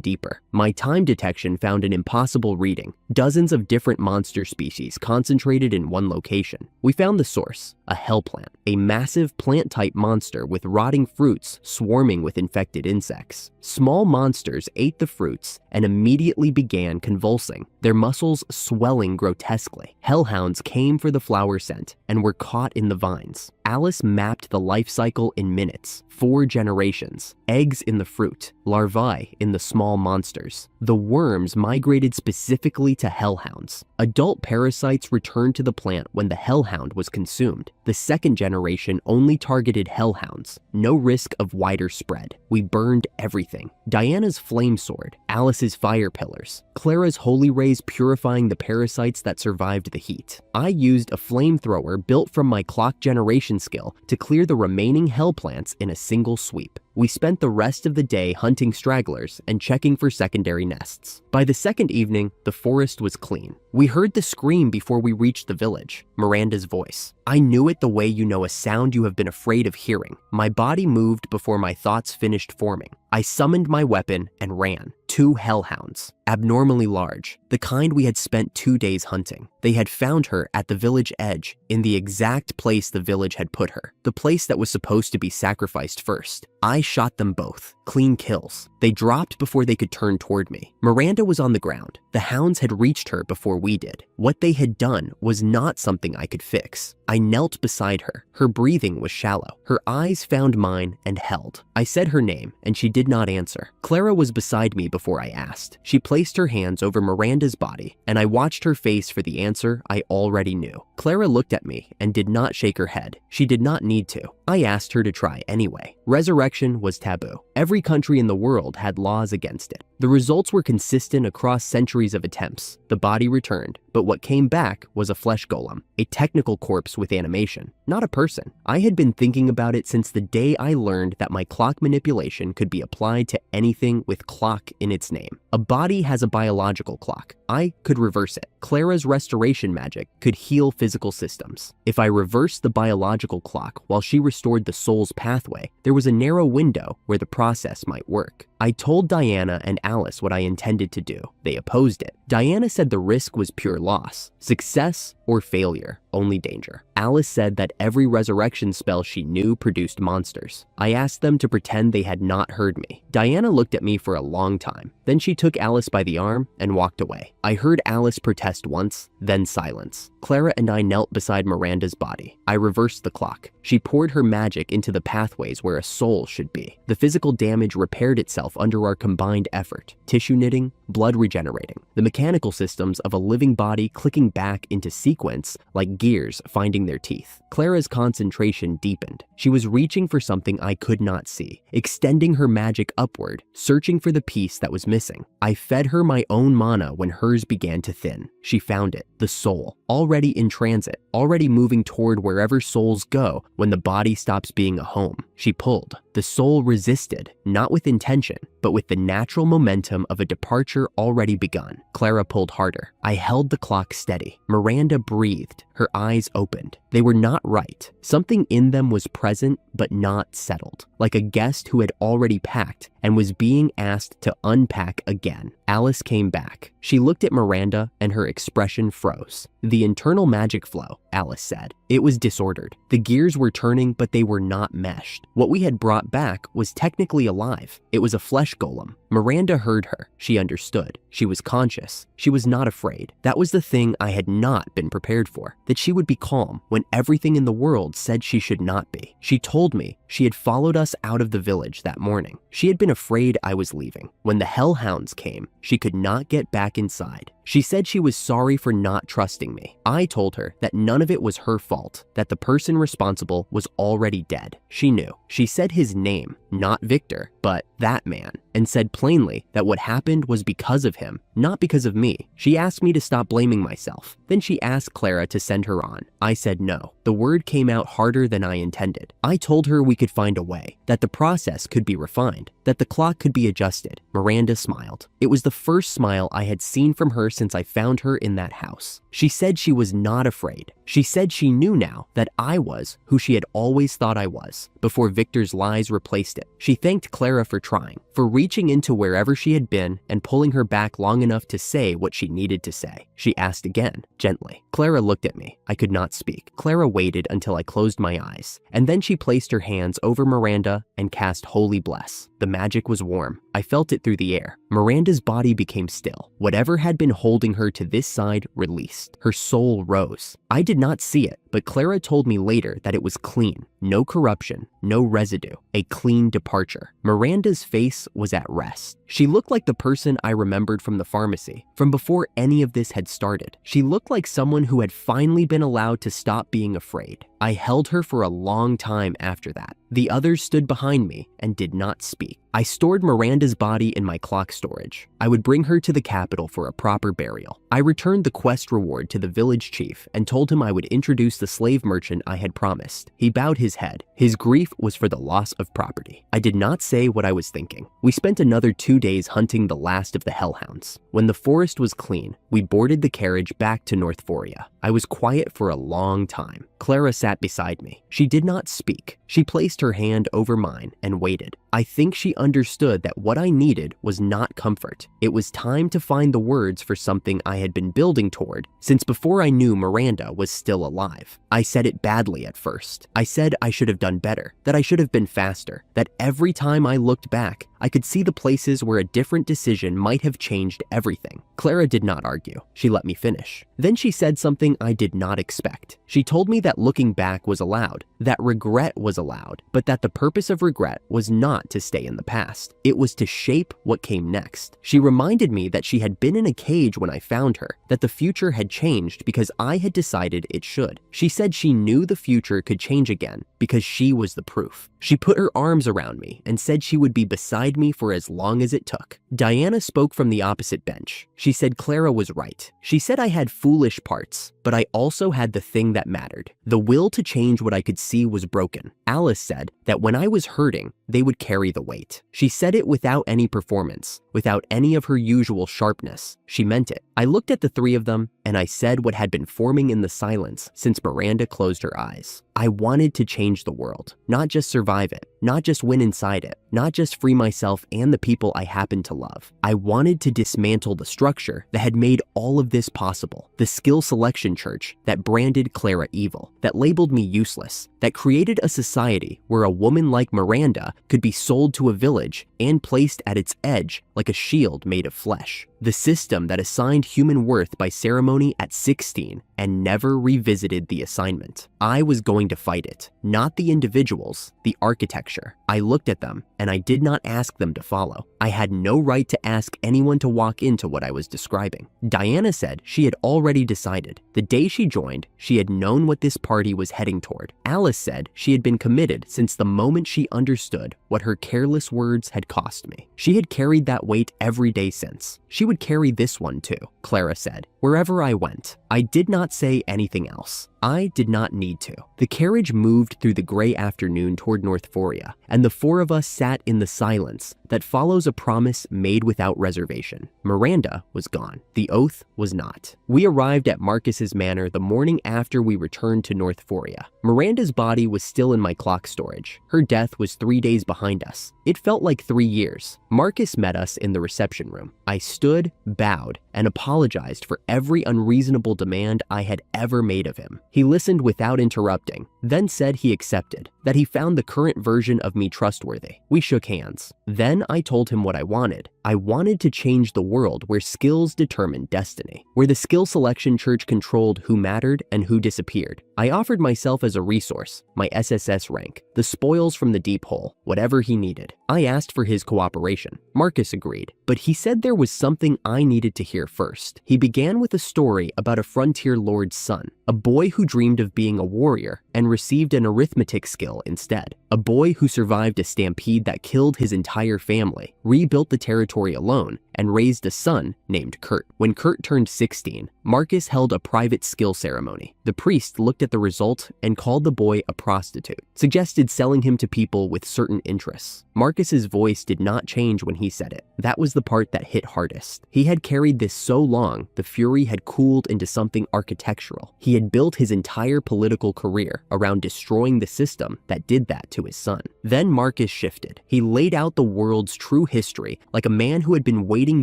deeper. My time detection found an impossible reading. Dozens of different monster species concentrated in one location. We found the source, a hell plant, a massive plant-type monster with rotting fruits swarming with infected insects. Small monsters ate the fruits and immediately began convulsing, their muscles swelling grotesquely. Hellhounds came for the flower scent and were caught in the vines. Alice mapped the life cycle in minutes. 4 generations. Eggs in the fruit, larvae in the small monsters. The worms migrated specifically to hellhounds. Adult parasites returned to the plant when the hellhound was consumed. The second generation only targeted hellhounds. No risk of wider spread. We burned everything. Diana's flame sword, Alice's fire pillars, Clara's holy rays purifying the parasites that survived the heat. I used a flamethrower built from my clock generation skill to clear the remaining hell plants in a single sweep. We spent the rest of the day hunting stragglers and checking for secondary nests. By the second evening, the forest was clean. We heard the scream before we reached the village, Miranda's voice. I knew it the way you know a sound you have been afraid of hearing. My body moved before my thoughts finished forming. I summoned my weapon and ran. 2 hellhounds, abnormally large, the kind we had spent 2 days hunting. They had found her at the village edge, in the exact place the village had put her, the place that was supposed to be sacrificed first. I shot them both, clean kills. They dropped before they could turn toward me. Miranda was on the ground. The hounds had reached her before we did. What they had done was not something I could fix. I knelt beside her. Her breathing was shallow. Her eyes found mine and held. I said her name, and she did not answer. Clara was beside me before I asked. She placed her hands over Miranda's body, and I watched her face for the answer I already knew. Clara looked at me and did not shake her head. She did not need to. I asked her to try anyway. Resurrection was taboo. Every country in the world had laws against it. The results were consistent across centuries of attempts. The body returned, but what came back was a flesh golem, a technical corpse with animation, not a person. I had been thinking about it since the day I learned that my clock manipulation could be applied to anything with clock in its name. A body has a biological clock. I could reverse it. Clara's restoration magic could heal physical systems. If I reversed the biological clock while she restored the soul's pathway, there was a narrow window where the process might work. I told Diana and Alice what I intended to do. They opposed it. Diana said the risk was pure loss. Success or failure, only danger. Alice said that every resurrection spell she knew produced monsters. I asked them to pretend they had not heard me. Diana looked at me for a long time. Then she took Alice by the arm and walked away. I heard Alice protest once, then silence. Clara and I knelt beside Miranda's body. I reversed the clock. She poured her magic into the pathways where a soul should be. The physical damage repaired itself under our combined effort. Tissue knitting, blood regenerating, the mechanical systems of a living body clicking back into sequence like gears finding their teeth. Clara's concentration deepened. She was reaching for something I could not see, extending her magic upward, searching for the piece that was missing. I fed her my own mana when hers began to thin. She found it, the soul, already in transit, already moving toward wherever souls go when the body stops being a home. She pulled. The soul resisted, not with intention, but with the natural momentum of a departure already begun. Clara pulled harder. I held the clock steady. Miranda breathed. Her eyes opened. They were not right. Something in them was present, but not settled, like a guest who had already packed and was being asked to unpack again. Alice came back. She looked at Miranda and her expression froze. The internal magic flow, Alice said. It was disordered. The gears were turning, but they were not meshed. What we had brought back was technically alive. It was a flesh golem. Miranda heard her. She understood. She was conscious. She was not afraid. That was the thing I had not been prepared for, that she would be calm when everything in the world said she should not be. She told me she had followed us out of the village that morning. She had been afraid I was leaving. When the hellhounds came, she could not get back inside. She said she was sorry for not trusting me. I told her that none of it was her fault, that the person responsible was already dead. She knew. She said his name, not Victor, but that man, and said plainly that what happened was because of him, not because of me. She asked me to stop blaming myself. Then she asked Clara to send her on. I said no. The word came out harder than I intended. I told her we could find a way, that the process could be refined, that the clock could be adjusted. Miranda smiled. It was the first smile I had seen from her since I found her in that house. She said she was not afraid. She said she knew now that I was who she had always thought I was, before Victor's lies replaced it. She thanked Clara for trying, for reaching into wherever she had been and pulling her back long enough to say what she needed to say. She asked again, gently. Clara looked at me. I could not speak. Clara waited until I closed my eyes, and then she placed her hands over Miranda and cast Holy Bless. The magic was warm. I felt it through the air. Miranda's body became still. Whatever had been holding her to this side released. Her soul rose. I did not see it, but Clara told me later that it was clean. No corruption, no residue, a clean departure. Miranda's face was at rest. She looked like the person I remembered from the pharmacy, from before any of this had started. She looked like someone who had finally been allowed to stop being afraid. I held her for a long time after that. The others stood behind me and did not speak. I stored Miranda's body in my clock storage. I would bring her to the capital for a proper burial. I returned the quest reward to the village chief and told him I would introduce the slave merchant I had promised. He bowed his head. His grief was for the loss of property. I did not say what I was thinking. We spent another 2 days hunting the last of the hellhounds. When the forest was clean, we boarded the carriage back to Northuria. I was quiet for a long time. Clara sat beside me. She did not speak. She placed her hand over mine and waited. I think she understood that what I needed was not comfort. It was time to find the words for something I had been building toward since before I knew Miranda was still alive. I said it badly at first. I said I should have done better, that I should have been faster, that every time I looked back, I could see the places where a different decision might have changed everything. Clara did not argue. She let me finish. Then she said something I did not expect. She told me that looking back was allowed, that regret was allowed, but that the purpose of regret was not to stay in the past. It was to shape what came next. She reminded me that she had been in a cage when I found her, that the future had changed because I had decided it should. She said she knew the future could change again because she was the proof. She put her arms around me and said she would be beside me for as long as it took. Diana spoke from the opposite bench. She said Clara was right. She said I had foolish parts, but I also had the thing that mattered. The will to change what I could see was broken. Alice said that when I was hurting, they would carry the weight. She said it without any performance, without any of her usual sharpness. She meant it. I looked at the three of them and I said what had been forming in the silence since Miranda closed her eyes. I wanted to change the world, not just survive it, not just win inside it, not just free myself and the people I happened to love. I wanted to dismantle the structure that had made all of this possible, the skill selection church that branded Clara evil, that labeled me useless, that created a society where a woman like Miranda could be sold to a village and placed at its edge like a shield made of flesh. The system that assigned human worth by ceremony at 16 and never revisited the assignment. I was going to fight it, not the individuals, the architecture. I looked at them and I did not ask them to follow. I had no right to ask anyone to walk into what I was describing. Diana said she had already decided. The day she joined, she had known what this party was heading toward. Alice said she had been committed since the moment she understood what her careless words had cost me. She had carried that weight every day since. She would carry this one too, Clara said, wherever I went. I did not say anything else. I did not need to. The carriage moved through the gray afternoon toward Northuria, and the four of us sat in the silence that follows a promise made without reservation. Miranda was gone. The oath was not. We arrived at Marcus's manor the morning after we returned to Northuria. Miranda's body was still in my clock storage. Her death was 3 days behind us. It felt like 3 years. Marcus met us in the reception room. I stood, bowed, and apologized for every unreasonable demand I had ever made of him. He listened without interrupting, then said he accepted, that he found the current version of me trustworthy. We shook hands. Then I told him what I wanted. I wanted to change the world where skills determined destiny, where the skill selection church controlled who mattered and who disappeared. I offered myself as a resource, my SSS rank, the spoils from the deep hole, whatever he needed. I asked for his cooperation. Marcus agreed, but he said there was something I needed to hear first. He began with a story about a frontier lord's son, a boy who dreamed of being a warrior and received an arithmetic skill instead. A boy who survived a stampede that killed his entire family, rebuilt the territory alone, and raised a son named Kurt. When Kurt turned 16, Marcus held a private skill ceremony. The priest looked at the result and called the boy a prostitute, suggested selling him to people with certain interests. Marcus's voice did not change when he said it. That was the part that hit hardest. He had carried this so long, the fury had cooled into something architectural. He had built his entire political career around destroying the system that did that to his son. Then Marcus shifted. He laid out the world's true history like a man who had been waiting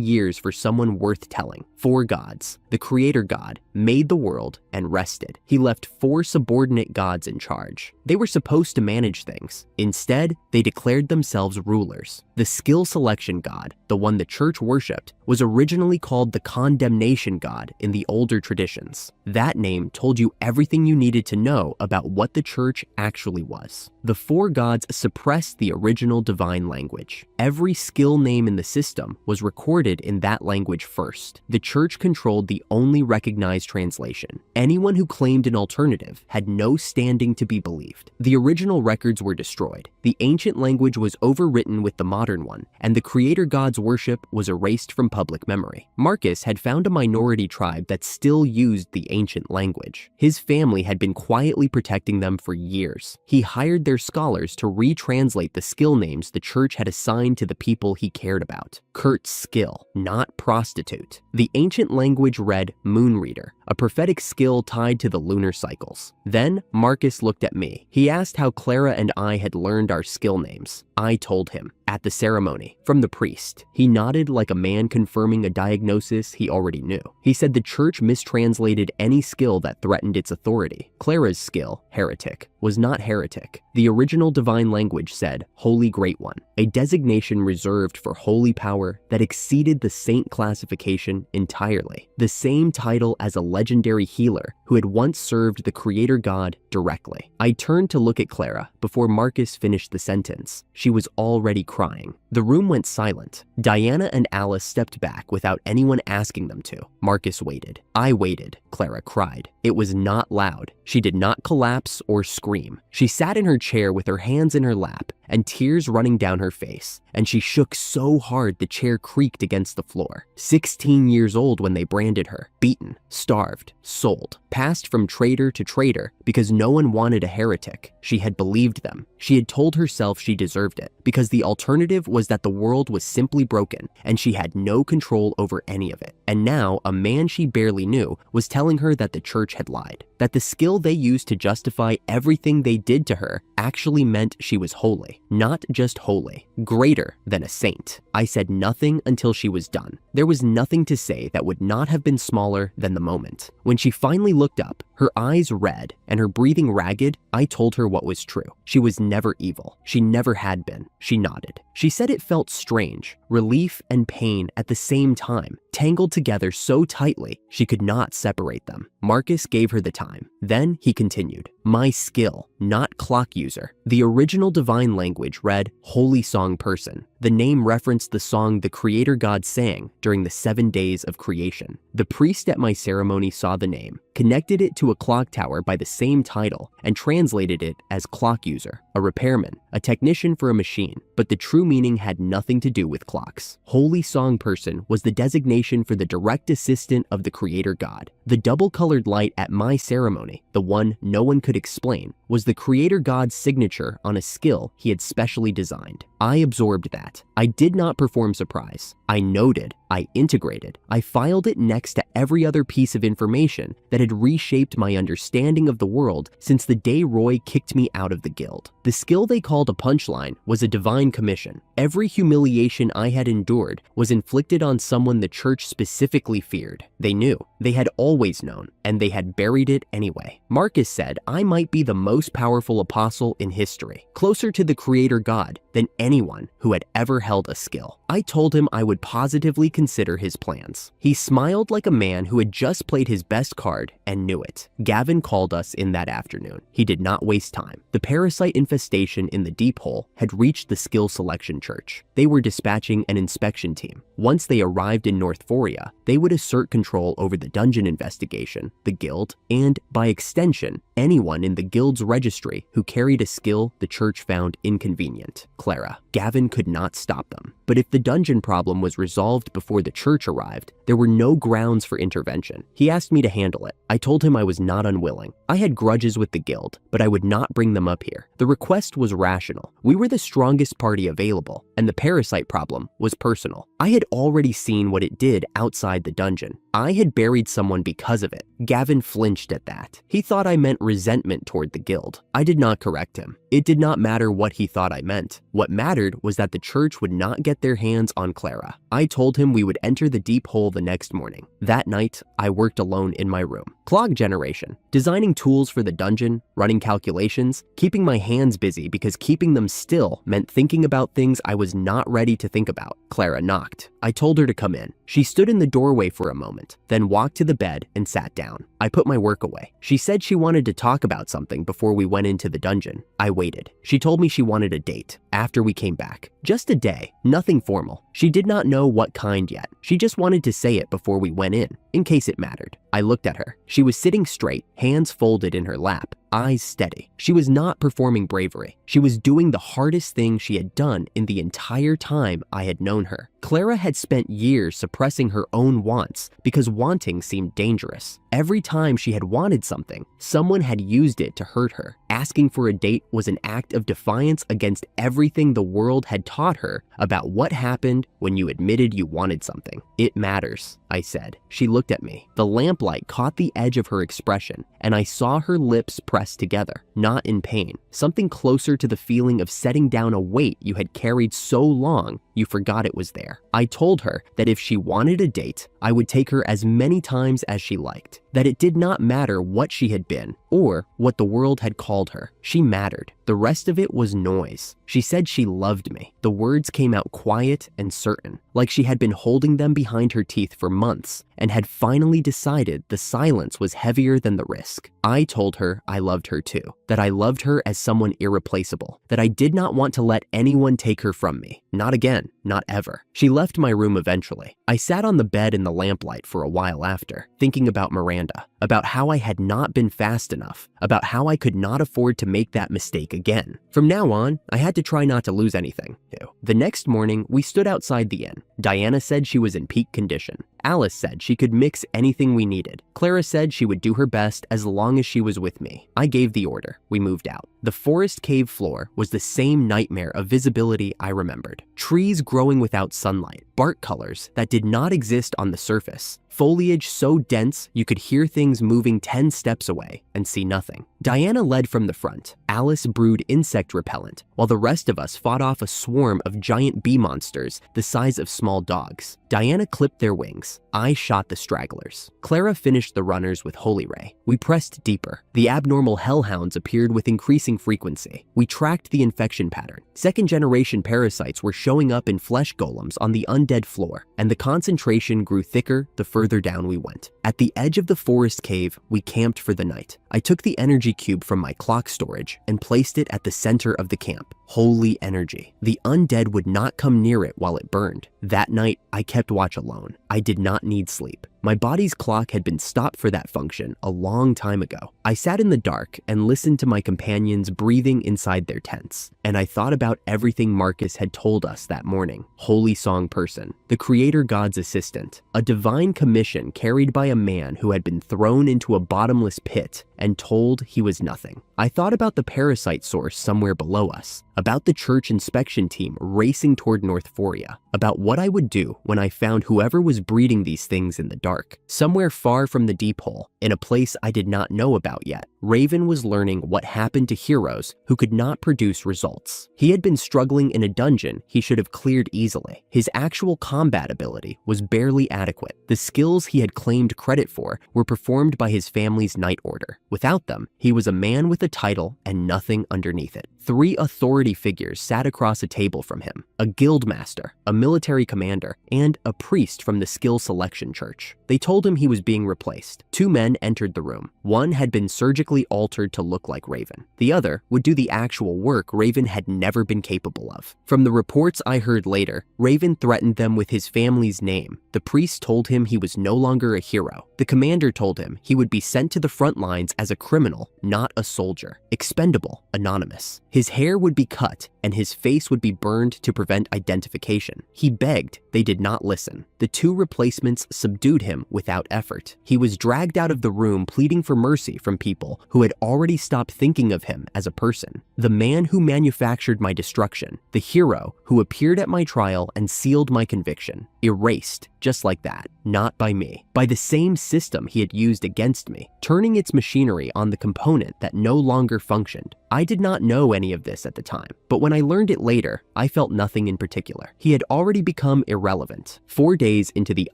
years for someone worth telling. 4 gods. The creator god made the world and rested. He left 4 subordinate gods in charge. They were supposed to manage things. Instead, they declared themselves rulers. The skill selection god, the one the church worshipped, was originally called the condemnation god in the older traditions. That name told told you everything you needed to know about what the church actually was. The four gods suppressed the original divine language. Every skill name in the system was recorded in that language first. The church controlled the only recognized translation. Anyone who claimed an alternative had no standing to be believed. The original records were destroyed. The ancient language was overwritten with the modern one, and the creator god's worship was erased from public memory. Marcus had found a minority tribe that still used the ancient language. His family had been quietly protecting them for years. He hired their scholars to retranslate the skill names the church had assigned to the people he cared about. Kurt's skill, not prostitute. The ancient language read moon reader, a prophetic skill tied to the lunar cycles. Then Marcus looked at me. He asked how Clara and I had learned our skill names. I told him, at the ceremony, from the priest. He nodded like a man confirming a diagnosis he already knew. He said the church mistranslated any skill that threatened its authority. Clara's skill, heretic, was not heretic. The original divine language said, Holy Great One, a designation reserved for holy power that exceeded the saint classification entirely. The same title as a legendary healer who had once served the creator god directly. I turned to look at Clara before Marcus finished the sentence. She was already crying. The room went silent. Diana and Alice stepped back without anyone asking them to. Marcus waited. I waited. Clara cried. It was not loud. She did not collapse or scream. She sat in her chair with her hands in her lap and tears running down her face, and she shook so hard the chair creaked against the floor. 16 years old when they branded her, beaten, starved, sold, passed from traitor to traitor because no one wanted a heretic. She had believed them. She had told herself she deserved it because the alternative was that the world was simply broken and she had no control over any of it. And now a man she barely knew was telling her that the church had lied, that the skill they used to justify everything they did to her actually meant she was holy. Not just holy, greater than a saint. I said nothing until she was done. There was nothing to say that would not have been smaller than the moment. When she finally looked up, her eyes red and her breathing ragged, I told her what was true. She was never evil. She never had been. She nodded. She said it felt strange, relief and pain at the same time, tangled together so tightly she could not separate them. Marcus gave her the time. Then he continued, my skill, not clock user. The original divine language read Holy Song Person. The name referenced the song the creator god sang during the 7 days of creation. The priest at my ceremony saw the name, connected it to a clock tower by the same title, and translated it as clock user, a repairman, a technician for a machine, but the true meaning had nothing to do with clocks. Holy Song Person was the designation for the direct assistant of the creator god. The double-colored light at my ceremony, the one no one could explain, was the creator god's signature on a skill he had specially designed. I absorbed that. I did not perform surprise. I noted, I integrated, I filed it next to every other piece of information that had reshaped my understanding of the world since the day Roy kicked me out of the guild. The skill they called a punchline was a divine commission. Every humiliation I had endured was inflicted on someone the church specifically feared. They knew, they had always known, and they had buried it anyway. Marcus said I might be the most powerful apostle in history, closer to the creator god than anyone who had ever held a skill. I told him I would positively consider his plans. He smiled like a man who had just played his best card and knew it. Gavin called us in that afternoon. He did not waste time. The parasite infestation in the deep hole had reached the skill selection church. They were dispatching an inspection team. Once they arrived in North Foria, they would assert control over the dungeon investigation, the guild, and, by extension, anyone in the guild's registry who carried a skill the church found inconvenient. Clara. Gavin could not stop them. But if the dungeon problem was resolved before the church arrived, there were no grounds for intervention. He asked me to handle it. I told him I was not unwilling. I had grudges with the guild, but I would not bring them up here. The request was rational. We were the strongest party available, and the parasite problem was personal. I had already seen what it did outside the dungeon. I had buried someone because of it. Gavin flinched at that. He thought I meant resentment toward the guild. I did not correct him. It did not matter what he thought I meant. What mattered was that the church would not get their hands on Clara. I told him we would enter the deep hole the next morning. That night, I worked alone in my room. Clog generation, designing tools for the dungeon, running calculations, keeping my hands busy because keeping them still meant thinking about things I was not ready to think about. Clara knocked. I told her to come in. She stood in the doorway for a moment, then walked to the bed and sat down. I put my work away. She said she wanted to talk about something before we went into the dungeon. I waited. She told me she wanted a date after we came back. Just a day, nothing formal. She did not know what kind yet. She just wanted to say it before we went in case it mattered. I looked at her. She was sitting straight, hands folded in her lap, eyes steady. She was not performing bravery. She was doing the hardest thing she had done in the entire time I had known her. Clara had spent years suppressing her own wants because wanting seemed dangerous. Every time she had wanted something, someone had used it to hurt her. Asking for a date was an act of defiance against everything the world had taught her about what happened when you admitted you wanted something. It matters, I said. She looked at me. The lamplight caught the edge of her expression, and I saw her lips pressed together, not in pain, something closer to the feeling of setting down a weight you had carried so long you forgot it was there. I told her that if she wanted a date, I would take her as many times as she liked, that it did not matter what she had been or what the world had called her. She mattered. The rest of it was noise. She said she loved me. The words came out quiet and certain, like she had been holding them behind her teeth for months and had finally decided the silence was heavier than the risk. I told her I loved her too, that I loved her as someone irreplaceable, that I did not want to let anyone take her from me. Not again, not ever. She left my room eventually. I sat on the bed in the lamplight for a while after, thinking about Miranda, about how I had not been fast enough, about how I could not afford to make that mistake again. From now on, I had to try not to lose anything. The next morning, we stood outside the inn. Diana said she was in peak condition. Alice said she could mix anything we needed. Clara said she would do her best as long as she was with me. I gave the order. We moved out. The forest cave floor was the same nightmare of visibility I remembered. Trees growing without sunlight, bark colors that did not exist on the surface, foliage so dense you could hear things moving 10 steps away and see nothing. Diana led from the front. Alice brewed insect repellent, while the rest of us fought off a swarm of giant bee monsters the size of small dogs. Diana clipped their wings. I shot the stragglers. Clara finished the runners with Holy Ray. We pressed deeper. The abnormal hellhounds appeared with increasing frequency. We tracked the infection pattern. Second-generation parasites were showing up in flesh golems on the undead floor, and the concentration grew thicker the further down we went. At the edge of the forest cave, we camped for the night. I took the energy cube from my clock storage and placed it at the center of the camp. Holy energy. The undead would not come near it while it burned. That night, I kept watch alone. I did not need sleep. My body's clock had been stopped for that function a long time ago. I sat in the dark and listened to my companions breathing inside their tents, and I thought about everything Marcus had told us that morning. Holy Song Person, the Creator God's assistant, a divine commission carried by a man who had been thrown into a bottomless pit and told he was nothing. I thought about the parasite source somewhere below us, about the church inspection team racing toward North Foria, about what I would do when I found whoever was breeding these things in the dark. Somewhere far from the deep hole, in a place I did not know about yet, Raven was learning what happened to heroes who could not produce results. He had been struggling in a dungeon he should have cleared easily. His actual combat ability was barely adequate. The skills he had claimed credit for were performed by his family's Night Order. Without them, he was a man with a title and nothing underneath it. 3 authority figures sat across a table from him: a guild master, a military commander, and a priest from the skill selection church. They told him he was being replaced. 2 men entered the room. One had been surgically altered to look like Raven. The other would do the actual work Raven had never been capable of. From the reports I heard later, Raven threatened them with his family's name. The priest told him he was no longer a hero. The commander told him he would be sent to the front lines as a criminal, not a soldier. Expendable, anonymous. His hair would be cut and his face would be burned to prevent identification. He begged. They did not listen. The 2 replacements subdued him without effort. He was dragged out of the room pleading for mercy from people who had already stopped thinking of him as a person. The man who manufactured my destruction, the hero who appeared at my trial and sealed my conviction, erased just like that, not by me, by the same system he had used against me, turning its machinery on the component that no longer functioned. I did not know any of this at the time, but when I learned it later, I felt nothing in particular. He had already become irrelevant. 4 days into the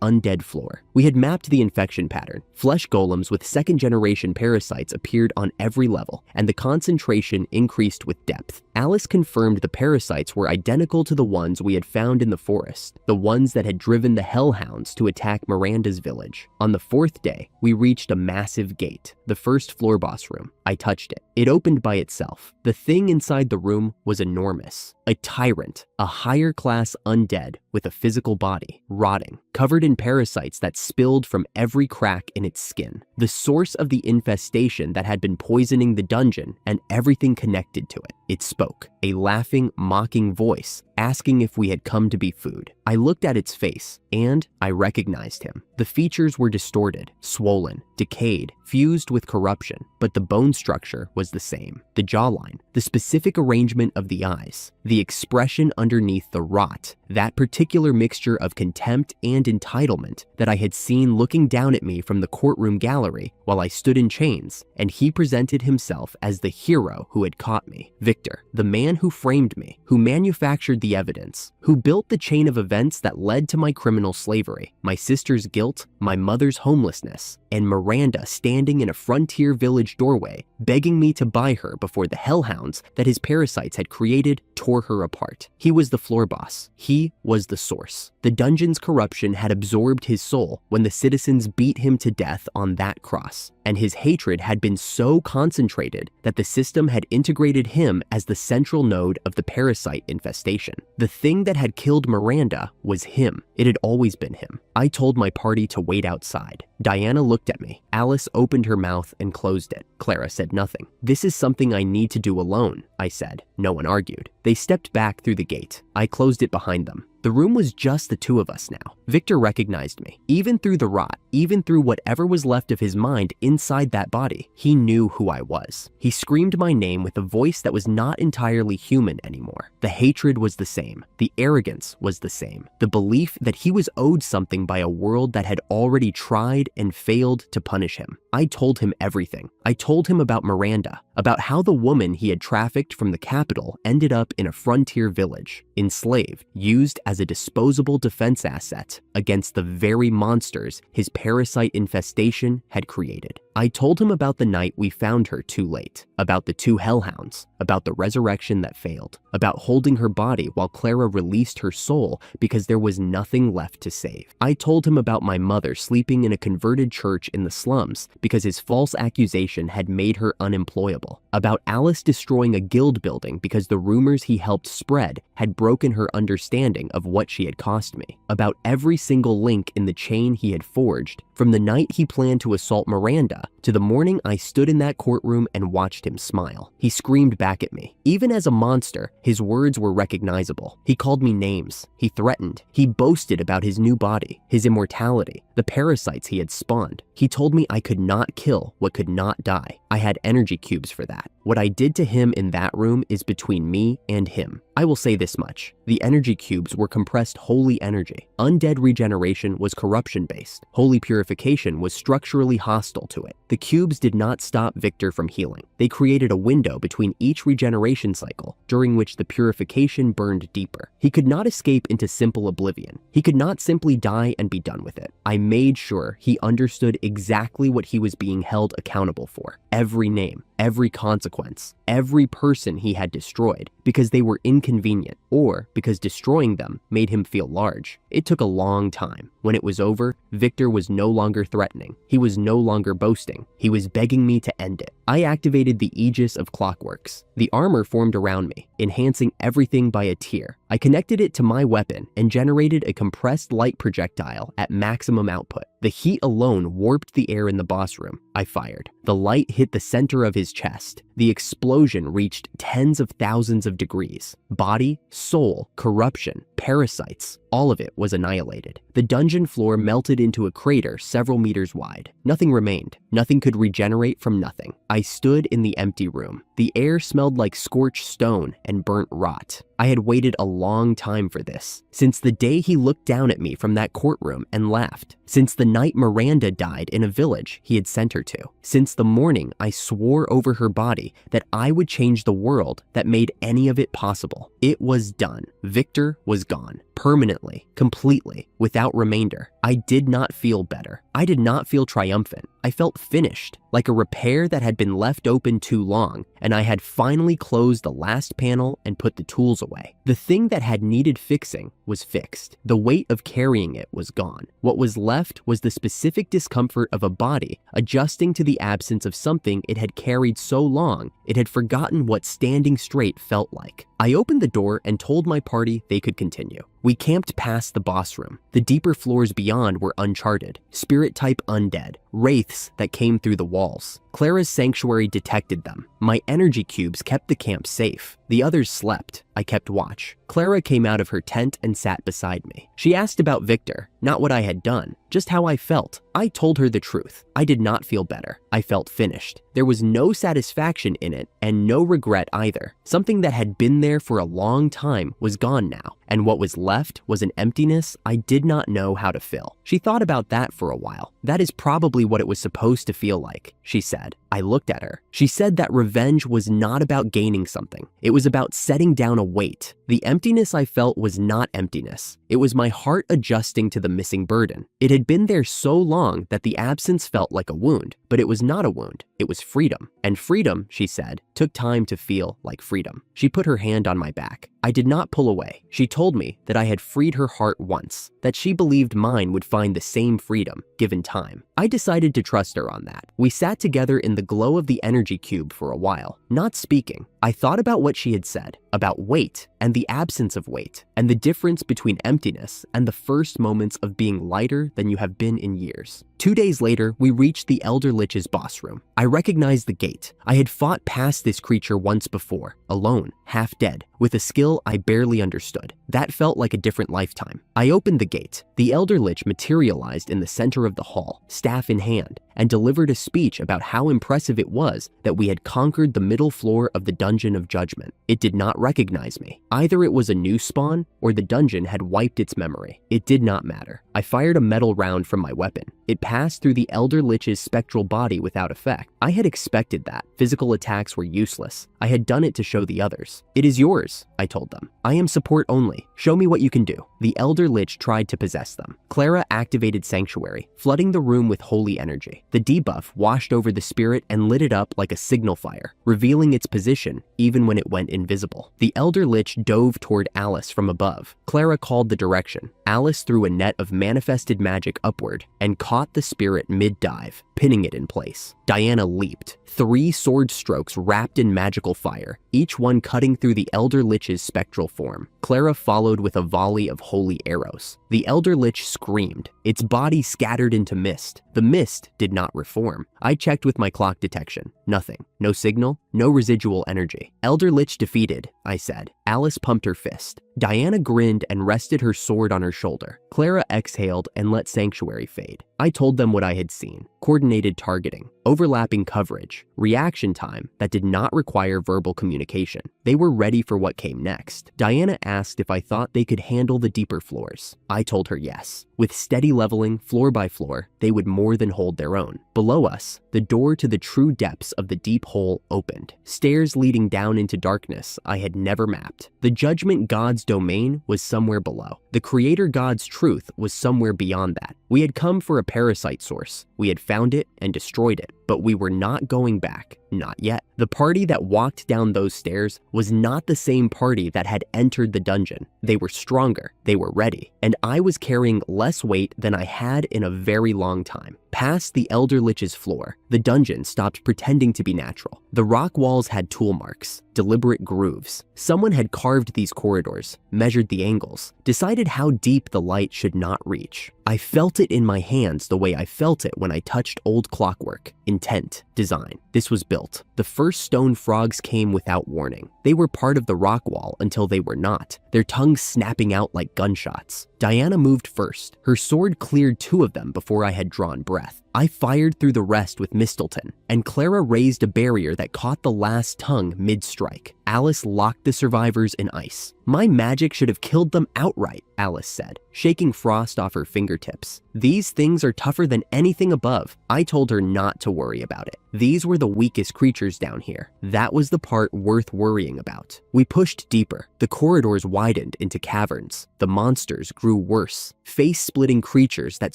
undead floor, we had mapped the infection pattern. Flesh golems with second-generation parasites appeared on every level, and the concentration increased with depth. Alice confirmed the parasites were identical to the ones we had found in the forest, the ones that had driven the hellhounds to attack Miranda's village. On the 4th day, we reached a massive gate, the first floor boss room. I touched it. It opened by itself. The thing inside the room was enormous. A tyrant, a higher-class undead with a physical body, rotting, covered in parasites that spilled from every crack in its skin. The source of the infestation that had been poisoning the dungeon and everything connected to it. It spoke, a laughing, mocking voice, asking if we had come to be food. I looked at its face, and I recognized him. The features were distorted, swollen, decayed, fused with corruption, but the bone structure was the same. The jawline, the specific arrangement of the eyes, the expression underneath the rot, that particular mixture of contempt and entitlement that I had seen looking down at me from the courtroom gallery while I stood in chains, and he presented himself as the hero who had caught me. Victor, the man who framed me, who manufactured the evidence, who built the chain of events that led to my criminal slavery, my sister's guilt, my mother's homelessness, and Miranda standing in a frontier village doorway, begging me to buy her before the hellhounds that his parasites had created tore her apart. He was the floor boss. He was the source. The dungeon's corruption had absorbed his soul when the citizens beat him to death on that cross, and his hatred had been so concentrated that the system had integrated him as the central node of the parasite infestation. The thing that had killed Miranda was him. It had always been him. I told my party to wait outside. Diana looked at me. Alice opened her mouth and closed it. Clara said nothing. "This is something I need to do alone," I said. No one argued. They stepped back through the gate. I closed it behind them. The room was just the two of us now. Victor recognized me. Even through the rot, even through whatever was left of his mind inside that body, he knew who I was. He screamed my name with a voice that was not entirely human anymore. The hatred was the same. The arrogance was the same. The belief that he was owed something by a world that had already tried and failed to punish him. I told him everything. I told him about Miranda, about how the woman he had trafficked from the capital ended up in a frontier village, enslaved, used as a disposable defense asset against the very monsters his parasite infestation had created. I told him about the night we found her too late, about the 2 hellhounds, about the resurrection that failed, about holding her body while Clara released her soul because there was nothing left to save. I told him about my mother sleeping in a converted church in the slums because his false accusation had made her unemployable, about Alice destroying a guild building because the rumors he helped spread had broken her understanding of what she had cost me, about every single link in the chain he had forged, from the night he planned to assault Miranda to the morning I stood in that courtroom and watched him smile. He screamed back at me. Even as a monster, his words were recognizable. He called me names. He threatened. He boasted about his new body, his immortality, the parasites he had spawned. He told me I could not kill what could not die. I had energy cubes for that. What I did to him in that room is between me and him. I will say this much. The energy cubes were compressed holy energy. Undead regeneration was corruption-based. Holy purification was structurally hostile to it. The cubes did not stop Victor from healing. They created a window between each regeneration cycle, during which the purification burned deeper. He could not escape into simple oblivion. He could not simply die and be done with it. I made sure he understood exactly what he was being held accountable for. Every name, every consequence, every person he had destroyed, because they were inconvenient, or because destroying them made him feel large. It took a long time. When it was over, Victor was no longer threatening. He was no longer boasting. He was begging me to end it. I activated the Aegis of Clockworks. The armor formed around me, enhancing everything by a tier. I connected it to my weapon and generated a compressed light projectile at maximum output. The heat alone warped the air in the boss room. I fired. The light hit the center of his chest. The explosion reached tens of thousands of degrees. Body, soul, corruption, parasites, all of it was annihilated. The dungeon floor melted into a crater several meters wide. Nothing remained. Nothing could regenerate from nothing. I stood in the empty room. The air smelled like scorched stone and burnt rot. I had waited a long time for this, since the day he looked down at me from that courtroom and laughed, since the night Miranda died in a village he had sent her to, Since the morning I swore over her body that I would change the world that made any of it possible. It was done. Victor was gone. Permanently, completely, without remainder. I did not feel better. I did not feel triumphant. I felt finished, like a repair that had been left open too long, and I had finally closed the last panel and put the tools away. The thing that had needed fixing was fixed. The weight of carrying it was gone. What was left was the specific discomfort of a body adjusting to the absence of something it had carried so long it had forgotten what standing straight felt like. I opened the door and told my party they could continue. We camped past the boss room. The deeper floors beyond were uncharted, spirit-type undead, wraiths that came through the walls. Clara's sanctuary detected them. My energy cubes kept the camp safe. The others slept. I kept watch. Clara came out of her tent and sat beside me. She asked about Victor, not what I had done, just how I felt. I told her the truth. I did not feel better. I felt finished. There was no satisfaction in it and no regret either. Something that had been there for a long time was gone now, and what was left was an emptiness I did not know how to fill. She thought about that for a while. That is probably what it was supposed to feel like, she said. I looked at her. She said that revenge was not about gaining something. It was about setting down a weight. The emptiness I felt was not emptiness. It was my heart adjusting to the missing burden. It had been there so long that the absence felt like a wound, but it was not a wound. It was freedom. And freedom, she said, took time to feel like freedom. She put her hand on my back. I did not pull away. She told me that I had freed her heart once, that she believed mine would find the same freedom, given time. I decided to trust her on that. We sat together in the glow of the energy cube for a while, not speaking. I thought about what she had said, about weight and the absence of weight, and the difference between emptiness and the first moments of being lighter than you have been in years. 2 days later, we reached the Elder Lich's boss room. I recognized the gate. I had fought past this creature once before, alone, half dead, with a skill I barely understood. That felt like a different lifetime. I opened the gate. The Elder Lich materialized in the center of the hall, staff in hand, and delivered a speech about how impressive it was that we had conquered the middle floor of the Dungeon of Judgment. It did not recognize me. Either it was a new spawn, or the dungeon had wiped its memory. It did not matter. I fired a metal round from my weapon. It passed through the Elder Lich's spectral body without effect. I had expected that. Physical attacks were useless. I had done it to show the others. It is yours, I told them. I am support only. Show me what you can do. The Elder Lich tried to possess them. Clara activated Sanctuary, flooding the room with holy energy. The debuff washed over the spirit and lit it up like a signal fire, revealing its position even when it went invisible. The Elder Lich dove toward Alice from above. Clara called the direction. Alice threw a net of manifested magic upward and caught the spirit mid-dive, pinning it in place. Diana leaped. 3 sword strokes wrapped in magical fire, each one cutting through the Elder Lich's spectral form. Clara followed with a volley of holy arrows. The Elder Lich screamed. Its body scattered into mist. The mist did not reform. I checked with my clock detection. Nothing. No signal, no residual energy. Elder Lich defeated, I said. Alice pumped her fist. Diana grinned and rested her sword on her shoulder. Clara exhaled and let Sanctuary fade. I told them what I had seen. Coordinated targeting, overlapping coverage, reaction time that did not require verbal communication. They were ready for what came next. Diana asked if I thought they could handle the deeper floors. I told her yes. With steady leveling, floor by floor, they would more than hold their own. Below us, the door to the true depths of the deep hole opened. Stairs leading down into darkness I had never mapped. The Judgment God's domain was somewhere below. The Creator God's truth was somewhere beyond that. We had come for a parasite source. We had found it and destroyed it, but we were not going back. Not yet. The party that walked down those stairs was not the same party that had entered the dungeon. They were stronger, they were ready, and I was carrying less weight than I had in a very long time. Past the Elder Lich's floor, the dungeon stopped pretending to be natural. The rock walls had tool marks, deliberate grooves. Someone had carved these corridors, measured the angles, decided how deep the light should not reach. I felt it in my hands the way I felt it when I touched old clockwork. Intent, design. this was built. The first stone frogs came without warning. They were part of the rock wall until they were not, their tongues snapping out like gunshots. Diana moved first. Her sword cleared 2 of them before I had drawn breath. I fired through the rest with Mistleton, and Clara raised a barrier that caught the last tongue mid-strike. Alice locked the survivors in ice. My magic should have killed them outright, Alice said, shaking frost off her fingertips. These things are tougher than anything above. I told her not to worry about it. These were the weakest creatures down here. That was the part worth worrying about. We pushed deeper. The corridors widened into caverns. The monsters grew worse. Face-splitting creatures that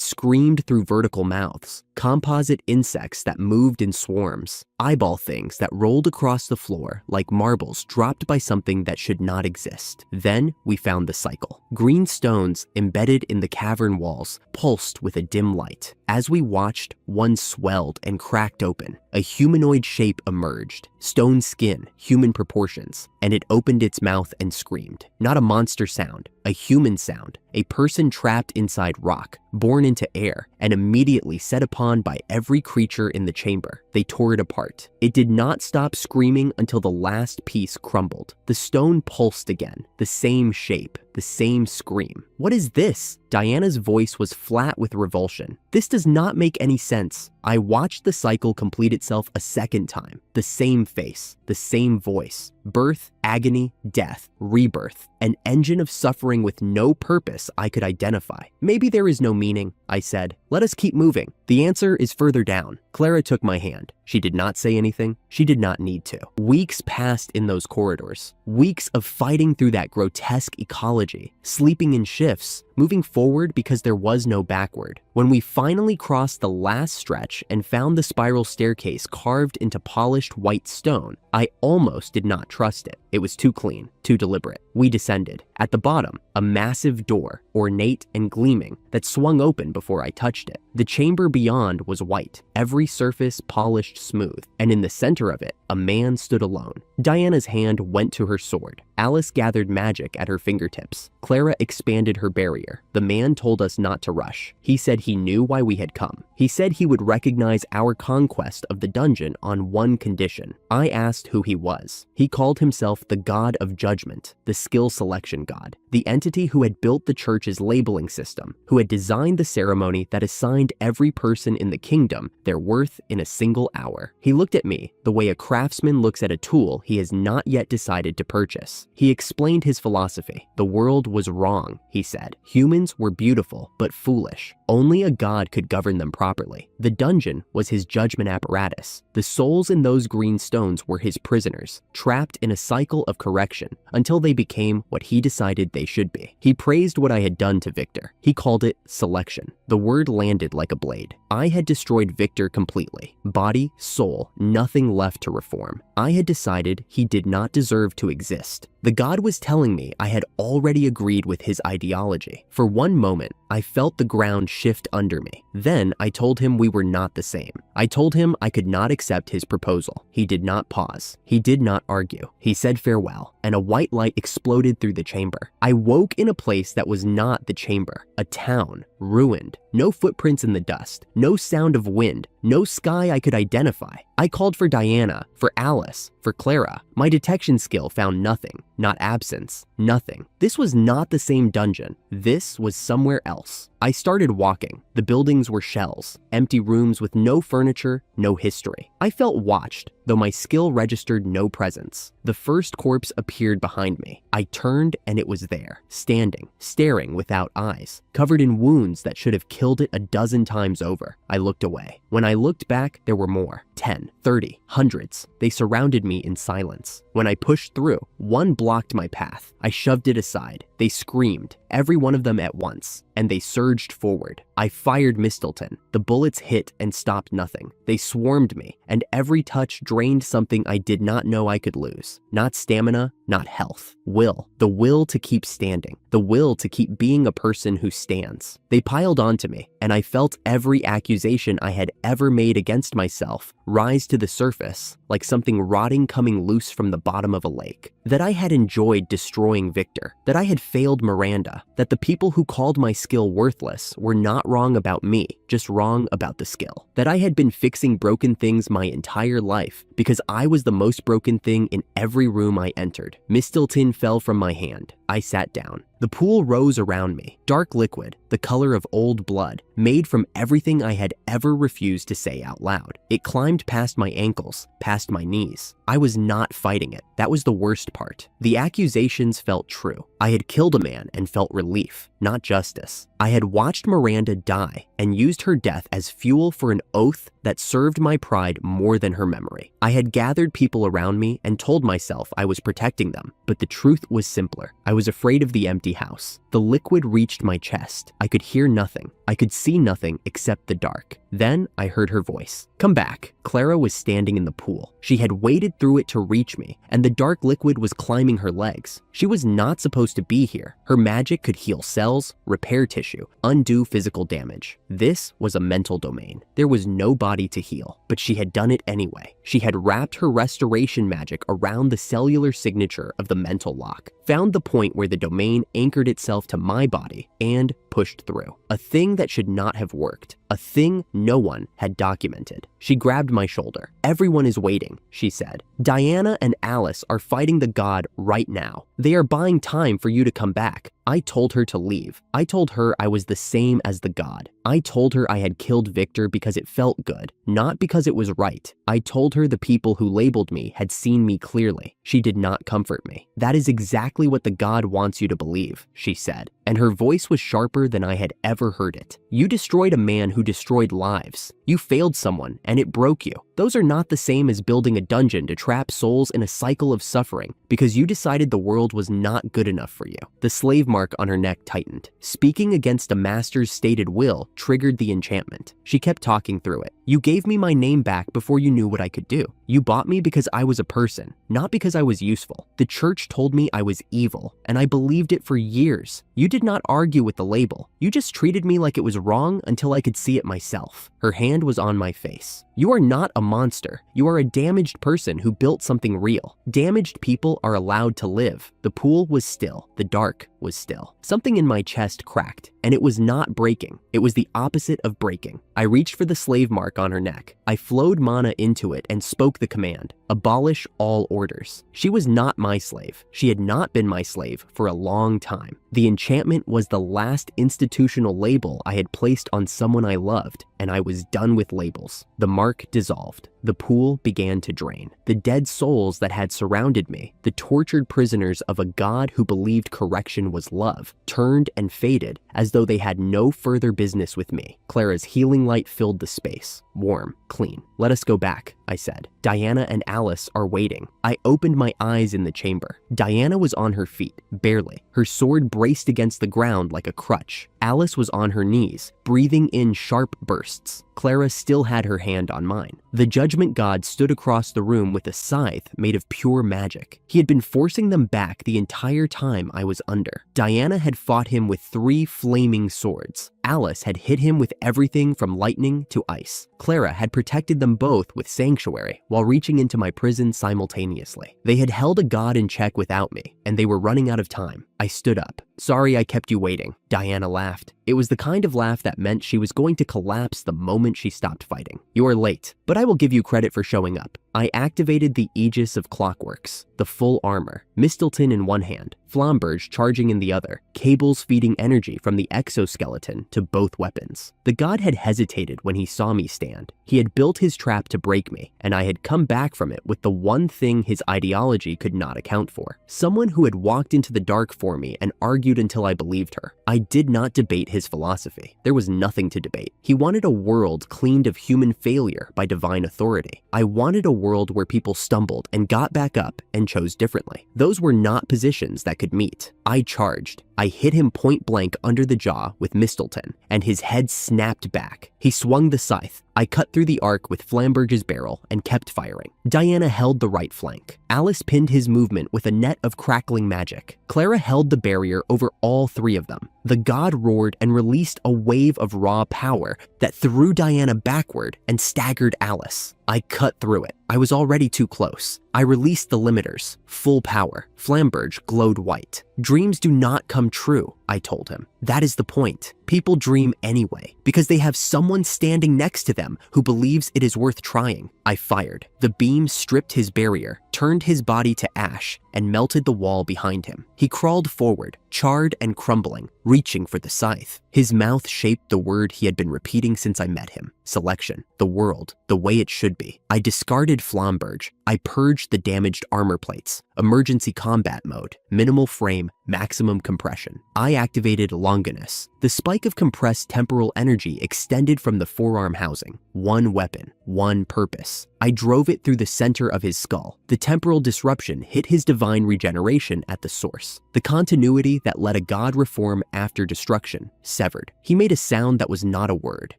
screamed through vertical mouths. Composite insects that moved in swarms. Eyeball things that rolled across the floor like marbles dropped by something that should not exist. Then we found the cycle. Green stones embedded in the cavern walls pulsed with a dim light. As we watched, one swelled and cracked open. A humanoid shape emerged. Stone skin, human proportions, and it opened its mouth and screamed. Not a monster sound, a human sound. A person trapped inside rock, born into air, and immediately set upon by every creature in the chamber. They tore it apart. It did not stop screaming until the last piece crumbled. The stone pulsed again, the same shape, the same scream. What is this? Diana's voice was flat with revulsion. This does not make any sense. I watched the cycle complete itself a second time. The same face, the same voice. Birth, agony, death, rebirth. An engine of suffering with no purpose I could identify. Maybe there is no meaning, I said. Let us keep moving. The answer is further down. Clara took my hand. She did not say anything. She did not need to. Weeks passed in those corridors. Weeks of fighting through that grotesque ecology, sleeping in shifts, moving forward because there was no backward. When we finally crossed the last stretch and found the spiral staircase carved into polished white stone, I almost did not trust it. It was too clean, too deliberate. We descended. At the bottom, a massive door, ornate and gleaming, that swung open before I touched it. The chamber beyond was white, every surface polished smooth, and in the center of it, a man stood alone. Diana's hand went to her sword. Alice gathered magic at her fingertips. Clara expanded her barrier. The man told us not to rush. He said he knew why we had come. He said he would recognize our conquest of the dungeon on one condition. I asked who he was. He called himself the God of Judgment, the skill selection god, the entity who had built the church's labeling system, who had designed the ceremony that assigned every person in the kingdom their worth in a single hour. He looked at me the way a craftsman looks at a tool he has not yet decided to purchase. He explained his philosophy. The world was wrong, he said. Humans were beautiful, but foolish. Only a god could govern them properly. The dungeon was his judgment apparatus. The souls in those green stones were his prisoners, trapped in a cycle of correction until they became what he decided they should be. He praised what I had done to Victor. He called it selection. The word landed like a blade. I had destroyed Victor completely. Body, soul, nothing left to reform. I had decided he did not deserve to exist. The god was telling me I had already agreed with his ideology. For one moment, I felt the ground shift under me. Then I told him we were not the same. I told him I could not accept his proposal. He did not pause. He did not argue. He said farewell, and a white light exploded through the chamber. I woke in a place that was not the chamber, a town, ruined. No footprints in the dust, no sound of wind, no sky I could identify. I called for Diana, for Alice, for Clara. My detection skill found nothing, not absence, nothing. This was not the same dungeon. This was somewhere else. I started walking. The buildings were shells, empty rooms with no furniture, no history. I felt watched, though my skill registered no presence. The first corpse appeared behind me. I turned and it was there, standing, staring without eyes, covered in wounds that should have killed it a dozen times over. I looked away. When I looked back, there were more. 10, 30, hundreds. They surrounded me in silence. When I pushed through, one blocked my path. I shoved it aside. They screamed, every one of them at once, and they surged forward. I fired Mistleton. The bullets hit and stopped nothing. They swarmed me, and every touch drained something I did not know I could lose. Not stamina, not health. Will. The will to keep standing. The will to keep being a person who stands. They piled onto me, and I felt every accusation I had ever made against myself rise to the surface, like something rotting coming loose from the bottom of a lake. That I had enjoyed destroying Victor. That I had failed Miranda, that the people who called my skill worthless were not wrong about me, just wrong about the skill. That I had been fixing broken things my entire life because I was the most broken thing in every room I entered. Mistletoe fell from my hand. I sat down. The pool rose around me, dark liquid, the color of old blood, made from everything I had ever refused to say out loud. It climbed past my ankles, past my knees. I was not fighting it. That was the worst part. The accusations felt true. I had killed a man and felt relief, not justice. I had watched Miranda die and used her death as fuel for an oath that served my pride more than her memory. I had gathered people around me and told myself I was protecting them, but the truth was simpler. I was afraid of the empty house. The liquid reached my chest. I could hear nothing. I could see nothing except the dark. Then I heard her voice. Come back. Clara was standing in the pool. She had waded through it to reach me, and the dark liquid was climbing her legs. She was not supposed to be here. Her magic could heal cells, repair tissue, undo physical damage. This was a mental domain. There was no body to heal, but she had done it anyway. She had wrapped her restoration magic around the cellular signature of the mental lock, found the point where the domain anchored itself to my body, and pushed through. A thing that should not have worked. A thing no one had documented. She grabbed my shoulder. Everyone is waiting, she said. Diana and Alice are fighting the god right now. They are buying time for you to come back. I told her to leave. I told her I was the same as the god. I told her I had killed Victor because it felt good, not because it was right. I told her the people who labeled me had seen me clearly. She did not comfort me. That is exactly what the god wants you to believe, she said, and her voice was sharper than I had ever heard it. You destroyed a man who destroyed lives. You failed someone and it broke you. Those are not the same as building a dungeon to trap souls in a cycle of suffering because you decided the world was not good enough for you. The slave mark on her neck tightened. Speaking against a master's stated will triggered the enchantment. She kept talking through it. You gave me my name back before you knew what I could do. You bought me because I was a person, not because I was useful. The church told me I was evil, and I believed it for years. You did not argue with the label. You just treated me like it was wrong until I could see it myself. Her hand was on my face. You are not a monster. You are a damaged person who built something real. Damaged people are allowed to live. The pool was still. The dark was still. Something in my chest cracked, and it was not breaking. It was the opposite of breaking. I reached for the slave mark on her neck. I flowed mana into it and spoke the command, abolish all orders. She was not my slave. She had not been my slave for a long time. The enchantment was the last institutional label I had placed on someone I loved, and I was done with labels. The mark dissolved. The pool began to drain. The dead souls that had surrounded me, the tortured prisoners of a god who believed correction was love, turned and faded as though they had no further business with me. Clara's healing light filled the space. Warm, clean. Let us go back, I said. Diana and Alice are waiting. I opened my eyes in the chamber. Diana was on her feet, barely. Her sword braced against the ground like a crutch. Alice was on her knees, breathing in sharp bursts. Clara still had her hand on mine. The judgment god stood across the room with a scythe made of pure magic. He had been forcing them back the entire time I was under. Diana had fought him with 3 flaming swords. Alice had hit him with everything from lightning to ice. Clara had protected them both with sanctuary while reaching into my prison simultaneously. They had held a god in check without me, and they were running out of time. I stood up. Sorry I kept you waiting. Diana laughed. It was the kind of laugh that meant she was going to collapse the moment she stopped fighting. You are late, but I will give you credit for showing up. I activated the Aegis of Clockworks, the full armor, Mistletoe in one hand, Flamberge charging in the other, cables feeding energy from the exoskeleton to both weapons. The god had hesitated when he saw me stand. He had built his trap to break me, and I had come back from it with the one thing his ideology could not account for. Someone who had walked into the dark for me and argued until I believed her. I did not debate his philosophy. There was nothing to debate. He wanted a world cleaned of human failure by divine authority. I wanted a world where people stumbled and got back up and chose differently. Those were not positions that could meet. I charged. I hit him point blank under the jaw with Mistletoe, and his head snapped back. He swung the scythe. I cut through the arc with Flamberge's barrel and kept firing. Diana held the right flank. Alice pinned his movement with a net of crackling magic. Clara held the barrier over all 3 of them. The god roared and released a wave of raw power that threw Diana backward and staggered Alice. I cut through it. I was already too close. I released the limiters. Full power. Flamberge glowed white. Dreams do not come true, I told him. That is the point. People dream anyway, because they have someone standing next to them who believes it is worth trying. I fired. The beam stripped his barrier, turned his body to ash, and melted the wall behind him. He crawled forward, charred and crumbling, reaching for the scythe. His mouth shaped the word he had been repeating since I met him. Selection. The world. The way it should be. I discarded Flamberge. I purged the damaged armor plates. Emergency combat mode. Minimal frame. Maximum compression. I activated Longinus. The spike of compressed temporal energy extended from the forearm housing. One weapon. One purpose. I drove it through the center of his skull. The temporal disruption hit his divine regeneration at the source. The continuity that let a god reform after destruction severed. He made a sound that was not a word.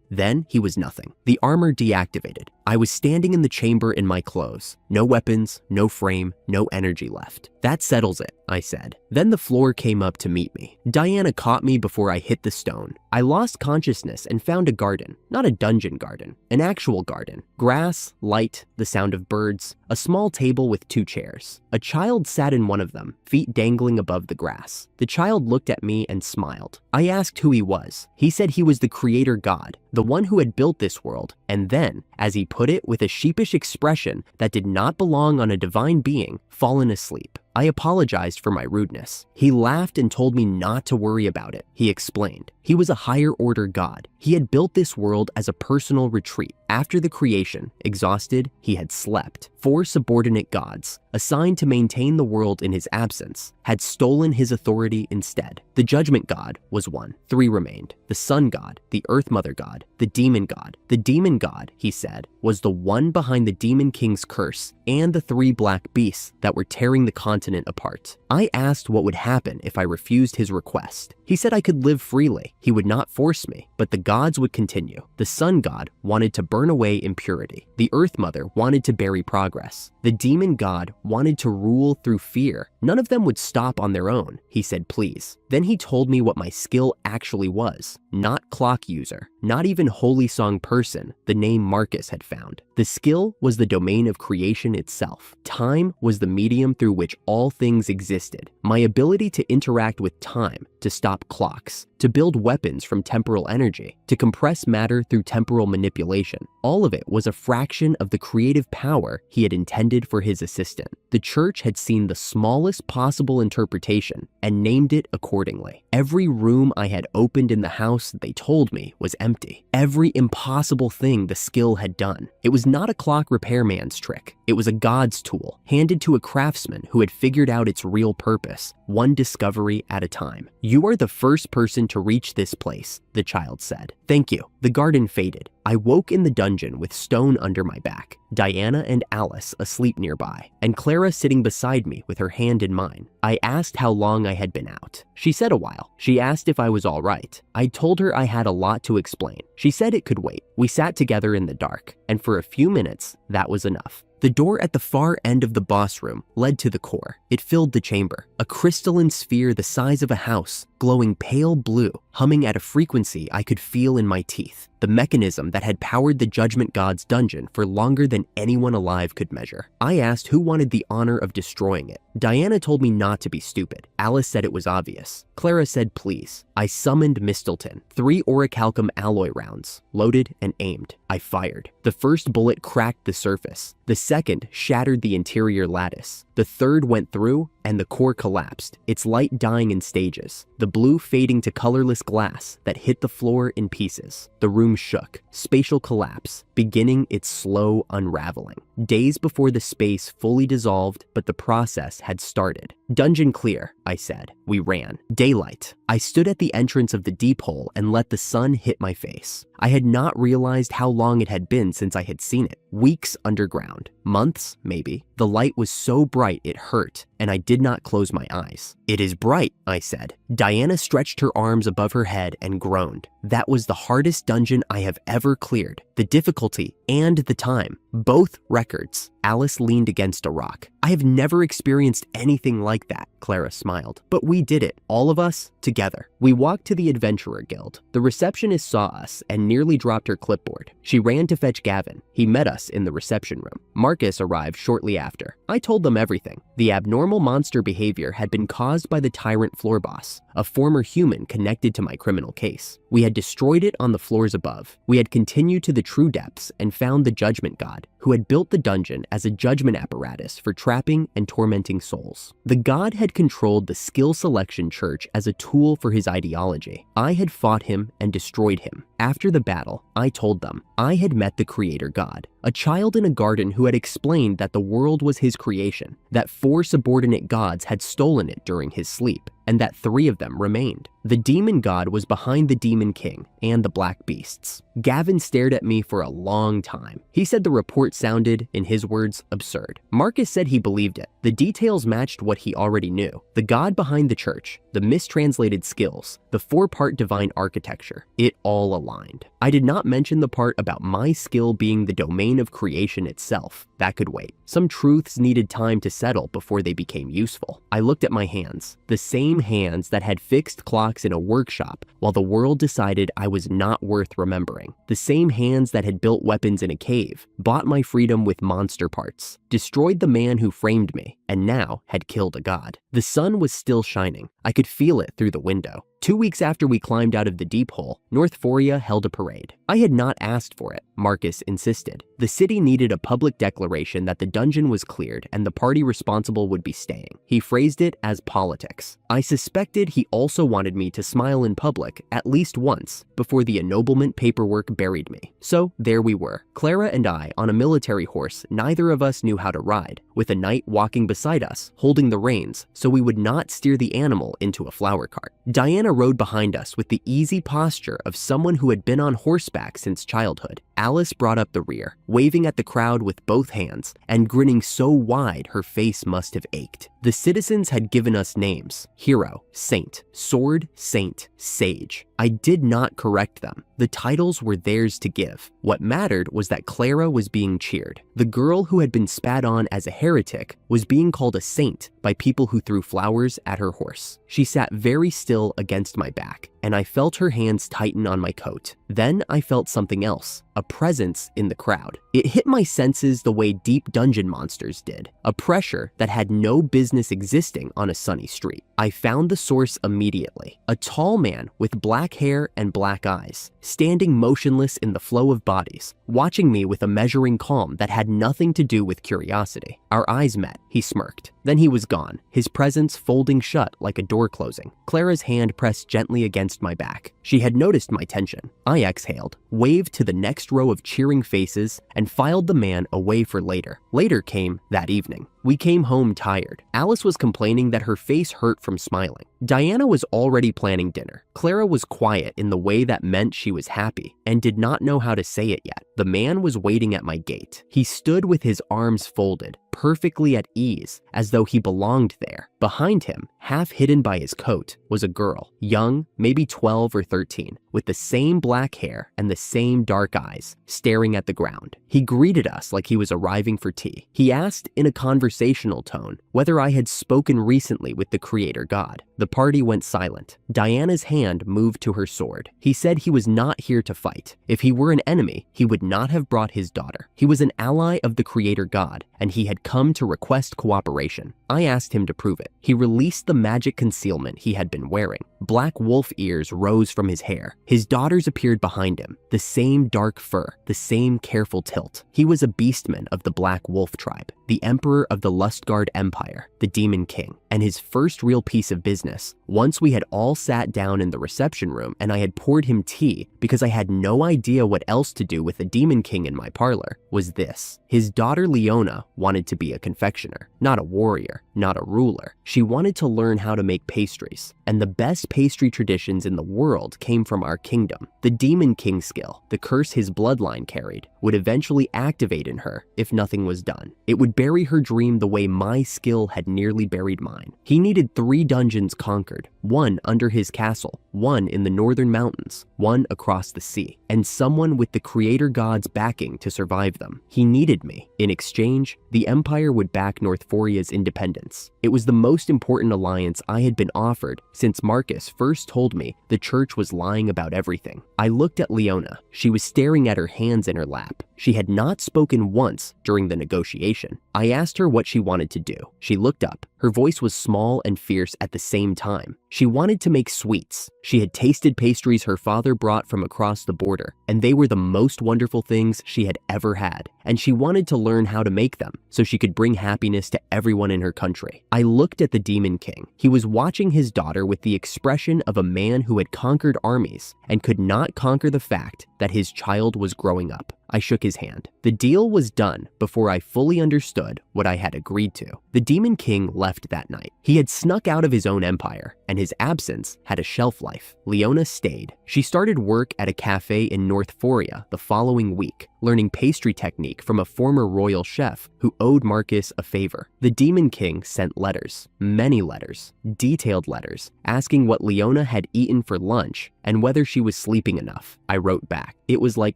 Then he was nothing. The armor deactivated. I was standing in the chamber in my clothes. No weapons, no frame, no energy left. That settles it, I said. Then the floor came up to meet me. Diana caught me before I hit the stone. I lost consciousness and found a garden. Not a dungeon garden, an actual garden. Grass, light, the sound of birds, a small table with 2 chairs. A child sat in one of them, feet dangling above the grass. The child looked at me and smiled. I asked who he was. He said he was the creator god, the one who had built this world, and then, as he put it with a sheepish expression that did not belong on a divine being, fallen asleep. I apologized for my rudeness. He laughed and told me not to worry about it. He explained. He was a higher order god. He had built this world as a personal retreat. After the creation, exhausted, he had slept. 4 subordinate gods, assigned to maintain the world in his absence, had stolen his authority instead. The judgment god was one. 3 remained. The sun god, the earth mother god, the demon god. The demon god, he said, was the one behind the demon king's curse and the 3 black beasts that were tearing the continent apart. I asked what would happen if I refused his request. He said I could live freely. He would not force me, but the gods would continue. The sun god wanted to burn away impurity. The earth mother wanted to bury progress. The demon god wanted to rule through fear. None of them would stop on their own. He said, please. Then he told me what my skill actually was. Not clock user, not even holy song person the name Marcus had found. The skill was the domain of creation itself. Time was the medium through which all things existed. My ability to interact with time, to stop clocks, to build weapons from temporal energy, to compress matter through temporal manipulation. All of it was a fraction of the creative power he had intended for his assistant. The church had seen the smallest possible interpretation and named it accordingly. Every room I had opened in the house, they told me, was empty. Every impossible thing the skill had done. It was not a clock repairman's trick. It was a god's tool, handed to a craftsman who had figured out its real purpose, one discovery at a time. You are the first person to reach this place, the child said. Thank you. The garden faded. I woke in the dungeon with stone under my back, Diana and Alice asleep nearby, and Clara sitting beside me with her hand in mine. I asked how long I had been out. She said a while. She asked if I was all right. I told her I had a lot to explain. She said it could wait. We sat together in the dark, and for a few minutes, that was enough. The door at the far end of the boss room led to the core. It filled the chamber, a crystalline sphere the size of a house, glowing pale blue, humming at a frequency I could feel in my teeth. The mechanism that had powered the Judgment God's dungeon for longer than anyone alive could measure. I asked who wanted the honor of destroying it. Diana told me not to be stupid. Alice said it was obvious. Clara said please. I summoned Mistelton. 3 orichalcum alloy rounds, loaded and aimed. I fired. The first bullet cracked the surface. The second shattered the interior lattice. The third went through, and the core collapsed, its light dying in stages, the blue fading to colorless glass that hit the floor in pieces. The room shook, spatial collapse, beginning its slow unraveling. Days before the space fully dissolved, but the process had started. Dungeon clear, I said. We ran. Daylight. I stood at the entrance of the deep hole and let the sun hit my face. I had not realized how long it had been since I had seen it. Weeks underground. Months, maybe. The light was so bright it hurt, and I did not close my eyes. It is bright, I said. Diana stretched her arms above her head and groaned. That was the hardest dungeon I have ever cleared. The difficulty and the time, both records. Alice leaned against a rock. I have never experienced anything like that, Clara smiled. But we did it, all of us, together. We walked to the Adventurer Guild. The receptionist saw us and nearly dropped her clipboard. She ran to fetch Gavin. He met us in the reception room. Marcus arrived shortly after. I told them everything. The abnormal monster behavior had been caused by the tyrant floor boss, a former human connected to my criminal case. We had destroyed it on the floors above. We had continued to the true depths and found the Judgment God, who had built the dungeon as a judgment apparatus for trapping and tormenting souls. The god had controlled the skill selection church as a tool for his ideology. I had fought him and destroyed him. After the battle, I told them I had met the creator god, a child in a garden who had explained that the world was his creation, that 4 subordinate gods had stolen it during his sleep, and that 3 of them remained. The demon god was behind the demon king and the black beasts. Gavin stared at me for a long time. He said the report sounded, in his words, absurd. Marcus said he believed it. The details matched what he already knew. The god behind the church, the mistranslated skills, the 4-part divine architecture, it all aligned. I did not mention the part about my skill being the domain of creation itself. That could wait. Some truths needed time to settle before they became useful. I looked at my hands, the same hands that had fixed clocks in a workshop while the world decided I was not worth remembering. The same hands that had built weapons in a cave, bought my freedom with monster parts, destroyed the man who framed me, and now had killed a god. The sun was still shining. I could feel it through the window. 2 weeks after we climbed out of the deep hole, North Foria held a parade. I had not asked for it, Marcus insisted. The city needed a public declaration that the dungeon was cleared and the party responsible would be staying. He phrased it as politics. I suspected he also wanted me to smile in public at least once before the ennoblement paperwork buried me. So there we were, Clara and I on a military horse neither of us knew how to ride, with a knight walking beside us, holding the reins so we would not steer the animal into a flower cart. Diana rode behind us with the easy posture of someone who had been on horseback since childhood. Alice brought up the rear, waving at the crowd with both hands and grinning so wide her face must have ached. The citizens had given us names: hero, saint, sword, saint, sage. I did not correct them. The titles were theirs to give. What mattered was that Clara was being cheered. The girl who had been spat on as a heretic was being called a saint by people who threw flowers at her horse. She sat very still against my back, and I felt her hands tighten on my coat. Then I felt something else, a presence in the crowd. It hit my senses the way deep dungeon monsters did, a pressure that had no business existing on a sunny street. I found the source immediately, a tall man with black hair and black eyes, standing motionless in the flow of bodies, watching me with a measuring calm that had nothing to do with curiosity. Our eyes met. He smirked. Then he was gone, his presence folding shut like a door closing. Clara's hand pressed gently against my back. She had noticed my tension. I exhaled, waved to the next row of cheering faces, and filed the man away for later. Later came that evening. We came home tired. Alice was complaining that her face hurt from smiling. Diana was already planning dinner. Clara was quiet in the way that meant she was happy and did not know how to say it yet. The man was waiting at my gate. He stood with his arms folded, perfectly at ease, as though he belonged there. Behind him, half hidden by his coat, was a girl, young, maybe 12 or 13, with the same black hair and the same dark eyes, staring at the ground. He greeted us like he was arriving for tea. He asked in a conversational tone whether I had spoken recently with the creator god. The party went silent. Diana's hand moved to her sword. He said he was not here to fight. If he were an enemy, he would not have brought his daughter. He was an ally of the creator god, and he had come to request cooperation. I asked him to prove it. He released the magic concealment he had been wearing. Black wolf ears rose from his hair. His daughters appeared behind him, the same dark fur, the same careful tilt. He was a beastman of the Black Wolf tribe, the emperor of the Lustgard Empire, the Demon King, and his first real piece of business. Once we had all sat down in the reception room and I had poured him tea because I had no idea what else to do with the Demon King in my parlor, was this. His daughter Leona wanted to be a confectioner, not a warrior, not a ruler. She wanted to learn how to make pastries, and the best pastry traditions in the world came from our kingdom. The Demon King skill, the curse his bloodline carried, would eventually activate in her if nothing was done. It would would bury her dream the way my skill had nearly buried mine. He needed 3 dungeons conquered, 1 under his castle, 1 in the northern mountains, 1 across the sea, and someone with the creator god's backing to survive them. He needed me. In exchange, the Empire would back Northforia's independence. It was the most important alliance I had been offered since Marcus first told me the church was lying about everything. I looked at Leona. She was staring at her hands in her lap. She had not spoken once during the negotiation. I asked her what she wanted to do. She looked up. Her voice was small and fierce at the same time. She wanted to make sweets. She had tasted pastries her father brought from across the border, and they were the most wonderful things she had ever had. And she wanted to learn how to make them so she could bring happiness to everyone in her country. I looked at the Demon King. He was watching his daughter with the expression of a man who had conquered armies and could not conquer the fact that his child was growing up. I shook his hand. The deal was done before I fully understood what I had agreed to. The Demon King left that night. He had snuck out of his own empire, and his absence had a shelf life. Leona stayed. She started work at a cafe in Northforia the following week, learning pastry technique from a former royal chef who owed Marcus a favor. The Demon King sent letters, many letters, detailed letters, asking what Leona had eaten for lunch and whether she was sleeping enough. I wrote back. It was like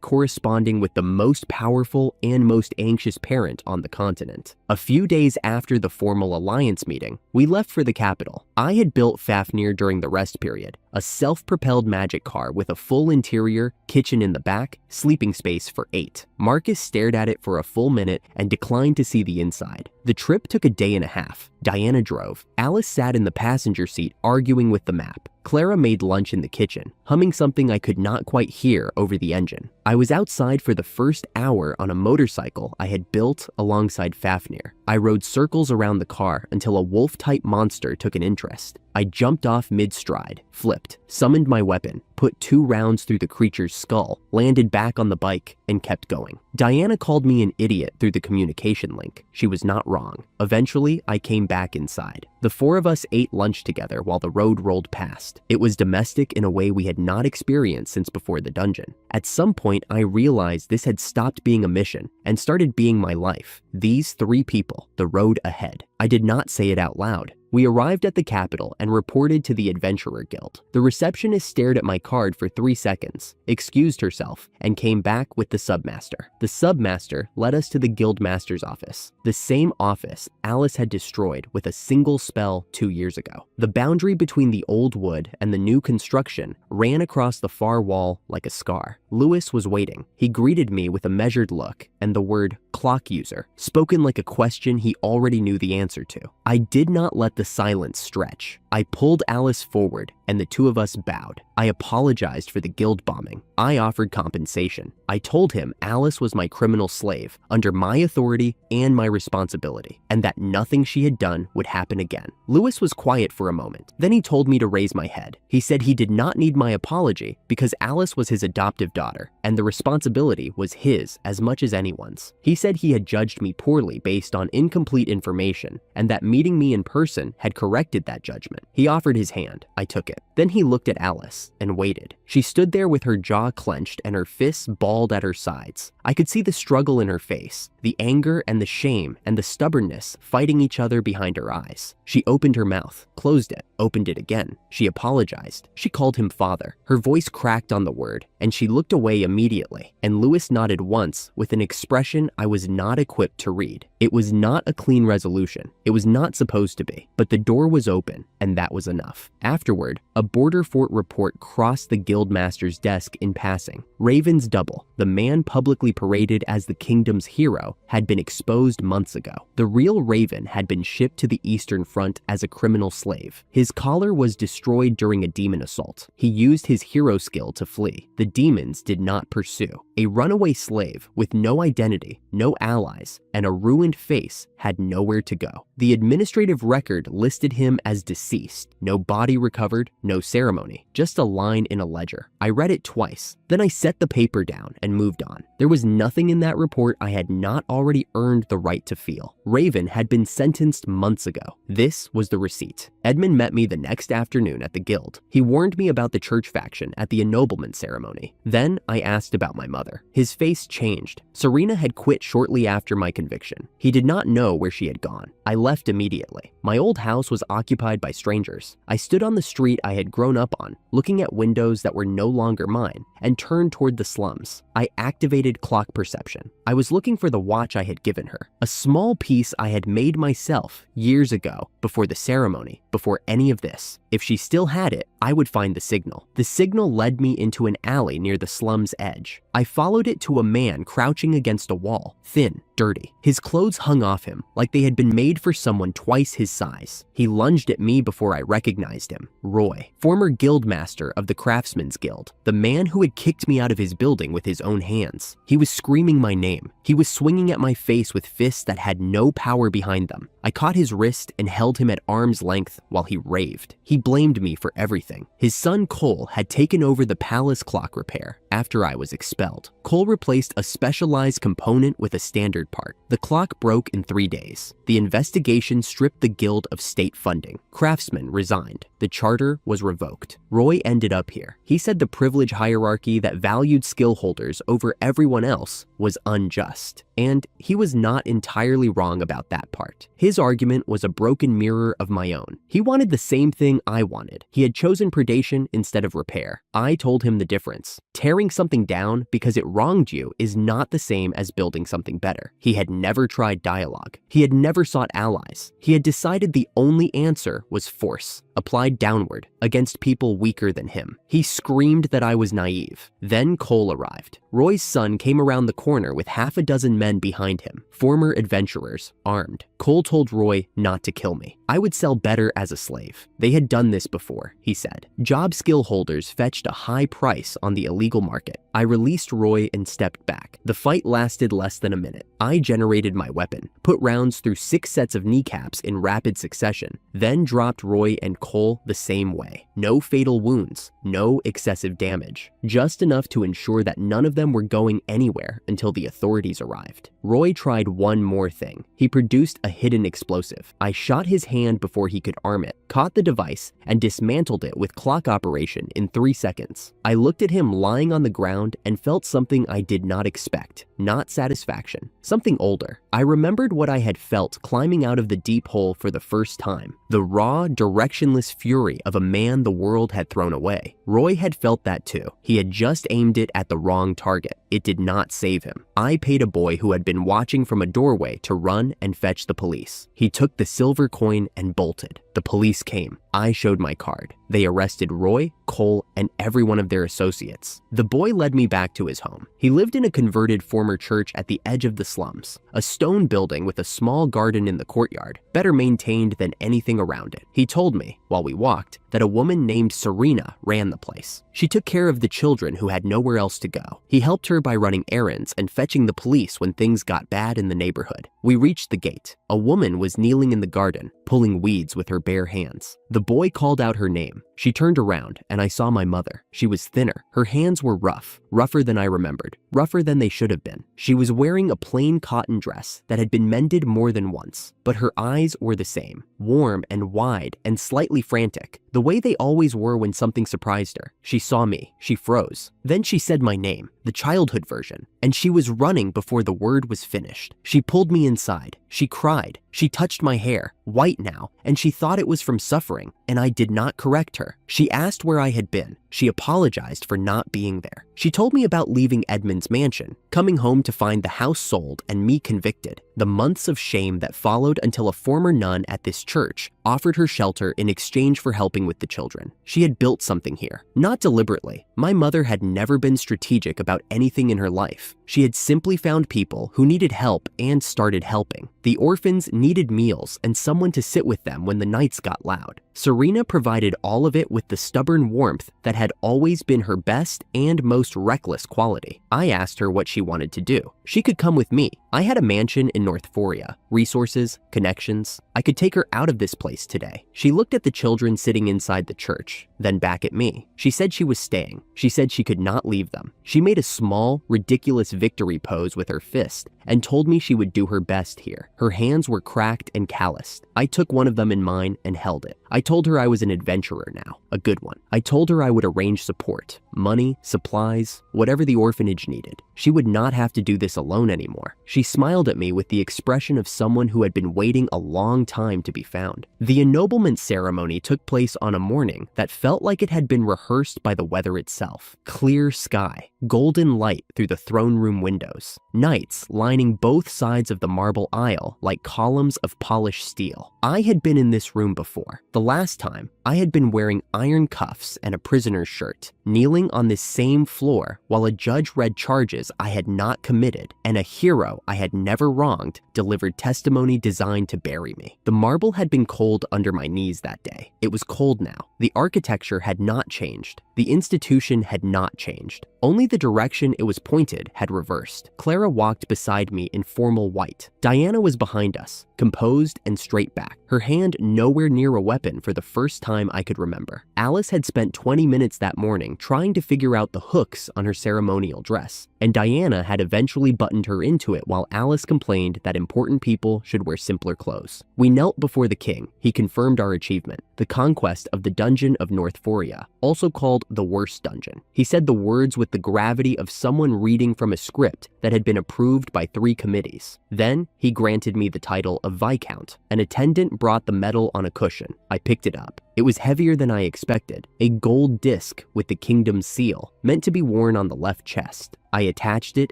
corresponding with the most powerful and most anxious parent on the continent. A few days after the formal alliance meeting, we left for the capital. I had built Fafnir during the rest period, a self-propelled magic car with a full interior, kitchen in the back, sleeping space for 8. Marcus stared at it for a full minute and declined to see the inside. The trip took a day and a half. Diana drove. Alice sat in the passenger seat arguing with the map. Clara made lunch in the kitchen, humming something I could not quite hear over the engine. I was outside for the first hour on a motorcycle I had built alongside Fafnir. I rode circles around the car until a wolf-type monster took an interest. I jumped off mid-stride, flipped, summoned my weapon, put 2 rounds through the creature's skull, landed back on the bike, and kept going. Diana called me an idiot through the communication link. She was not wrong. Eventually, I came back inside. The 4 of us ate lunch together while the road rolled past. It was domestic in a way we had not experienced since before the dungeon. At some point, I realized this had stopped being a mission and started being my life. These 3 people, the road ahead. I did not say it out loud. We arrived at the capital and reported to the Adventurer Guild. The receptionist stared at my card for 3 seconds, excused herself, and came back with the submaster. The submaster led us to the guildmaster's office, the same office Alice had destroyed with a single spell 2 years ago. The boundary between the old wood and the new construction ran across the far wall like a scar. Lewis was waiting. He greeted me with a measured look and the word clock user, spoken like a question he already knew the answer to. I did not let the silence stretch. I pulled Alice forward and the 2 of us bowed. I apologized for the guild bombing. I offered compensation. I told him Alice was my criminal slave, under my authority and my responsibility, and that nothing she had done would happen again. Lewis was quiet for a moment. Then he told me to raise my head. He said he did not need my apology because Alice was his adoptive daughter, and the responsibility was his as much as anyone's. He said he had judged me poorly based on incomplete information, and that meeting me in person had corrected that judgment. He offered his hand. I took it. Then he looked at Alice and waited. She stood there with her jaw clenched and her fists balled at her sides. I could see the struggle in her face, the anger and the shame and the stubbornness fighting each other behind her eyes. She opened her mouth, closed it, opened it again. She apologized. She called him father. Her voice cracked on the word, and she looked away immediately, and Lewis nodded once with an expression I was not equipped to read. It was not a clean resolution. It was not supposed to be, but the door was open, and that was enough. Afterward, a border fort report crossed the guildmaster's desk in passing. Raven's double, the man publicly paraded as the kingdom's hero, had been exposed months ago. The real Raven had been shipped to the Eastern Front as a criminal slave. His collar was destroyed during a demon assault. He used his hero skill to flee. The demons did not pursue. A runaway slave with no identity, no allies, and a ruined face had nowhere to go. The administrative record listed him as deceased. No body recovered, no ceremony, just a line in a ledger. I read it twice. Then I set the paper down and moved on. There was nothing in that report I had not already earned the right to feel. Raven had been sentenced months ago. This was the receipt. Edmund met me the next afternoon at the guild. He warned me about the church faction at the ennoblement ceremony. Then I asked about my mother. His face changed. Serena had quit shortly after my conviction. He did not know where she had gone. I left immediately. My old house was occupied by strangers. I stood on the street I had grown up on, looking at windows that were no longer mine, and turned toward the slums. I activated clock perception. I was looking for the watch I had given her, a small piece I had made myself years ago, before the ceremony, before any of this. If she still had it, I would find the signal. The signal led me into an alley near the slum's edge. I followed it to a man crouching against a wall, thin, dirty. His clothes hung off him like they had been made for someone twice his size. He lunged at me before I recognized him. Roy, former guildmaster of the Craftsmen's Guild, the man who had kicked me out of his building with his own hands. He was screaming my name. He was swinging at my face with fists that had no power behind them. I caught his wrist and held him at arm's length while he raved. He blamed me for everything. His son Cole had taken over the palace clock repair after I was expelled. Cole replaced a specialized component with a standard part. The clock broke in 3 days. The investigation stripped the guild of state funding. Craftsmen resigned. The charter was revoked. Roy ended up here. He said the privilege hierarchy that valued skill holders over everyone else was unjust. And he was not entirely wrong about that part. His argument was a broken mirror of my own. He wanted the same thing I wanted. He had chosen predation instead of repair. I told him the difference. Tearing something down because it wronged you is not the same as building something better. He had never tried dialogue. He had never sought allies. He had decided the only answer was force, applied downward, against people weaker than him. He screamed that I was naive. Then Cole arrived. Roy's son came around the corner with half a dozen men behind him, former adventurers, armed. Cole told Roy not to kill me. I would sell better as a slave. They had done this before, he said. Job skill holders fetched a high price on the illegal market. I released Roy and stepped back. The fight lasted less than a minute. I generated my weapon, put rounds through 6 sets of kneecaps in rapid succession, then dropped Roy and Cole the same way. No fatal wounds, no excessive damage, just enough to ensure that none of them were going anywhere until the authorities arrived. Roy tried one more thing. He produced a hidden explosive. I shot his hand before he could arm it, caught the device, and dismantled it with clock operation in 3 seconds. I looked at him lying on the ground and felt something I did not expect. Not satisfaction, something older. I remembered what I had felt climbing out of the deep hole for the first time. The raw, directionless fury of a man the world had thrown away. Roy had felt that too. He had just aimed it at the wrong target. It did not save him. I paid a boy who had been watching from a doorway to run and fetch the police. He took the silver coin and bolted. The police came. I showed my card. They arrested Roy, Cole, and every one of their associates. The boy led me back to his home. He lived in a converted former church at the edge of the slums, a stone building with a small garden in the courtyard, better maintained than anything around it. He told me, while we walked, that a woman named Serena ran the place. She took care of the children who had nowhere else to go. He helped her by running errands and fetching the police when things got bad in the neighborhood. We reached the gate. A woman was kneeling in the garden, pulling weeds with her bare hands. The boy called out her name. She turned around, and I saw my mother. She was thinner. Her hands were rough, rougher than I remembered, rougher than they should have been. She was wearing a plain cotton dress that had been mended more than once, but her eyes were the same, warm and wide and slightly frantic, the way they always were when something surprised her. She saw me. She froze. Then she said my name, the childhood version, and she was running before the word was finished. She pulled me inside. She cried. She touched my hair, white now, and she thought it was from suffering, and I did not correct her. She asked where I had been. She apologized for not being there. She told me about leaving Edmund's mansion, coming home to find the house sold and me convicted, the months of shame that followed until a former nun at this church offered her shelter in exchange for helping with the children. She had built something here, not deliberately. My mother had never been strategic about anything in her life. She had simply found people who needed help and started helping. The orphans needed meals and someone to sit with them when the nights got loud. Serena provided all of it with the stubborn warmth that had always been her best and most reckless quality. I asked her what she wanted to do. She could come with me. I had a mansion in Northuria, resources, connections. I could take her out of this place today. She looked at the children sitting inside the church, then back at me. She said she was staying. She said she could not leave them. She made a small, ridiculous victory pose with her fist and told me she would do her best here. Her hands were cracked and calloused. I took one of them in mine and held it. I told her I was an adventurer now, a good one. I told her I would arrange support, money, supplies, whatever the orphanage needed. She would not have to do this alone anymore. She smiled at me with the expression of someone who had been waiting a long time to be found. The ennoblement ceremony took place on a morning that felt like it had been rehearsed by the weather itself. Clear sky, golden light through the throne room windows, knights lining both sides of the marble aisle like columns of polished steel. I had been in this room before. The last time, I had been wearing iron cuffs and a prisoner's shirt, kneeling on this same floor while a judge read charges I had not committed and a hero I had never wronged delivered testimony designed to bury me. The marble had been cold under my knees that day. It was cold now. The architecture had not changed. The institution had not changed. Only the direction it was pointed had reversed. Clara walked beside me in formal white. Diana was behind us, composed and straight back, her hand nowhere near a weapon for the first time I could remember. Alice had spent 20 minutes that morning trying to figure out the hooks on her ceremonial dress, and Diana had eventually buttoned her into it while Alice complained that important people should wear simpler clothes. We knelt before the king. He confirmed our achievement, the conquest of the dungeon of Northuria, also called the worst dungeon. He said the words with the gravity of someone reading from a script that had been approved by 3 committees. Then he granted me the title of Viscount. An attendant brought the medal on a cushion. I picked it up. It was heavier than I expected, a gold disc with the kingdom's seal, meant to be worn on the left chest. I attached it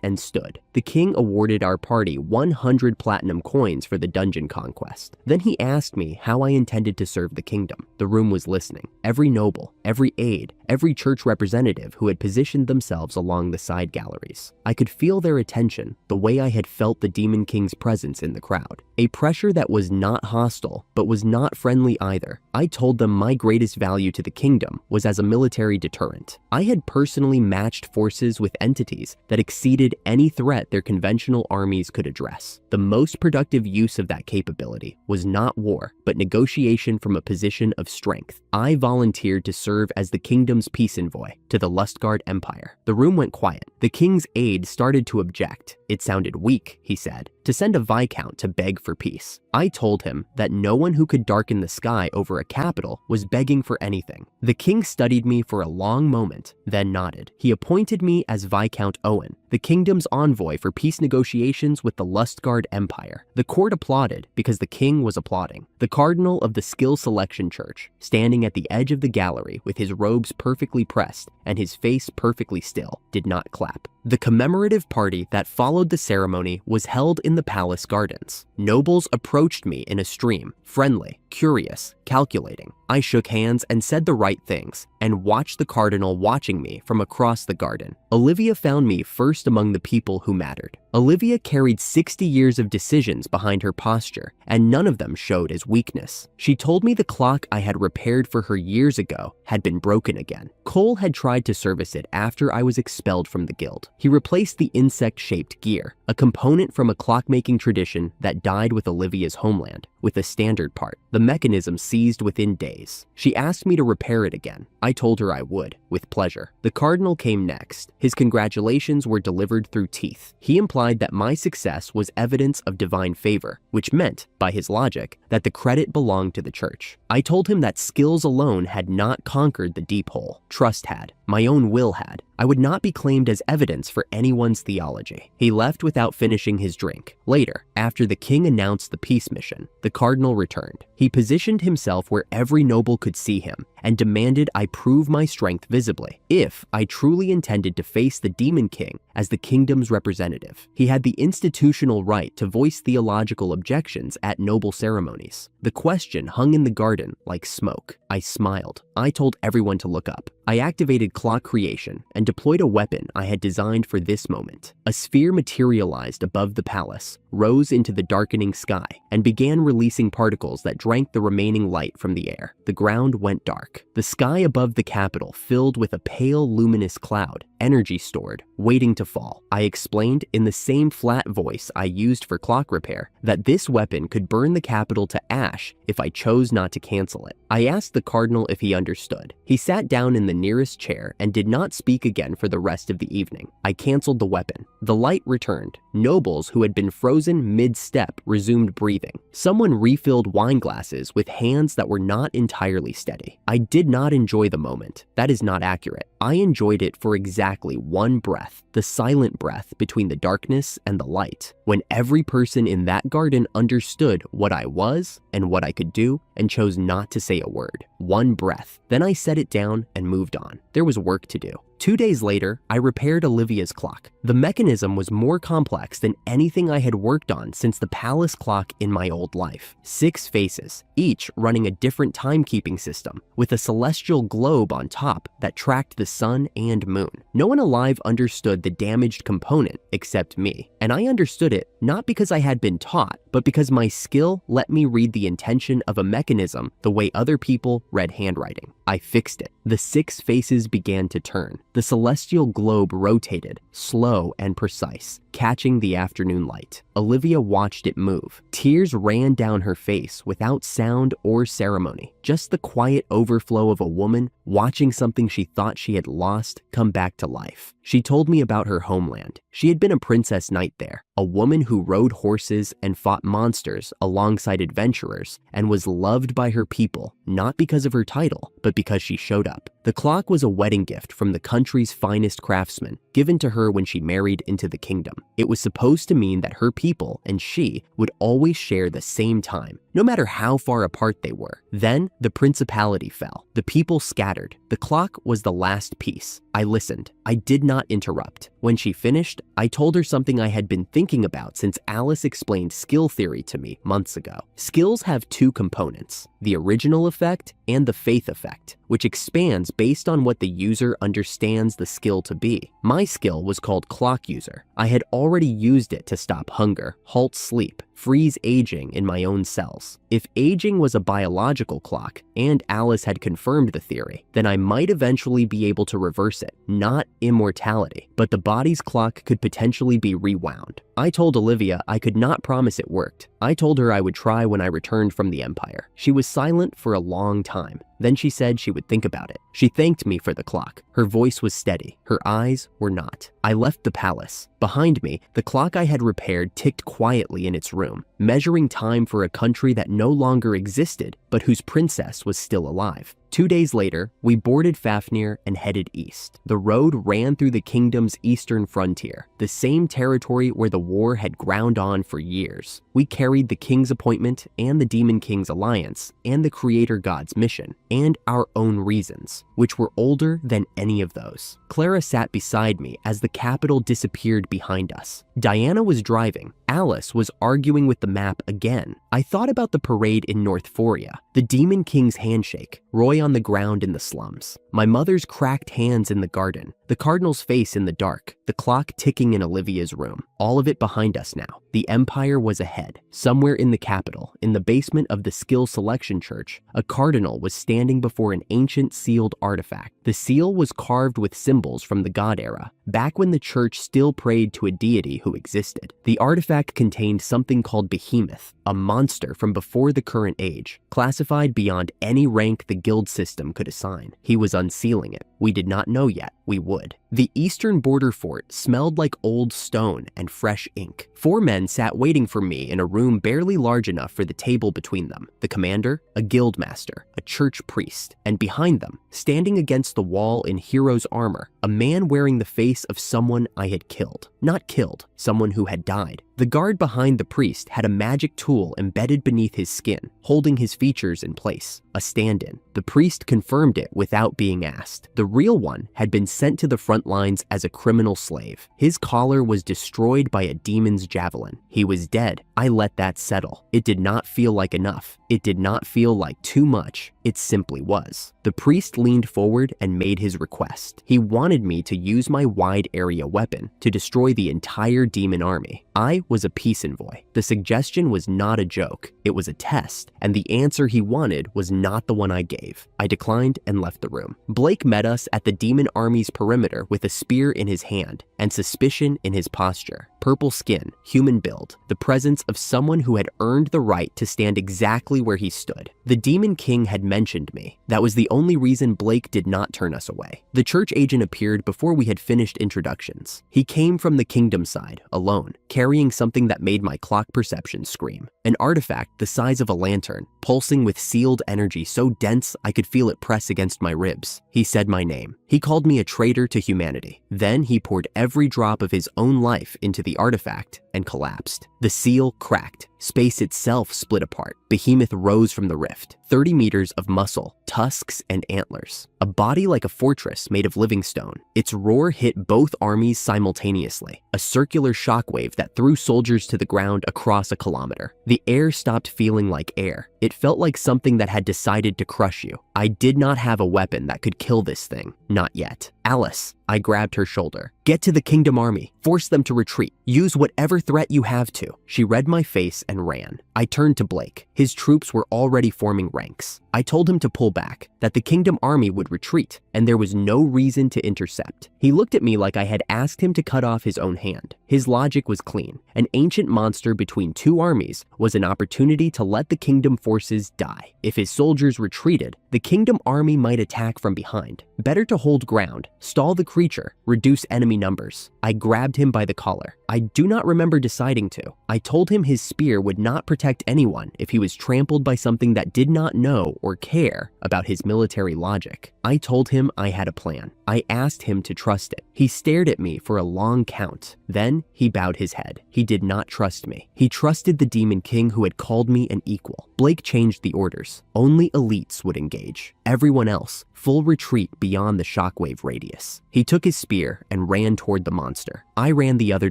and stood. The king awarded our party 100 platinum coins for the dungeon conquest. Then he asked me how I intended to serve the kingdom. The room was listening. Every noble, every aide, every church representative who had positioned themselves along the side galleries. I could feel their attention, the way I had felt the Demon King's presence in the crowd. A pressure that was not hostile, but was not friendly either. I told them my greatest value to the kingdom was as a military deterrent. I had personally matched forces with entities that exceeded any threat their conventional armies could address. The most productive use of that capability was not war, but negotiation from a position of strength. I volunteered to serve as the kingdom's peace envoy to the Lustgard Empire. The room went quiet. The king's aide started to object. It sounded weak, he said, to send a viscount to beg for peace. I told him that no one who could darken the sky over a capital was begging for anything. The king studied me for a long moment, then nodded. He appointed me as Viscount Owen, the kingdom's envoy for peace negotiations with the Lustgard Empire. The court applauded because the king was applauding. The cardinal of the Skill Selection Church, standing at the edge of the gallery with his robes perfectly pressed and his face perfectly still, did not clap. The commemorative party that followed the ceremony was held in the palace gardens. Nobles approached me in a stream, friendly, curious, calculating. I shook hands and said the right things, and watched the cardinal watching me from across the garden. Olivia found me first among the people who mattered. Olivia carried 60 years of decisions behind her posture, and none of them showed as weakness. She told me the clock I had repaired for her years ago had been broken again. Cole had tried to service it after I was expelled from the guild. He replaced the insect-shaped gear, a component from a clockmaking tradition that died with Olivia's homeland, with a standard part. The mechanism seized within days. She asked me to repair it again. I told her I would, with pleasure. The cardinal came next. His congratulations were delivered through teeth. He implied that my success was evidence of divine favor, which meant, by his logic, that the credit belonged to the church. I told him that skills alone had not conquered the deep hole. Trust had. My own will had. I would not be claimed as evidence for anyone's theology. He left without finishing his drink. Later, after the king announced the peace mission, the cardinal returned. He positioned himself where every noble could see him and demanded I prove my strength visibly, if I truly intended to face the Demon King as the kingdom's representative. He had the institutional right to voice theological objections at noble ceremonies. The question hung in the garden like smoke. I smiled. I told everyone to look up. I activated clock creation and deployed a weapon I had designed for this moment. A sphere materialized above the palace, rose into the darkening sky, and began releasing particles that drank the remaining light from the air. The ground went dark. The sky above the capital filled with a pale, luminous cloud, energy stored, waiting to fall. I explained in the same flat voice I used for clock repair that this weapon could burn the capital to ash if I chose not to cancel it. I asked the cardinal if he understood. He sat down in the nearest chair and did not speak again for the rest of the evening. I canceled the weapon. The light returned. Nobles who had been frozen mid-step resumed breathing. Someone refilled wine glasses with hands that were not entirely steady. I did not enjoy the moment. That is not accurate. I enjoyed it for exactly one breath, the silent breath between the darkness and the light, when every person in that garden understood what I was and what I could do and chose not to say a word. One breath. Then I set it down and moved on. There was work to do. 2 days later, I repaired Olivia's clock. The mechanism was more complex than anything I had worked on since the palace clock in my old life. 6 faces, each running a different timekeeping system, with a celestial globe on top that tracked the sun and moon. No one alive understood the damaged component except me, and I understood it not because I had been taught, but because my skill let me read the intention of a mechanism the way other people read handwriting. I fixed it. The 6 faces began to turn. The celestial globe rotated, slow and precise, catching the afternoon light. Olivia watched it move. Tears ran down her face without sound or ceremony, just the quiet overflow of a woman watching something she thought she had lost come back to life. She told me about her homeland. She had been a princess knight there, a woman who rode horses and fought monsters alongside adventurers, and was loved by her people, not because of her title, but because she showed up. The clock was a wedding gift from the country's finest craftsman, given to her when she married into the kingdom. It was supposed to mean that her people and she would always share the same time, no matter how far apart they were. Then the principality fell. The people scattered. The clock was the last piece. I listened. I did not interrupt. When she finished, I told her something I had been thinking about since Alice explained skill theory to me months ago. Skills have 2 components, the original effect and the faith effect, which expands based on what the user understands the skill to be. My skill was called Clock User. I had already used it to stop hunger, halt sleep, freeze aging in my own cells. If aging was a biological clock, and Alice had confirmed the theory, then I might eventually be able to reverse it, not immortality, but the body's clock could potentially be rewound. I told Olivia I could not promise it worked. I told her I would try when I returned from the Empire. She was silent for a long time. Then she said she would think about it. She thanked me for the clock. Her voice was steady. Her eyes were not. I left the palace. Behind me, the clock I had repaired ticked quietly in its room, measuring time for a country that no longer existed, but whose princess was still alive. 2 days later, we boarded Fafnir and headed east. The road ran through the kingdom's eastern frontier, the same territory where the war had ground on for years. We carried the king's appointment and the Demon King's alliance and the creator god's mission, and our own reasons, which were older than any of those. Clara sat beside me as the capital disappeared behind us. Diana was driving. Alice was arguing with the map again. I thought about the parade in Northoria, the Demon King's handshake, Roy on the ground in the slums, my mother's cracked hands in the garden, the cardinal's face in the dark, the clock ticking in Olivia's room. All of it behind us now. The Empire was ahead. Somewhere in the capital, in the basement of the Skill Selection Church, a cardinal was standing before an ancient sealed artifact. The seal was carved with symbols from the God era, back when the church still prayed to a deity who existed. The artifact contained something called Behemoth, a monster from before the current age, classified beyond any rank the guild system could assign. He was unsealing it. We did not know yet. We would. The eastern border fort smelled like old stone and fresh ink. 4 men sat waiting for me in a room barely large enough for the table between them. The commander, a guild master, a church priest, and behind them, standing against the wall in hero's armor, a man wearing the face of someone I had killed. Not killed, someone who had died. The guard behind the priest had a magic tool embedded beneath his skin, holding his features in place, a stand-in. The priest confirmed it without being asked. The real one had been sent to the front lines as a criminal slave. His collar was destroyed by a demon's javelin. He was dead. I let that settle. It did not feel like enough. It did not feel like too much. It simply was. The priest leaned forward and made his request. He wanted me to use my wide area weapon to destroy the entire demon army. I was a peace envoy. The suggestion was not a joke. It was a test, and the answer he wanted was not the one I gave. I declined and left the room. Blake met us at the demon army's perimeter with a spear in his hand and suspicion in his posture. Purple skin, human build, the presence of someone who had earned the right to stand exactly where he stood. The Demon King had mentioned me. That was the only reason Blake did not turn us away. The church agent appeared before we had finished introductions. He came from the kingdom side, alone, carrying something that made my clock perception scream. An artifact the size of a lantern, pulsing with sealed energy so dense I could feel it press against my ribs. He said my name. He called me a traitor to humanity. Then he poured every drop of his own life into the artifact and collapsed. The seal cracked. Space itself split apart. Behemoth rose from the rift. 30 meters of muscle, tusks, and antlers. A body like a fortress made of living stone. Its roar hit both armies simultaneously. A circular shockwave that threw soldiers to the ground across a kilometer. The air stopped feeling like air. It felt like something that had decided to crush you. I did not have a weapon that could kill this thing. Not yet. Alice, I grabbed her shoulder. Get to the kingdom army. Force them to retreat. Use whatever threat you have to. She read my face and ran. I turned to Blake. His troops were already forming ranks. I told him to pull back, that the kingdom army would retreat, and there was no reason to intercept. He looked at me like I had asked him to cut off his own hand. His logic was clean. An ancient monster between two armies was an opportunity to let the kingdom forces die. If his soldiers retreated, the kingdom army might attack from behind. Better to hold ground, stall the creature, reduce enemy numbers. I grabbed him by the collar. I do not remember deciding to. I told him his spear would not protect anyone if he was trampled by something that did not know or care about his military logic. I told him I had a plan. I asked him to trust it. He stared at me for a long count. Then he bowed his head. He did not trust me. He trusted the Demon King who had called me an equal. Blake changed the orders. Only elites would engage. Everyone else, full retreat beyond the shockwave radius. He took his spear and ran toward the monster. I ran the other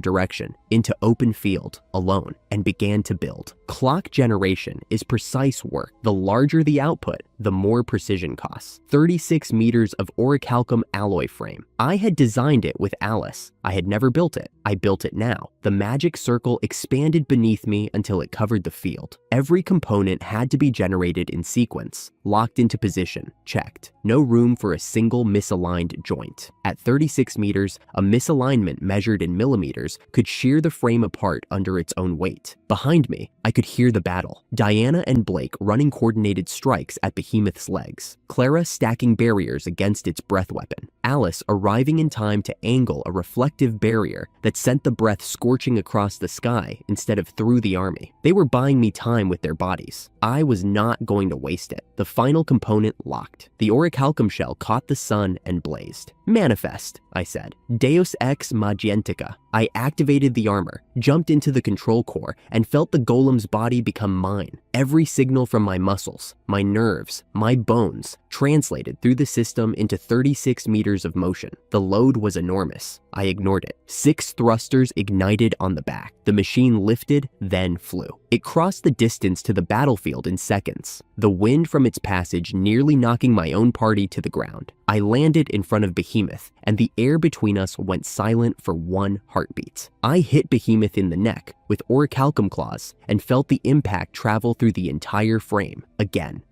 direction, into open field, alone, and began to build. Clock generation is precise work. The larger the output, the more precision costs. 36 meters of orichalcum alloy frame. I had designed it with Alice. I had never built it. I built it now. The magic circle expanded beneath me until it covered the field. Every component had to be generated in sequence, locked into position, checked. No room for a single misaligned joint. At 36 meters, a misalignment measured in millimeters could shear the frame apart under its own weight. Behind me, I could hear the battle. Diana and Blake running coordinated strikes at Behemoth's legs. Clara stacking barriers against its breath weapon. Alice arriving in time to angle a reflective barrier that sent the breath scorching across the sky instead of through the army. They were buying me time with their bodies. I was not going to waste it. The final component locked. The orichalcum shell caught the sun and blazed. Manifest, I said. Deus ex magentica. I activated the armor, jumped into the control core, and felt the golem's body become mine. Every signal from my muscles, my nerves, my bones, translated through the system into 36 meters of motion. The load was enormous. I ignored it. 6 thrusters ignited on the back. The machine lifted, then flew. It crossed the distance to the battlefield in seconds, the wind from its passage nearly knocking my own party to the ground. I landed in front of Behemoth, and the air between us went silent for 1 heartbeat. I hit Behemoth in the neck with orichalcum claws and felt the impact travel through the entire frame. Again.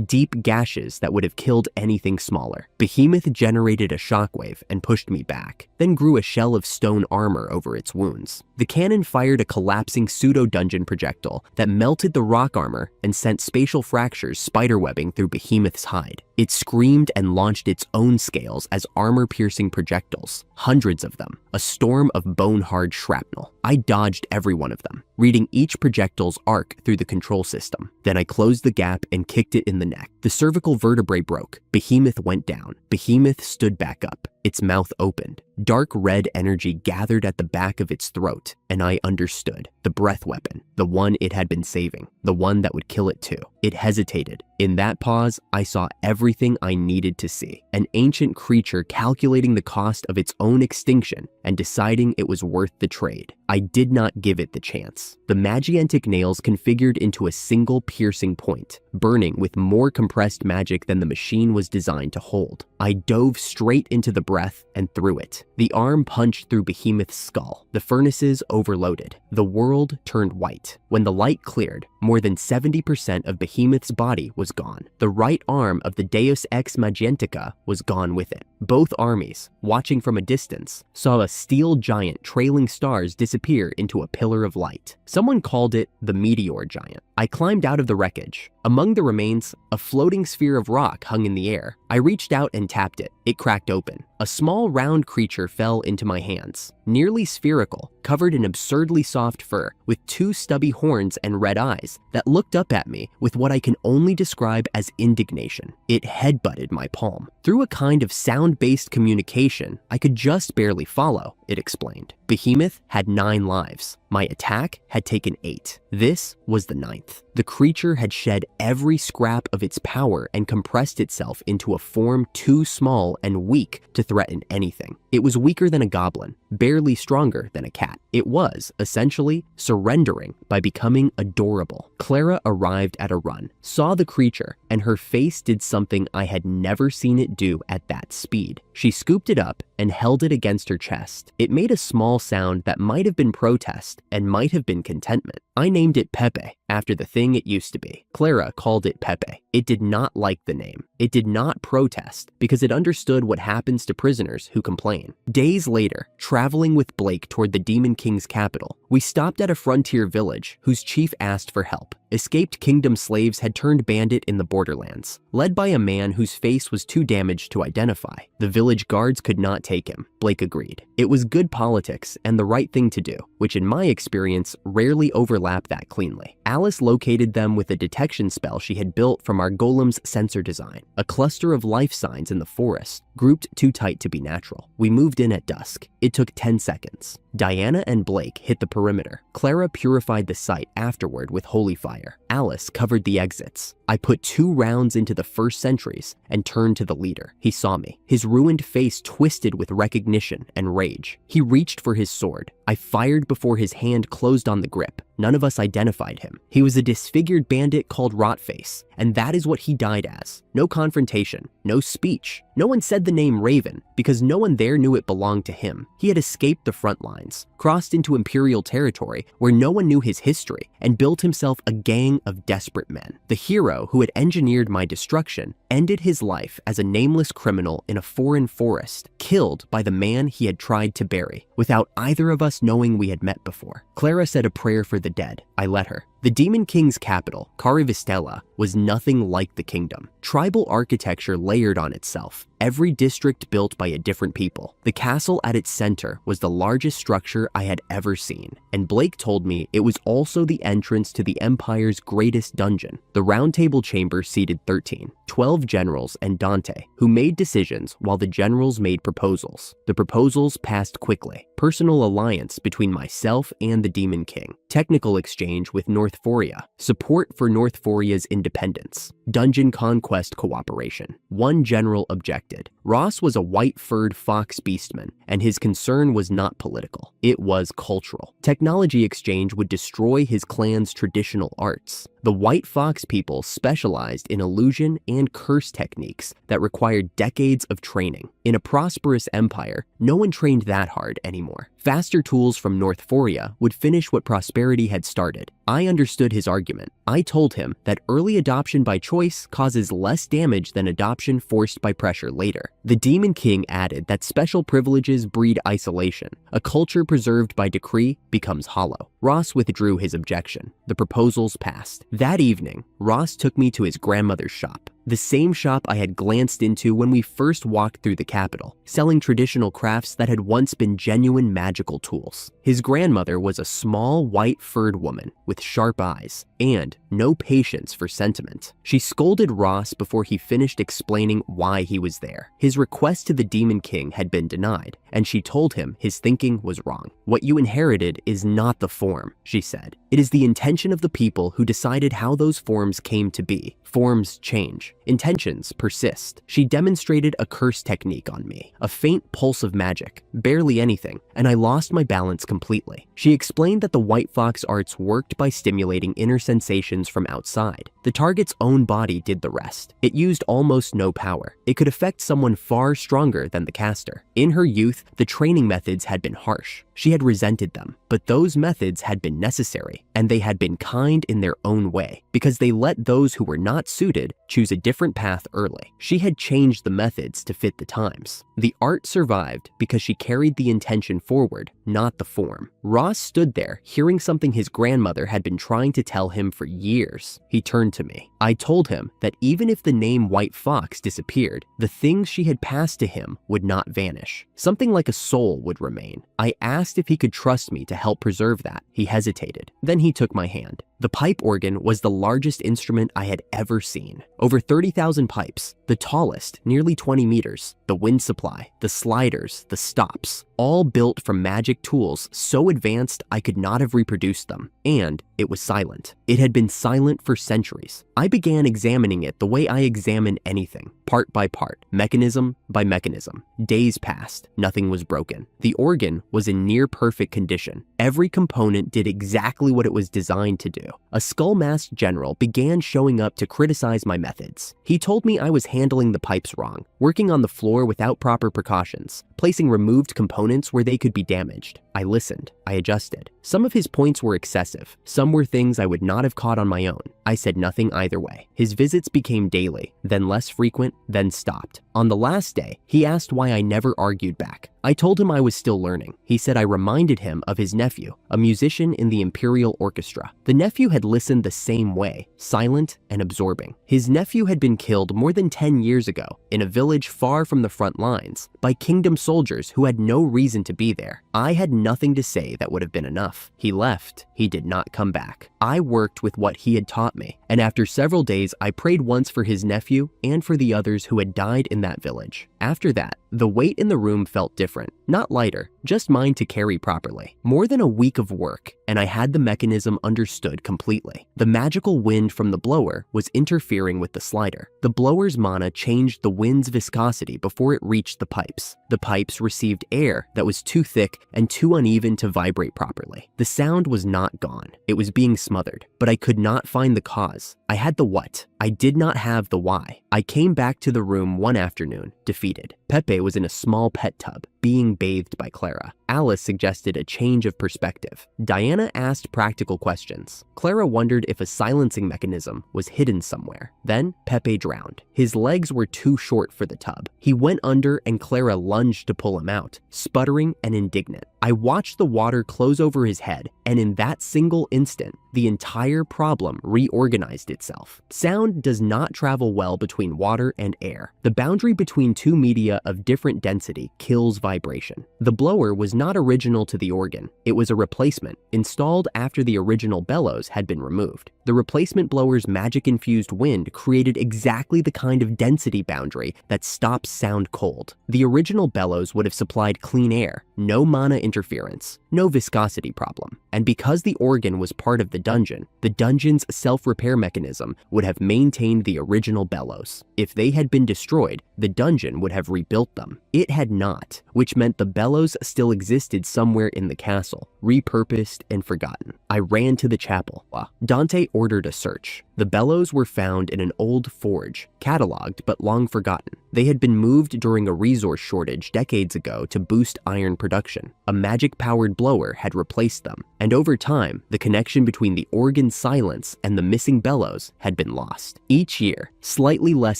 Deep gashes that would have killed anything smaller. Behemoth generated a shockwave and pushed me back, then grew a shell of stone armor over its wounds. The cannon fired a collapsing pseudo-dungeon projectile that melted the rock armor and sent spatial fractures spiderwebbing through Behemoth's hide. It screamed and launched its own scales as armor-piercing projectiles. hundreds of them, a storm of bone-hard shrapnel. I dodged every one of them, reading each projectile's arc through the control system. Then I closed the gap and kicked it in the neck. The cervical vertebrae broke. Behemoth went down. Behemoth stood back up. Its mouth opened. Dark red energy gathered at the back of its throat, and I understood. The breath weapon, the one it had been saving, the one that would kill it too. It hesitated. In that pause, I saw everything I needed to see. An ancient creature calculating the cost of its own extinction and deciding it was worth the trade. I did not give it the chance. The magiantic nails configured into a single piercing point, burning with more compressed magic than the machine was designed to hold. I dove straight into the breath and threw it. The arm punched through Behemoth's skull. The furnaces overloaded. The world turned white. When the light cleared, more than 70% of Behemoth's body was gone. The right arm of the Deus Ex Magientica was gone with it. Both armies, watching from a distance, saw a steel giant trailing stars disappear into a pillar of light. Someone called it the meteor giant. I climbed out of the wreckage. Among the remains, a floating sphere of rock hung in the air. I reached out and tapped it. It cracked open. A small round creature fell into my hands, nearly spherical, covered in absurdly soft fur, with two stubby horns and red eyes that looked up at me with what I can only describe as indignation. It headbutted my palm. Through a kind of sound-based communication I could just barely follow, it explained. Behemoth had 9 lives. My attack had taken 8. This was the 9th. The creature had shed every scrap of its power and compressed itself into a form too small and weak to threaten anything. It was weaker than a goblin, barely stronger than a cat. It was, essentially, surrendering by becoming adorable. Clara arrived at a run, saw the creature, and her face did something I had never seen it do at that speed. She scooped it up and held it against her chest. It made a small sound that might have been protest and might have been contentment. I named it Pepe, after the thing it used to be. Clara called it Pepe. It did not like the name. It did not protest because it understood what happens to prisoners who complain. Days later, traveling with Blake toward the Demon King's capital, we stopped at a frontier village whose chief asked for help. Escaped kingdom slaves had turned bandit in the borderlands, led by a man whose face was too damaged to identify. The village guards could not take him. Blake agreed. It was good politics and the right thing to do, which in my experience rarely overlap that cleanly. Alice located them with a detection spell she had built from our golem's sensor design, a cluster of life signs in the forest, grouped too tight to be natural. We moved in at dusk. It took 10 seconds. Diana and Blake hit the perimeter. Clara purified the site afterward with holy fire. Alice covered the exits. I put 2 rounds into the first sentries and turned to the leader. He saw me. His ruined face twisted with recognition and rage. He reached for his sword. I fired before his hand closed on the grip. None of us identified him. He was a disfigured bandit called Rotface, and that is what he died as. No confrontation, no speech. No one said the name Raven because no one there knew it belonged to him. He had escaped the front lines, crossed into Imperial territory where no one knew his history, and built himself a gang of desperate men. The hero who had engineered my destruction ended his life as a nameless criminal in a foreign forest, killed by the man he had tried to bury, without either of us knowing we had met before. Clara said a prayer for the dead. I let her. The Demon King's capital, Carivistella, was nothing like the kingdom. Tribal architecture layered on itself, every district built by a different people. The castle at its center was the largest structure I had ever seen, and Blake told me it was also the entrance to the Empire's greatest dungeon. The Round Table Chamber seated 13, 12 generals and Dante, who made decisions while the generals made proposals. The proposals passed quickly. Personal alliance between myself and the Demon King. Technical exchange with Norththoria. Support for Norththoria's independence. Dungeon conquest cooperation. One general objected. Ross was a white-furred fox beastman, and his concern was not political. It was cultural. Technology exchange would destroy his clan's traditional arts. The White Fox people specialized in illusion and curse techniques that required decades of training. In a prosperous empire, no one trained that hard anymore. Faster tools from Norththoria would finish what prosperity had started. I understood his argument. I told him that early adoption by choice causes less damage than adoption forced by pressure later. The Demon King added that special privileges breed isolation. A culture preserved by decree becomes hollow. Ross withdrew his objection. The proposals passed. That evening, Ross took me to his grandmother's shop, the same shop I had glanced into when we first walked through the capital, selling traditional crafts that had once been genuine magical tools. His grandmother was a small, white-furred woman with sharp eyes and no patience for sentiment. She scolded Ross before he finished explaining why he was there. His request to the Demon King had been denied, and she told him his thinking was wrong. "What you inherited is not the form," she said. "It is the intention of the people who decided how those forms came to be. Forms change. Intentions persist." She demonstrated a curse technique on me, a faint pulse of magic, barely anything, and I lost my balance completely. She explained that the White Fox arts worked by stimulating inner sensations from outside. The target's own body did the rest. It used almost no power. It could affect someone far stronger than the caster. In her youth, the training methods had been harsh. She had resented them, but those methods had been necessary, and they had been kind in their own way, because they let those who were not suited choose a different path early. She had changed the methods to fit the times. The art survived because she carried the intention forward, not the form. Ross stood there, hearing something his grandmother had been trying to tell him for years. He turned to me. I told him that even if the name White Fox disappeared, the things she had passed to him would not vanish. Something like a soul would remain. I asked if he could trust me to help preserve that. He hesitated. Then he took my hand. The pipe organ was the largest instrument I had ever seen. Over 30,000 pipes, the tallest, nearly 20 meters, the wind supply, the sliders, the stops, all built from magic tools so advanced I could not have reproduced them. And it was silent. It had been silent for centuries. I began examining it the way I examine anything, part by part, mechanism by mechanism. Days passed. Nothing was broken. The organ was in near perfect condition. Every component did exactly what it was designed to do. A skull-masked general began showing up to criticize my methods. He told me I was handling the pipes wrong, working on the floor without proper precautions, placing removed components where they could be damaged. I listened. I adjusted. Some of his points were excessive. Some were things I would not have caught on my own. I said nothing either way. His visits became daily, then less frequent, then stopped. On the last day, he asked why I never argued back. I told him I was still learning. He said I reminded him of his nephew, a musician in the Imperial Orchestra. The nephew had listened the same way, silent and absorbing. His nephew had been killed more than 10 years ago in a village far from the front lines by kingdom soldiers who had no reason to be there. I had nothing to say that would have been enough. He left. He did not come back. I worked with what he had taught me, and after several days, I prayed once for his nephew and for the others who had died in that village. After that, the weight in the room felt different, not lighter, just mine to carry properly. More than a week of work, and I had the mechanism understood completely. The magical wind from the blower was interfering with the slider. The blower's mana changed the wind's viscosity before it reached the pipes. The pipes received air that was too thick and too uneven to vibrate properly. The sound was not gone. It was being smothered, but I could not find the cause. I had the what. I did not have the why. I came back to the room one afternoon, defeated. Pepe was in a small pet tub, being bathed by Clara. Alice suggested a change of perspective. Diana asked practical questions. Clara wondered if a silencing mechanism was hidden somewhere. Then Pepe drowned. His legs were too short for the tub. He went under and Clara lunged to pull him out, sputtering and indignant. I watched the water close over his head, and in that single instant, the entire problem reorganized itself. Sound does not travel well between water and air. The boundary between two media of different density kills vibration. The blower was not original to the organ. It was a replacement, installed after the original bellows had been removed. The replacement blower's magic-infused wind created exactly the kind of density boundary that stops sound cold. The original bellows would have supplied clean air, no mana interference, no viscosity problem. And because the organ was part of the dungeon's self-repair mechanism would have maintained the original bellows. If they had been destroyed, the dungeon would have rebuilt them. It had not, which meant the bellows still existed somewhere in the castle, repurposed and forgotten. I ran to the chapel. Dante ordered a search. The bellows were found in an old forge, cataloged but long forgotten. They had been moved during a resource shortage decades ago to boost iron production. A magic-powered blower had replaced them, and over time, the connection between the organ's silence and the missing bellows had been lost. Each year, slightly less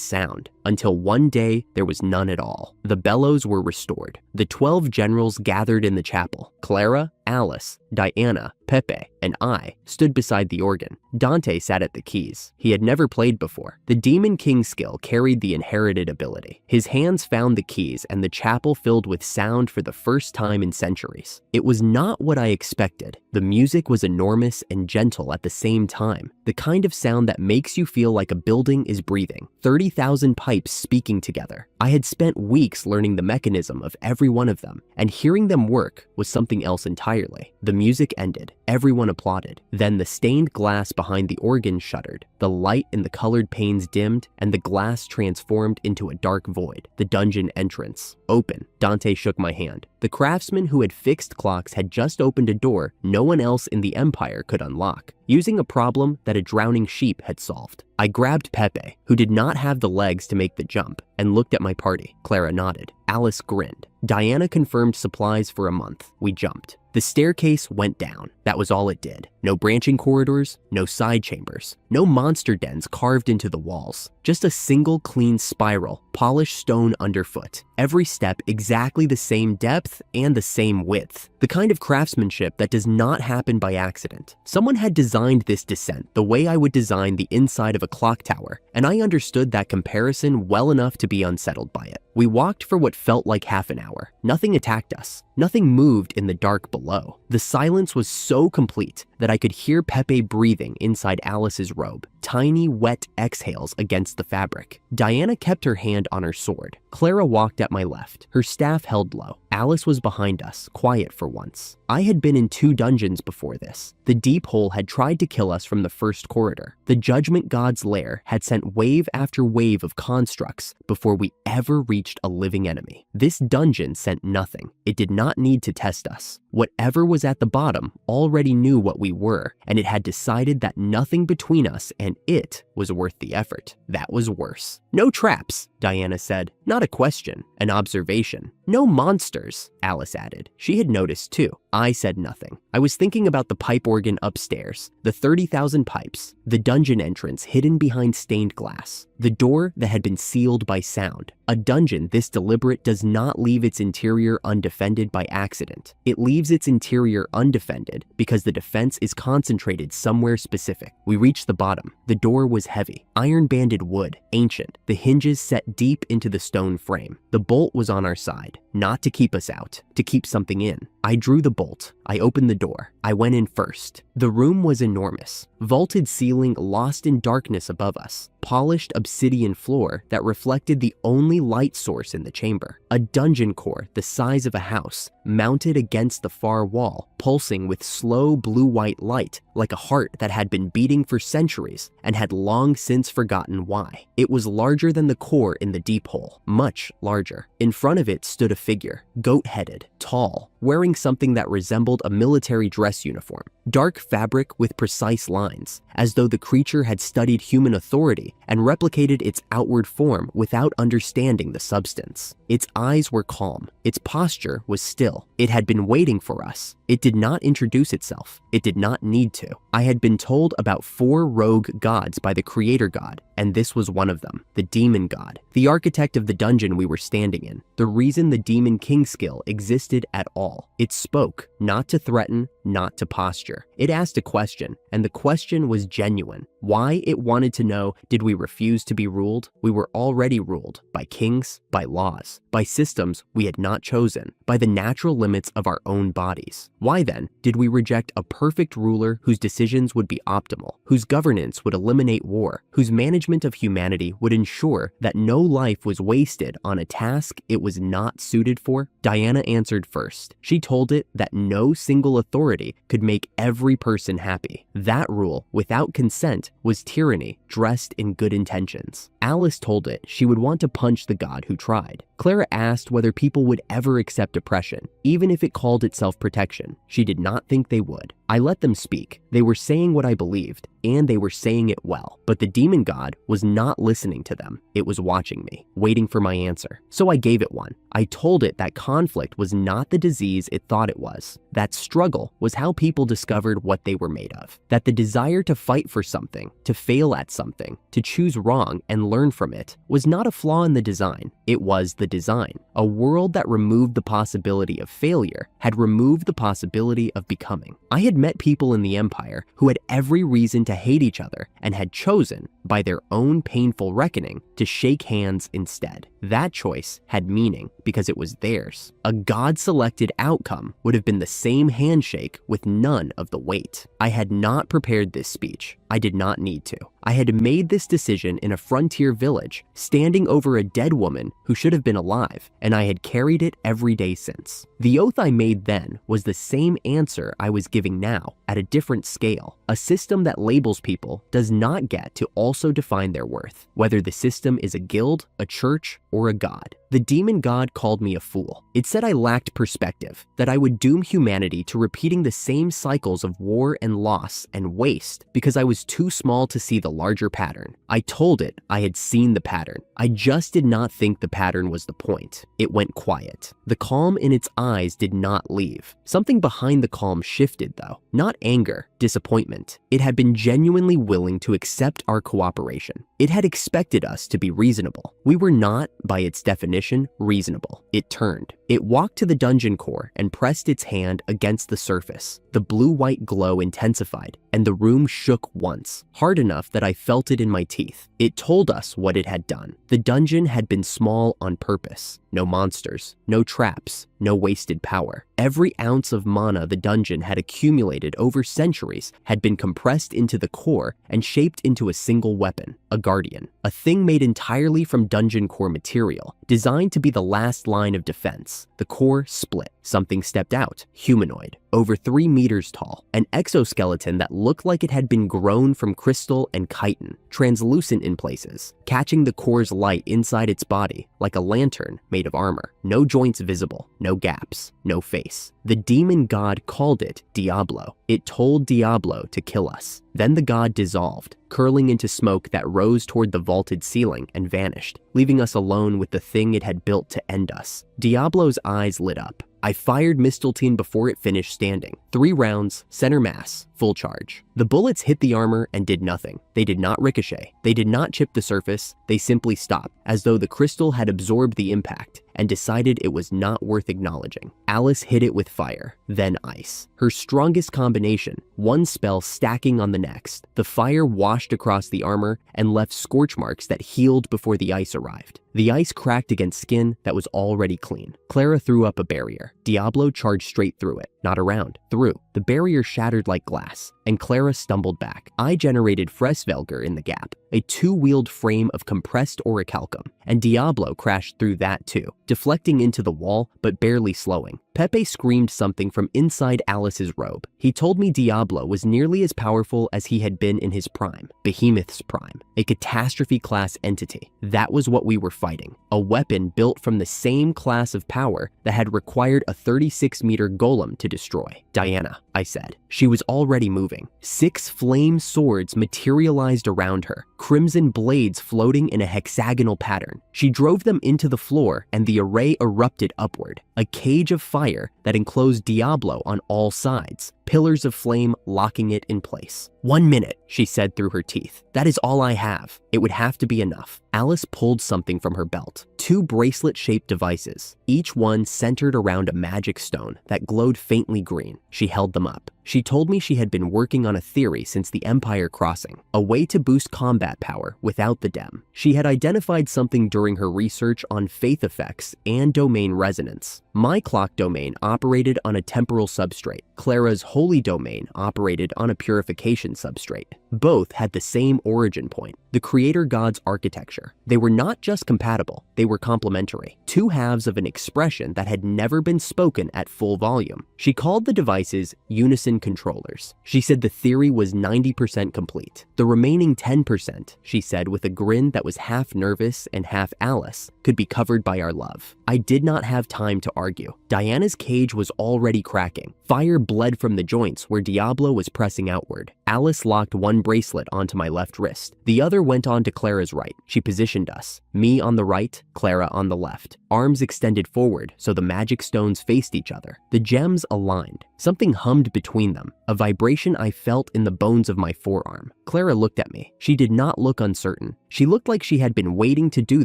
sound, until one day there was none at all. The bellows were restored. The 12 generals gathered in the chapel. Clara, Alice, Diana, Pepe, and I stood beside the organ. Dante sat at the keys. He had never played before. The Demon King skill carried the inherited ability. His hands found the keys and the chapel filled with sound for the first time in centuries. It was not what I expected. The music was enormous and gentle at the same time, the kind of sound that makes you feel like a building is breathing. 30,000 pipes speaking together. I had spent weeks learning the mechanism of every one of them, and hearing them work was something else entirely. The music ended. Everyone applauded. Then the stained glass behind the organ shuddered. The light in the colored panes dimmed, and the glass transformed into a dark void. The dungeon entrance. Open. Dante shook my hand. The craftsman who had fixed clocks had just opened a door no one else in the Empire could unlock, using a problem that a drowning sheep had solved. I grabbed Pepe, who did not have the legs to make the jump, and looked at my party. Clara nodded. Alice grinned. Diana confirmed supplies for a month. We jumped. The staircase went down. That was all it did. No branching corridors, no side chambers, no monster dens carved into the walls. Just a single clean spiral, polished stone underfoot. Every step exactly the same depth and the same width. The kind of craftsmanship that does not happen by accident. Someone had designed this descent the way I would design the inside of a clock tower, and I understood that comparison well enough to be unsettled by it. We walked for what felt like half an hour. Nothing attacked us. Nothing moved in the dark below. The silence was so complete that I could hear Pepe breathing inside Alice's robe, tiny wet exhales against the fabric. Diana kept her hand on her sword. Clara walked at my left, her staff held low. Alice was behind us, quiet for once. I had been in 2 dungeons before this. The deep hole had tried to kill us from the first corridor. The Judgment God's lair had sent wave after wave of constructs before we ever reached a living enemy. This dungeon sent nothing. It did not need to test us. Whatever was at the bottom already knew what we were, and it had decided that nothing between us and it was worth the effort. That was worse. No traps, Diana said. Not a question, an observation. No monsters, Alice added. She had noticed too. I said nothing. I was thinking about the pipe organ upstairs, the 30,000 pipes, the dungeon entrance hidden behind stained glass, the door that had been sealed by sound. A dungeon this deliberate does not leave its interior undefended by accident. It leaves its interior undefended because the defense is concentrated somewhere specific. We reached the bottom. The door was heavy, iron-banded wood, ancient, the hinges set deep into the stone frame. The bolt was on our side, not to keep us out, to keep something in. I drew the bolt. I opened the door. I went in first. The room was enormous. Vaulted ceiling lost in darkness above us. Polished obsidian floor that reflected the only light source in the chamber. A dungeon core the size of a house, mounted against the far wall, pulsing with slow blue-white light, like a heart that had been beating for centuries and had long since forgotten why. It was larger than the core in the deep hole, much larger. In front of it stood a figure, goat-headed, tall, wearing something that resembled a military dress uniform. Dark fabric with precise lines, as though the creature had studied human authority and replicated its outward form without understanding the substance. Its eyes were calm. Its posture was still. It had been waiting for us. It did not introduce itself. It did not need to. I had been told about 4 rogue gods by the creator god, and this was one of them, the demon god, the architect of the dungeon we were standing in, the reason the demon king skill existed at all. It spoke, not to threaten, not to posture. It asked a question, and the question was genuine. Why? It wanted to know, did we refuse to be ruled? We were already ruled by kings, by laws, by systems we had not chosen, by the natural limits of our own bodies. Why then did we reject a perfect ruler whose decisions would be optimal, whose governance would eliminate war, whose management of humanity would ensure that no life was wasted on a task it was not suited for? Diana answered first. She told it that no single authority could make every person happy. That rule, without consent, was tyranny dressed in good intentions. Alice told it she would want to punch the god who tried. Clara asked whether people would ever accept oppression, even if it called itself protection. She did not think they would. I let them speak. They were saying what I believed, and they were saying it well. But the demon god was not listening to them. It was watching me, waiting for my answer. So I gave it one. I told it that conflict was not the disease it thought it was. That struggle was how people discovered what they were made of. That the desire to fight for something, to fail at something, to choose wrong and learn from it, was not a flaw in the design. It was the design. A world that removed the possibility of failure had removed the possibility of becoming. I had met people in the Empire who had every reason to hate each other and had chosen, by their own painful reckoning, to shake hands instead. That choice had meaning because it was theirs. A God-selected outcome would have been the same handshake with none of the weight. I had not prepared this speech. I did not need to. I had made this decision in a frontier village, standing over a dead woman who should have been alive, and I had carried it every day since. The oath I made then was the same answer I was giving now, at a different scale. A system that labels people does not get to also define their worth, whether the system is a guild, a church, or a god. The demon god called me a fool. It said I lacked perspective, that I would doom humanity to repeating the same cycles of war and loss and waste because I was too small to see the larger pattern. I told it I had seen the pattern. I just did not think the pattern was the point. It went quiet. The calm in its eyes did not leave. Something behind the calm shifted though. Not anger, disappointment. It had been genuinely willing to accept our cooperation. It had expected us to be reasonable. We were not, by its definition, reasonable. It turned. It walked to the dungeon core and pressed its hand against the surface. The blue-white glow intensified, and the room shook once, hard enough that I felt it in my teeth. It told us what it had done. The dungeon had been small on purpose. No monsters, no traps, no wasted power. Every ounce of mana the dungeon had accumulated over centuries had been compressed into the core and shaped into a single weapon, a guardian. A thing made entirely from dungeon core material, designed to be the last line of defense. The core split. Something stepped out, humanoid, over 3 meters tall, an exoskeleton that looked like it had been grown from crystal and chitin, translucent in places, catching the core's light inside its body like a lantern made of armor. No joints visible, no gaps, no face. The demon god called it Diablo. It told Diablo to kill us. Then the god dissolved, curling into smoke that rose toward the vaulted ceiling and vanished, leaving us alone with the thing it had built to end us. Diablo's eyes lit up. I fired Mistletoe before it finished standing. 3 rounds, center mass, full charge. The bullets hit the armor and did nothing. They did not ricochet. They did not chip the surface. They simply stopped, as though the crystal had absorbed the impact and decided it was not worth acknowledging. Alice hit it with fire, then ice. Her strongest combination, one spell stacking on the next. The fire washed across the armor and left scorch marks that healed before the ice arrived. The ice cracked against skin that was already clean. Clara threw up a barrier. Diablo charged straight through it, not around, through. The barrier shattered like glass, and Clara stumbled back. I generated Fresvelger in the gap, a 2-wheeled frame of compressed orichalcum, and Diablo crashed through that too, deflecting into the wall but barely slowing. Pepe screamed something from inside Alice's robe. He told me Diablo was nearly as powerful as he had been in his prime, Behemoth's prime, a catastrophe-class entity. That was what we were fighting, a weapon built from the same class of power that had required a 36-meter golem to destroy. Diana, I said. She was already moving. 6 flame swords materialized around her, crimson blades floating in a hexagonal pattern. She drove them into the floor and the array erupted upward, a cage of fire that enclosed Diablo on all sides, pillars of flame locking it in place. 1 minute, she said through her teeth. That is all I have. It would have to be enough. Alice pulled something from her belt. 2 bracelet-shaped devices, each one centered around a magic stone that glowed faintly green. She held them up. She told me she had been working on a theory since the Empire Crossing, a way to boost combat power without the dem. She had identified something during her research on faith effects and domain resonance. My clock domain operated on a temporal substrate. Clara's holy domain operated on a purification substrate. Both had the same origin point, the creator god's architecture. They were not just compatible, they were complementary. 2 halves of an expression that had never been spoken at full volume. She called the devices unison game controllers. She said the theory was 90% complete. The remaining 10%, she said with a grin that was half nervous and half Alice, could be covered by our love. I did not have time to argue. Diana's cage was already cracking. Fire bled from the joints where Diablo was pressing outward. Alice locked one bracelet onto my left wrist. The other went on to Clara's right. She positioned us. Me on the right, Clara on the left. Arms extended forward so the magic stones faced each other. The gems aligned. Something hummed between them, a vibration I felt in the bones of my forearm. Clara looked at me. She did not look uncertain. She looked like she had been waiting to do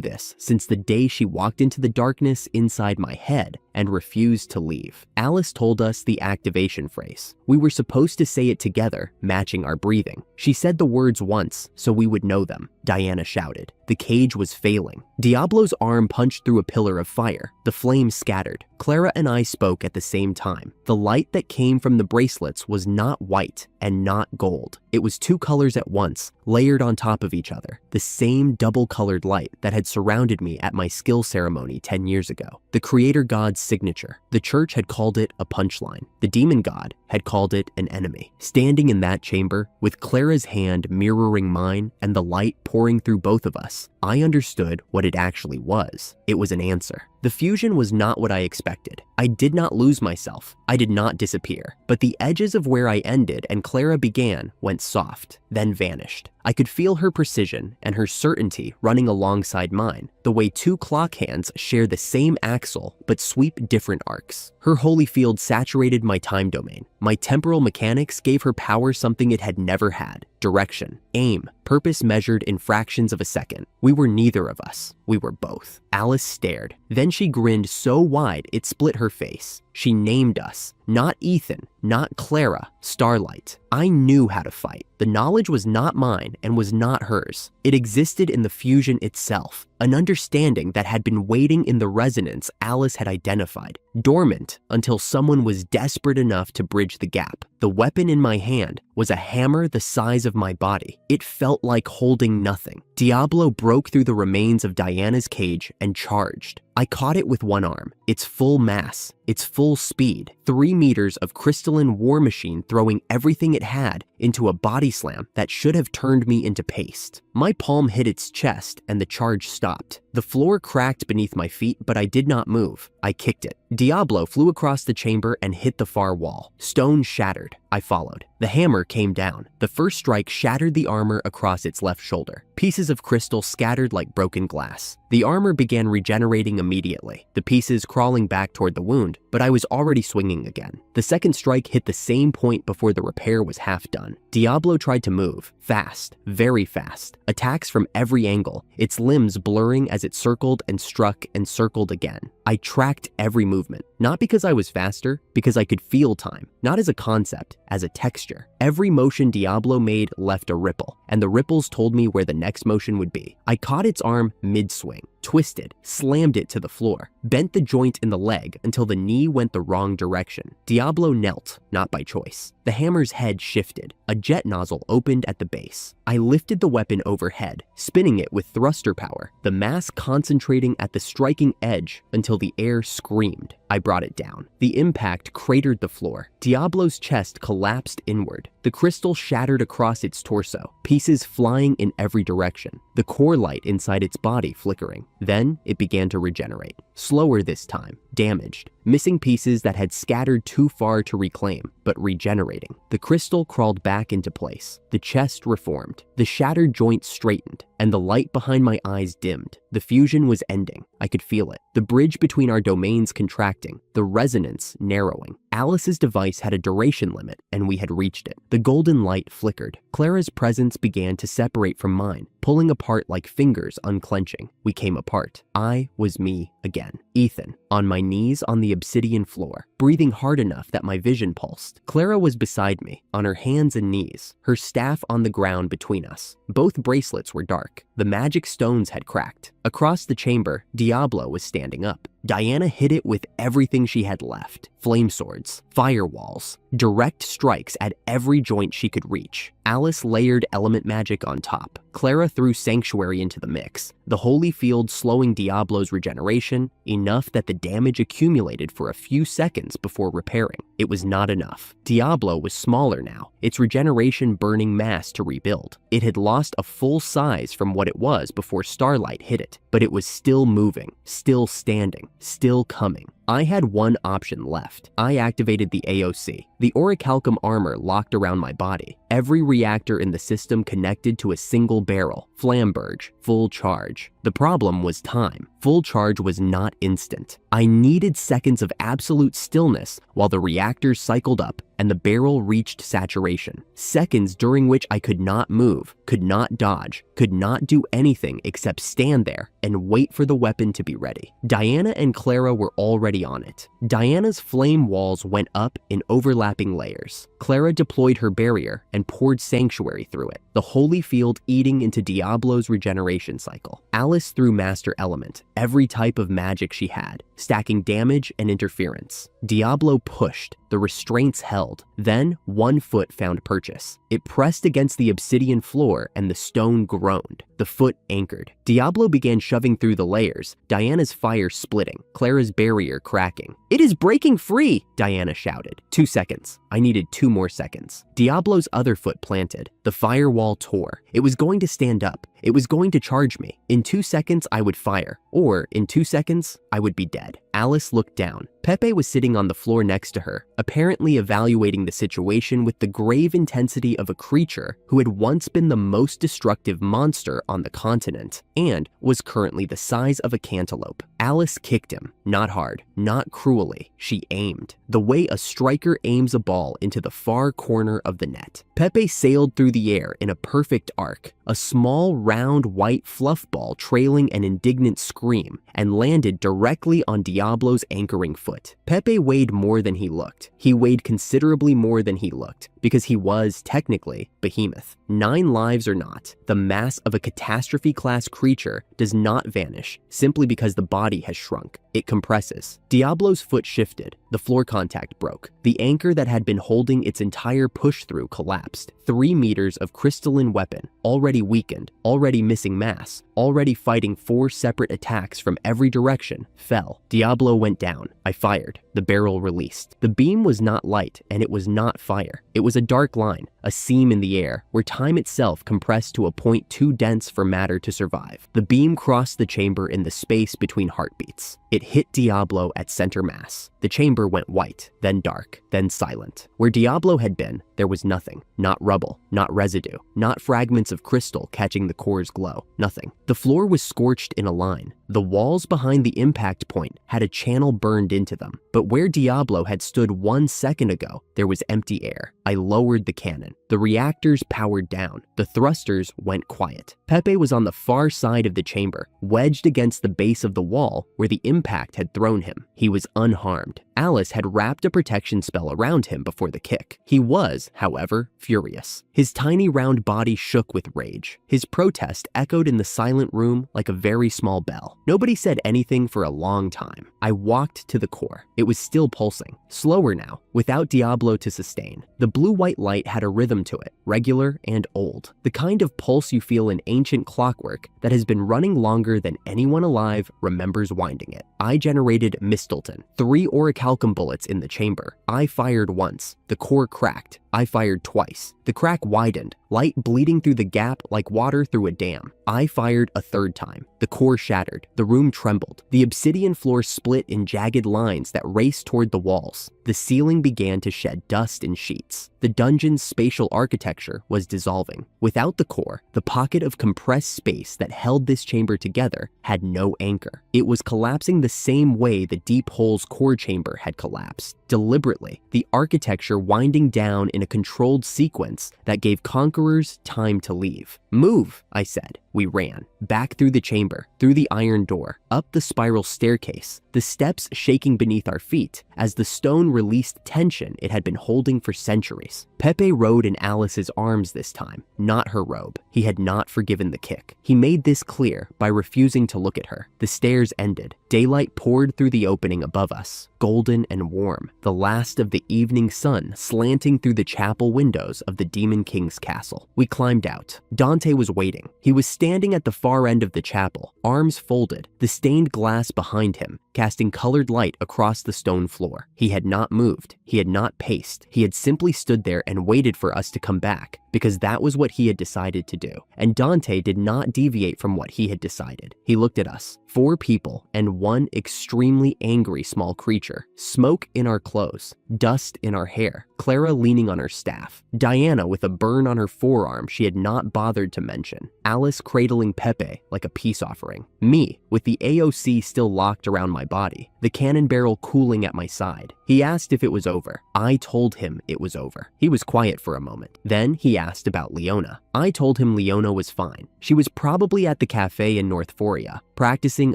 this since the day she walked into the darkness inside my head and refused to leave. Alice told us the activation phrase. We were supposed to say it together, matching our breathing. She said the words once so we would know them. Diana shouted. The cage was failing. Diablo's arm punched through a pillar of fire. The flames scattered. Clara and I spoke at the same time. The light that came from the bracelets was not white and not gold. It was two colors at once, layered on top of each other. The same double-colored light that had surrounded me at my skill ceremony 10 years ago. The creator god's signature. The church had called it a punchline. The demon god had called it an enemy. Standing in that chamber, with Clara's hand mirroring mine and the light pouring through both of us, I understood what it actually was. It was an answer. The fusion was not what I expected. I did not lose myself. I did not disappear. But the edges of where I ended and Clara began went soft, then vanished. I could feel her precision and her certainty running alongside mine, the way two clock hands share the same axle but sweep different arcs. Her holy field saturated my time domain. My temporal mechanics gave her power something it had never had: direction, aim, purpose measured in fractions of a second. We were neither of us. We were both. Alice stared. Then she grinned so wide it split her face. She named us. Not Ethan, not Clara, Starlight. I knew how to fight. The knowledge was not mine and was not hers. It existed in the fusion itself, an understanding that had been waiting in the resonance Alice had identified, dormant until someone was desperate enough to bridge the gap. The weapon in my hand was a hammer the size of my body. It felt like holding nothing. Diablo broke through the remains of Diana's cage and charged. I caught it with one arm, its full mass, its full speed, 3 meters of crystalline war machine throwing everything it had into a body slam that should have turned me into paste. My palm hit its chest and the charge stopped. The floor cracked beneath my feet, but I did not move. I kicked it. Diablo flew across the chamber and hit the far wall. Stone shattered. I followed. The hammer came down. The first strike shattered the armor across its left shoulder. Pieces of crystal scattered like broken glass. The armor began regenerating immediately, the pieces crawling back toward the wound, but I was already swinging again. The second strike hit the same point before the repair was half done. Diablo tried to move, fast, very fast. Attacks from every angle, its limbs blurring as it circled and struck and circled again. I tracked every movement, not because I was faster, because I could feel time, not as a concept, as a texture. Every motion Diablo made left a ripple, and the ripples told me where the next motion would be. I caught its arm mid-swing, twisted, slammed it to the floor, bent the joint in the leg until the knee went the wrong direction. Diablo knelt, not by choice. The hammer's head shifted. A jet nozzle opened at the base. I lifted the weapon overhead, spinning it with thruster power, the mass concentrating at the striking edge until the air screamed. I brought it down. The impact cratered the floor. Diablo's chest collapsed inward. The crystal shattered across its torso, pieces flying in every direction, the core light inside its body flickering. Then it began to regenerate. Slower this time, damaged, missing pieces that had scattered too far to reclaim, but regenerating. The crystal crawled back into place. The chest reformed. The shattered joint straightened, and the light behind my eyes dimmed. The fusion was ending. I could feel it. The bridge between our domains contracting, the resonance narrowing. Alice's device had a duration limit, and we had reached it. The golden light flickered. Clara's presence began to separate from mine, pulling apart like fingers unclenching. We came apart. I was me again. Ethan, on my knees on the obsidian floor, breathing hard enough that my vision pulsed. Clara was beside me, on her hands and knees, her staff on the ground between us. Both bracelets were dark. The magic stones had cracked. Across the chamber, Diablo was standing up. Diana hit it with everything she had left. Flame swords, firewalls, direct strikes at every joint she could reach. Alice layered element magic on top. Clara threw Sanctuary into the mix, the holy field slowing Diablo's regeneration enough that the damage accumulated for a few seconds before repairing. It was not enough. Diablo was smaller now, its regeneration burning mass to rebuild. It had lost a full size from what it was before Starlight hit it, but it was still moving, still standing, still coming. I had one option left. I activated the AOC. The orichalcum armor locked around my body. Every reactor in the system connected to a single barrel. Flamberge, full charge. The problem was time. Full charge was not instant. I needed seconds of absolute stillness while the reactors cycled up and the barrel reached saturation. Seconds during which I could not move, could not dodge, could not do anything except stand there and wait for the weapon to be ready. Diana and Clara were already on it. Diana's flame walls went up in overlapping layers. Clara deployed her barrier and poured Sanctuary through it, the holy field eating into Diablo's regeneration cycle. Alice threw Master Element, every type of magic she had, stacking damage and interference. Diablo pushed, the restraints held. Then, one foot found purchase. It pressed against the obsidian floor and the stone groaned. The foot anchored. Diablo began shoving through the layers, Diana's fire splitting, Clara's barrier cracking. "It is breaking free!" Diana shouted. 2 seconds. I needed 2 more seconds. Diablo's other foot planted. The firewall tore. It was going to stand up. It was going to charge me. In 2 seconds, I would fire. Or, in 2 seconds, I would be dead. Alice looked down. Pepe was sitting on the floor next to her, apparently evaluating the situation with the grave intensity of a creature who had once been the most destructive monster on the continent, and was currently the size of a cantaloupe. Alice kicked him, not hard, not cruelly. She aimed, the way a striker aims a ball into the far corner of the net. Pepe sailed through the air in a perfect arc, a small, round, white fluff ball trailing an indignant scream, and landed directly on Diablo's anchoring foot. Pepe weighed more than he looked. He weighed considerably more than he looked, because he was, technically, behemoth. 9 lives or not, the mass of a catastrophe-class creature does not vanish simply because the body has shrunk. It compresses. Diablo's foot shifted. The floor contact broke. The anchor that had been holding its entire push-through collapsed. 3 meters of crystalline weapon, already weakened, already missing mass, already fighting 4 separate attacks from every direction, fell. Diablo went down. I fired. The barrel released. The beam was not light, and it was not fire. It was a dark line, a seam in the air, where time itself compressed to a point too dense for matter to survive. The beam crossed the chamber in the space between heartbeats. It hit Diablo at center mass. The chamber went white, then dark, then silent. Where Diablo had been, there was nothing. Not rubble, not residue, not fragments of crystal catching the core's glow. Nothing. The floor was scorched in a line. The walls behind the impact point had a channel burned into them. But where Diablo had stood 1 second ago, there was empty air. I lowered the cannon. The reactors powered down. The thrusters went quiet. Pepe was on the far side of the chamber, wedged against the base of the wall where the impact had thrown him. He was unharmed. Alice had wrapped a protection spell around him before the kick. He was, however, furious. His tiny round body shook with rage. His protest echoed in the silent room like a very small bell. Nobody said anything for a long time. I walked to the core. It was still pulsing, slower now, without Diablo to sustain. The blue-white light had a rhythm to it, regular and old. The kind of pulse you feel in ancient clockwork that has been running longer than anyone alive remembers winding it. I generated Mistleton, 3 orichalcum bullets in the chamber. I fired once. The core cracked. I fired twice. The crack widened, light bleeding through the gap like water through a dam. I fired a 3rd time. The core shattered. The room trembled. The obsidian floor split in jagged lines that raced toward the walls. The ceiling began to shed dust in sheets. The dungeon's spatial architecture was dissolving. Without the core, the pocket of compressed space that held this chamber together had no anchor. It was collapsing the same way the Deep Hole's core chamber had collapsed. Deliberately, the architecture winding down in a controlled sequence that gave conquerors time to leave. "Move," I said. We ran. Back through the chamber, through the iron door, up the spiral staircase, the steps shaking beneath our feet as the stone released tension it had been holding for centuries. Pepe rode in Alice's arms this time, not her robe. He had not forgiven the kick. He made this clear by refusing to look at her. The stairs ended. Daylight poured through the opening above us, golden and warm, the last of the evening sun slanting through the chapel windows of the Demon King's castle. castle. We climbed out. Dante was waiting. He was standing at the far end of the chapel, arms folded, the stained glass behind him, casting colored light across the stone floor. He had not moved. He had not paced. He had simply stood there and waited for us to come back, because that was what he had decided to do. And Dante did not deviate from what he had decided. He looked at us, 4 people and one extremely angry small creature, smoke in our clothes, dust in our hair, Clara leaning on her staff, Diana with a burn on her forearm she had not bothered to mention, Alice cradling Pepe like a peace offering, me with the AOC still locked around my body, the cannon barrel cooling at my side. He asked if it was over. I told him it was over. He was quiet for a moment. Then he asked about Leona. I told him Leona was fine. She was probably at the cafe in North Foria, practicing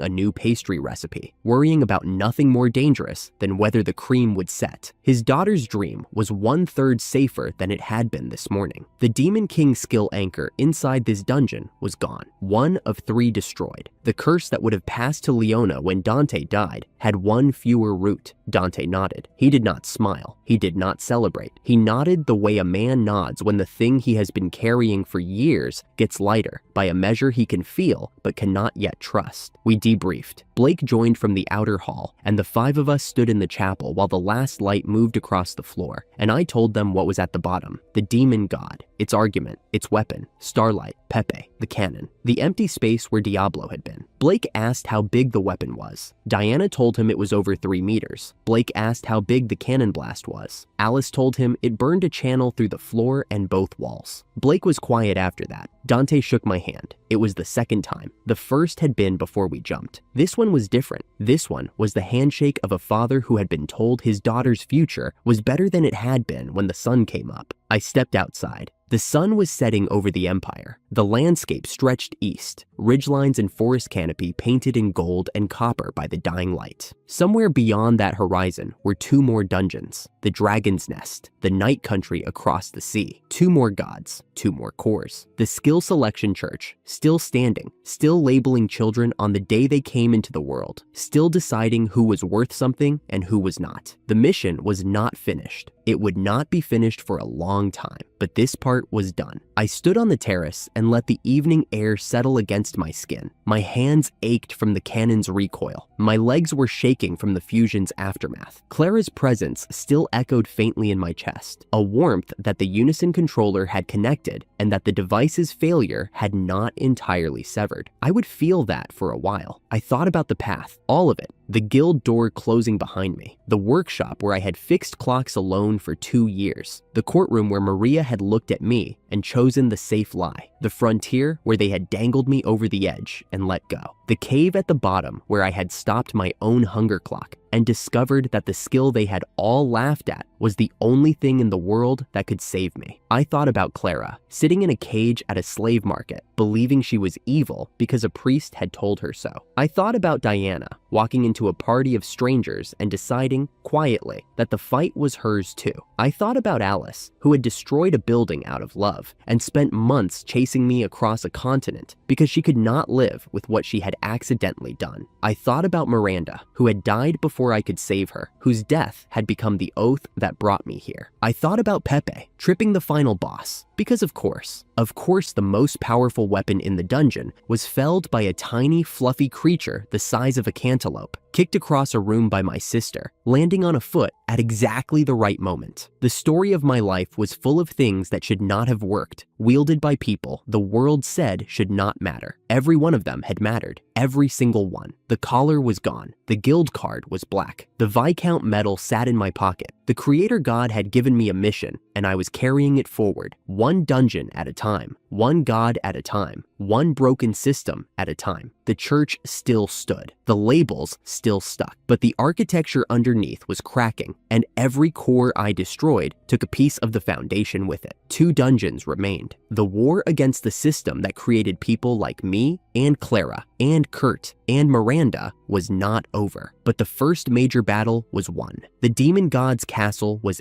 a new pastry recipe, worrying about nothing more dangerous than whether the cream would set. His daughter's dream was 1/3 safer than it had been this morning. The Demon King skill anchor inside this dungeon was gone. 1 of 3 destroyed. The curse that would have passed to Leona when Dante died had 1 fewer root. Dante nodded. He did not smile. He did not celebrate. He nodded the way a man nods when the thing he has been carrying for years gets lighter by a measure he can feel but cannot yet trust. We debriefed. Blake joined from the outer hall, and the 5 of us stood in the chapel while the last light moved across the floor, and I told them what was at the bottom. The demon god, its argument, its weapon, Starlight, Pepe, the cannon, the empty space where Diablo had been. Blake asked how big the weapon was. Diana told him it was over 3 meters. Blake asked how big the cannon blast was. Alice told him it burned a channel through the floor and both walls. Blake was quiet after that. Dante shook my hand. It was the second time. The first had been before we jumped. This one was different. This one was the handshake of a father who had been told his daughter's future was better than it had been when the sun came up. I stepped outside. The sun was setting over the empire. The landscape stretched east, ridgelines and forest canopy painted in gold and copper by the dying light. Somewhere beyond that horizon were 2 more dungeons, the Dragon's Nest, the Night Country across the sea, 2 more gods, 2 more cores. The skill selection church, still standing, still labeling children on the day they came into the world, still deciding who was worth something and who was not. The mission was not finished. It would not be finished for a long time, but this part was done. I stood on the terrace and let the evening air settle against my skin. My hands ached from the cannon's recoil. My legs were shaking from the fusion's aftermath. Clara's presence still echoed faintly in my chest, a warmth that the Unison controller had connected and that the device's failure had not entirely severed. I would feel that for a while. I thought about the path, all of it. The guild door closing behind me, the workshop where I had fixed clocks alone for 2 years, the courtroom where Maria had looked at me and chosen the safe lie, the frontier where they had dangled me over the edge and let go, the cave at the bottom where I had stopped my own hunger clock and discovered that the skill they had all laughed at was the only thing in the world that could save me. I thought about Clara, sitting in a cage at a slave market, believing she was evil because a priest had told her so. I thought about Diana, walking into a party of strangers and deciding, quietly, that the fight was hers too. I thought about Alice, who had destroyed a building out of love and spent months chasing me across a continent because she could not live with what she had accidentally done. I thought about Miranda, who had died before I could save her, whose death had become the oath that brought me here. I thought about Pepe, tripping the final boss, because of course, the most powerful weapon in the dungeon was felled by a tiny, fluffy creature the size of a cantaloupe, kicked across a room by my sister, landing on a foot at exactly the right moment. The story of my life was full of things that should not have worked, wielded by people the world said should not matter. Every one of them had mattered, every single one. The collar was gone, the guild card was black, the Viscount medal sat in my pocket. The creator god had given me a mission, and I was carrying it forward, 1 dungeon at a time, 1 god at a time, 1 broken system at a time. The church still stood. The labels still stuck, but the architecture underneath was cracking, and every core I destroyed took a piece of the foundation with it. 2 dungeons remained. The war against the system that created people like me and Clara and Kurt and Miranda was not over, but the first major battle was won. The demon god's castle was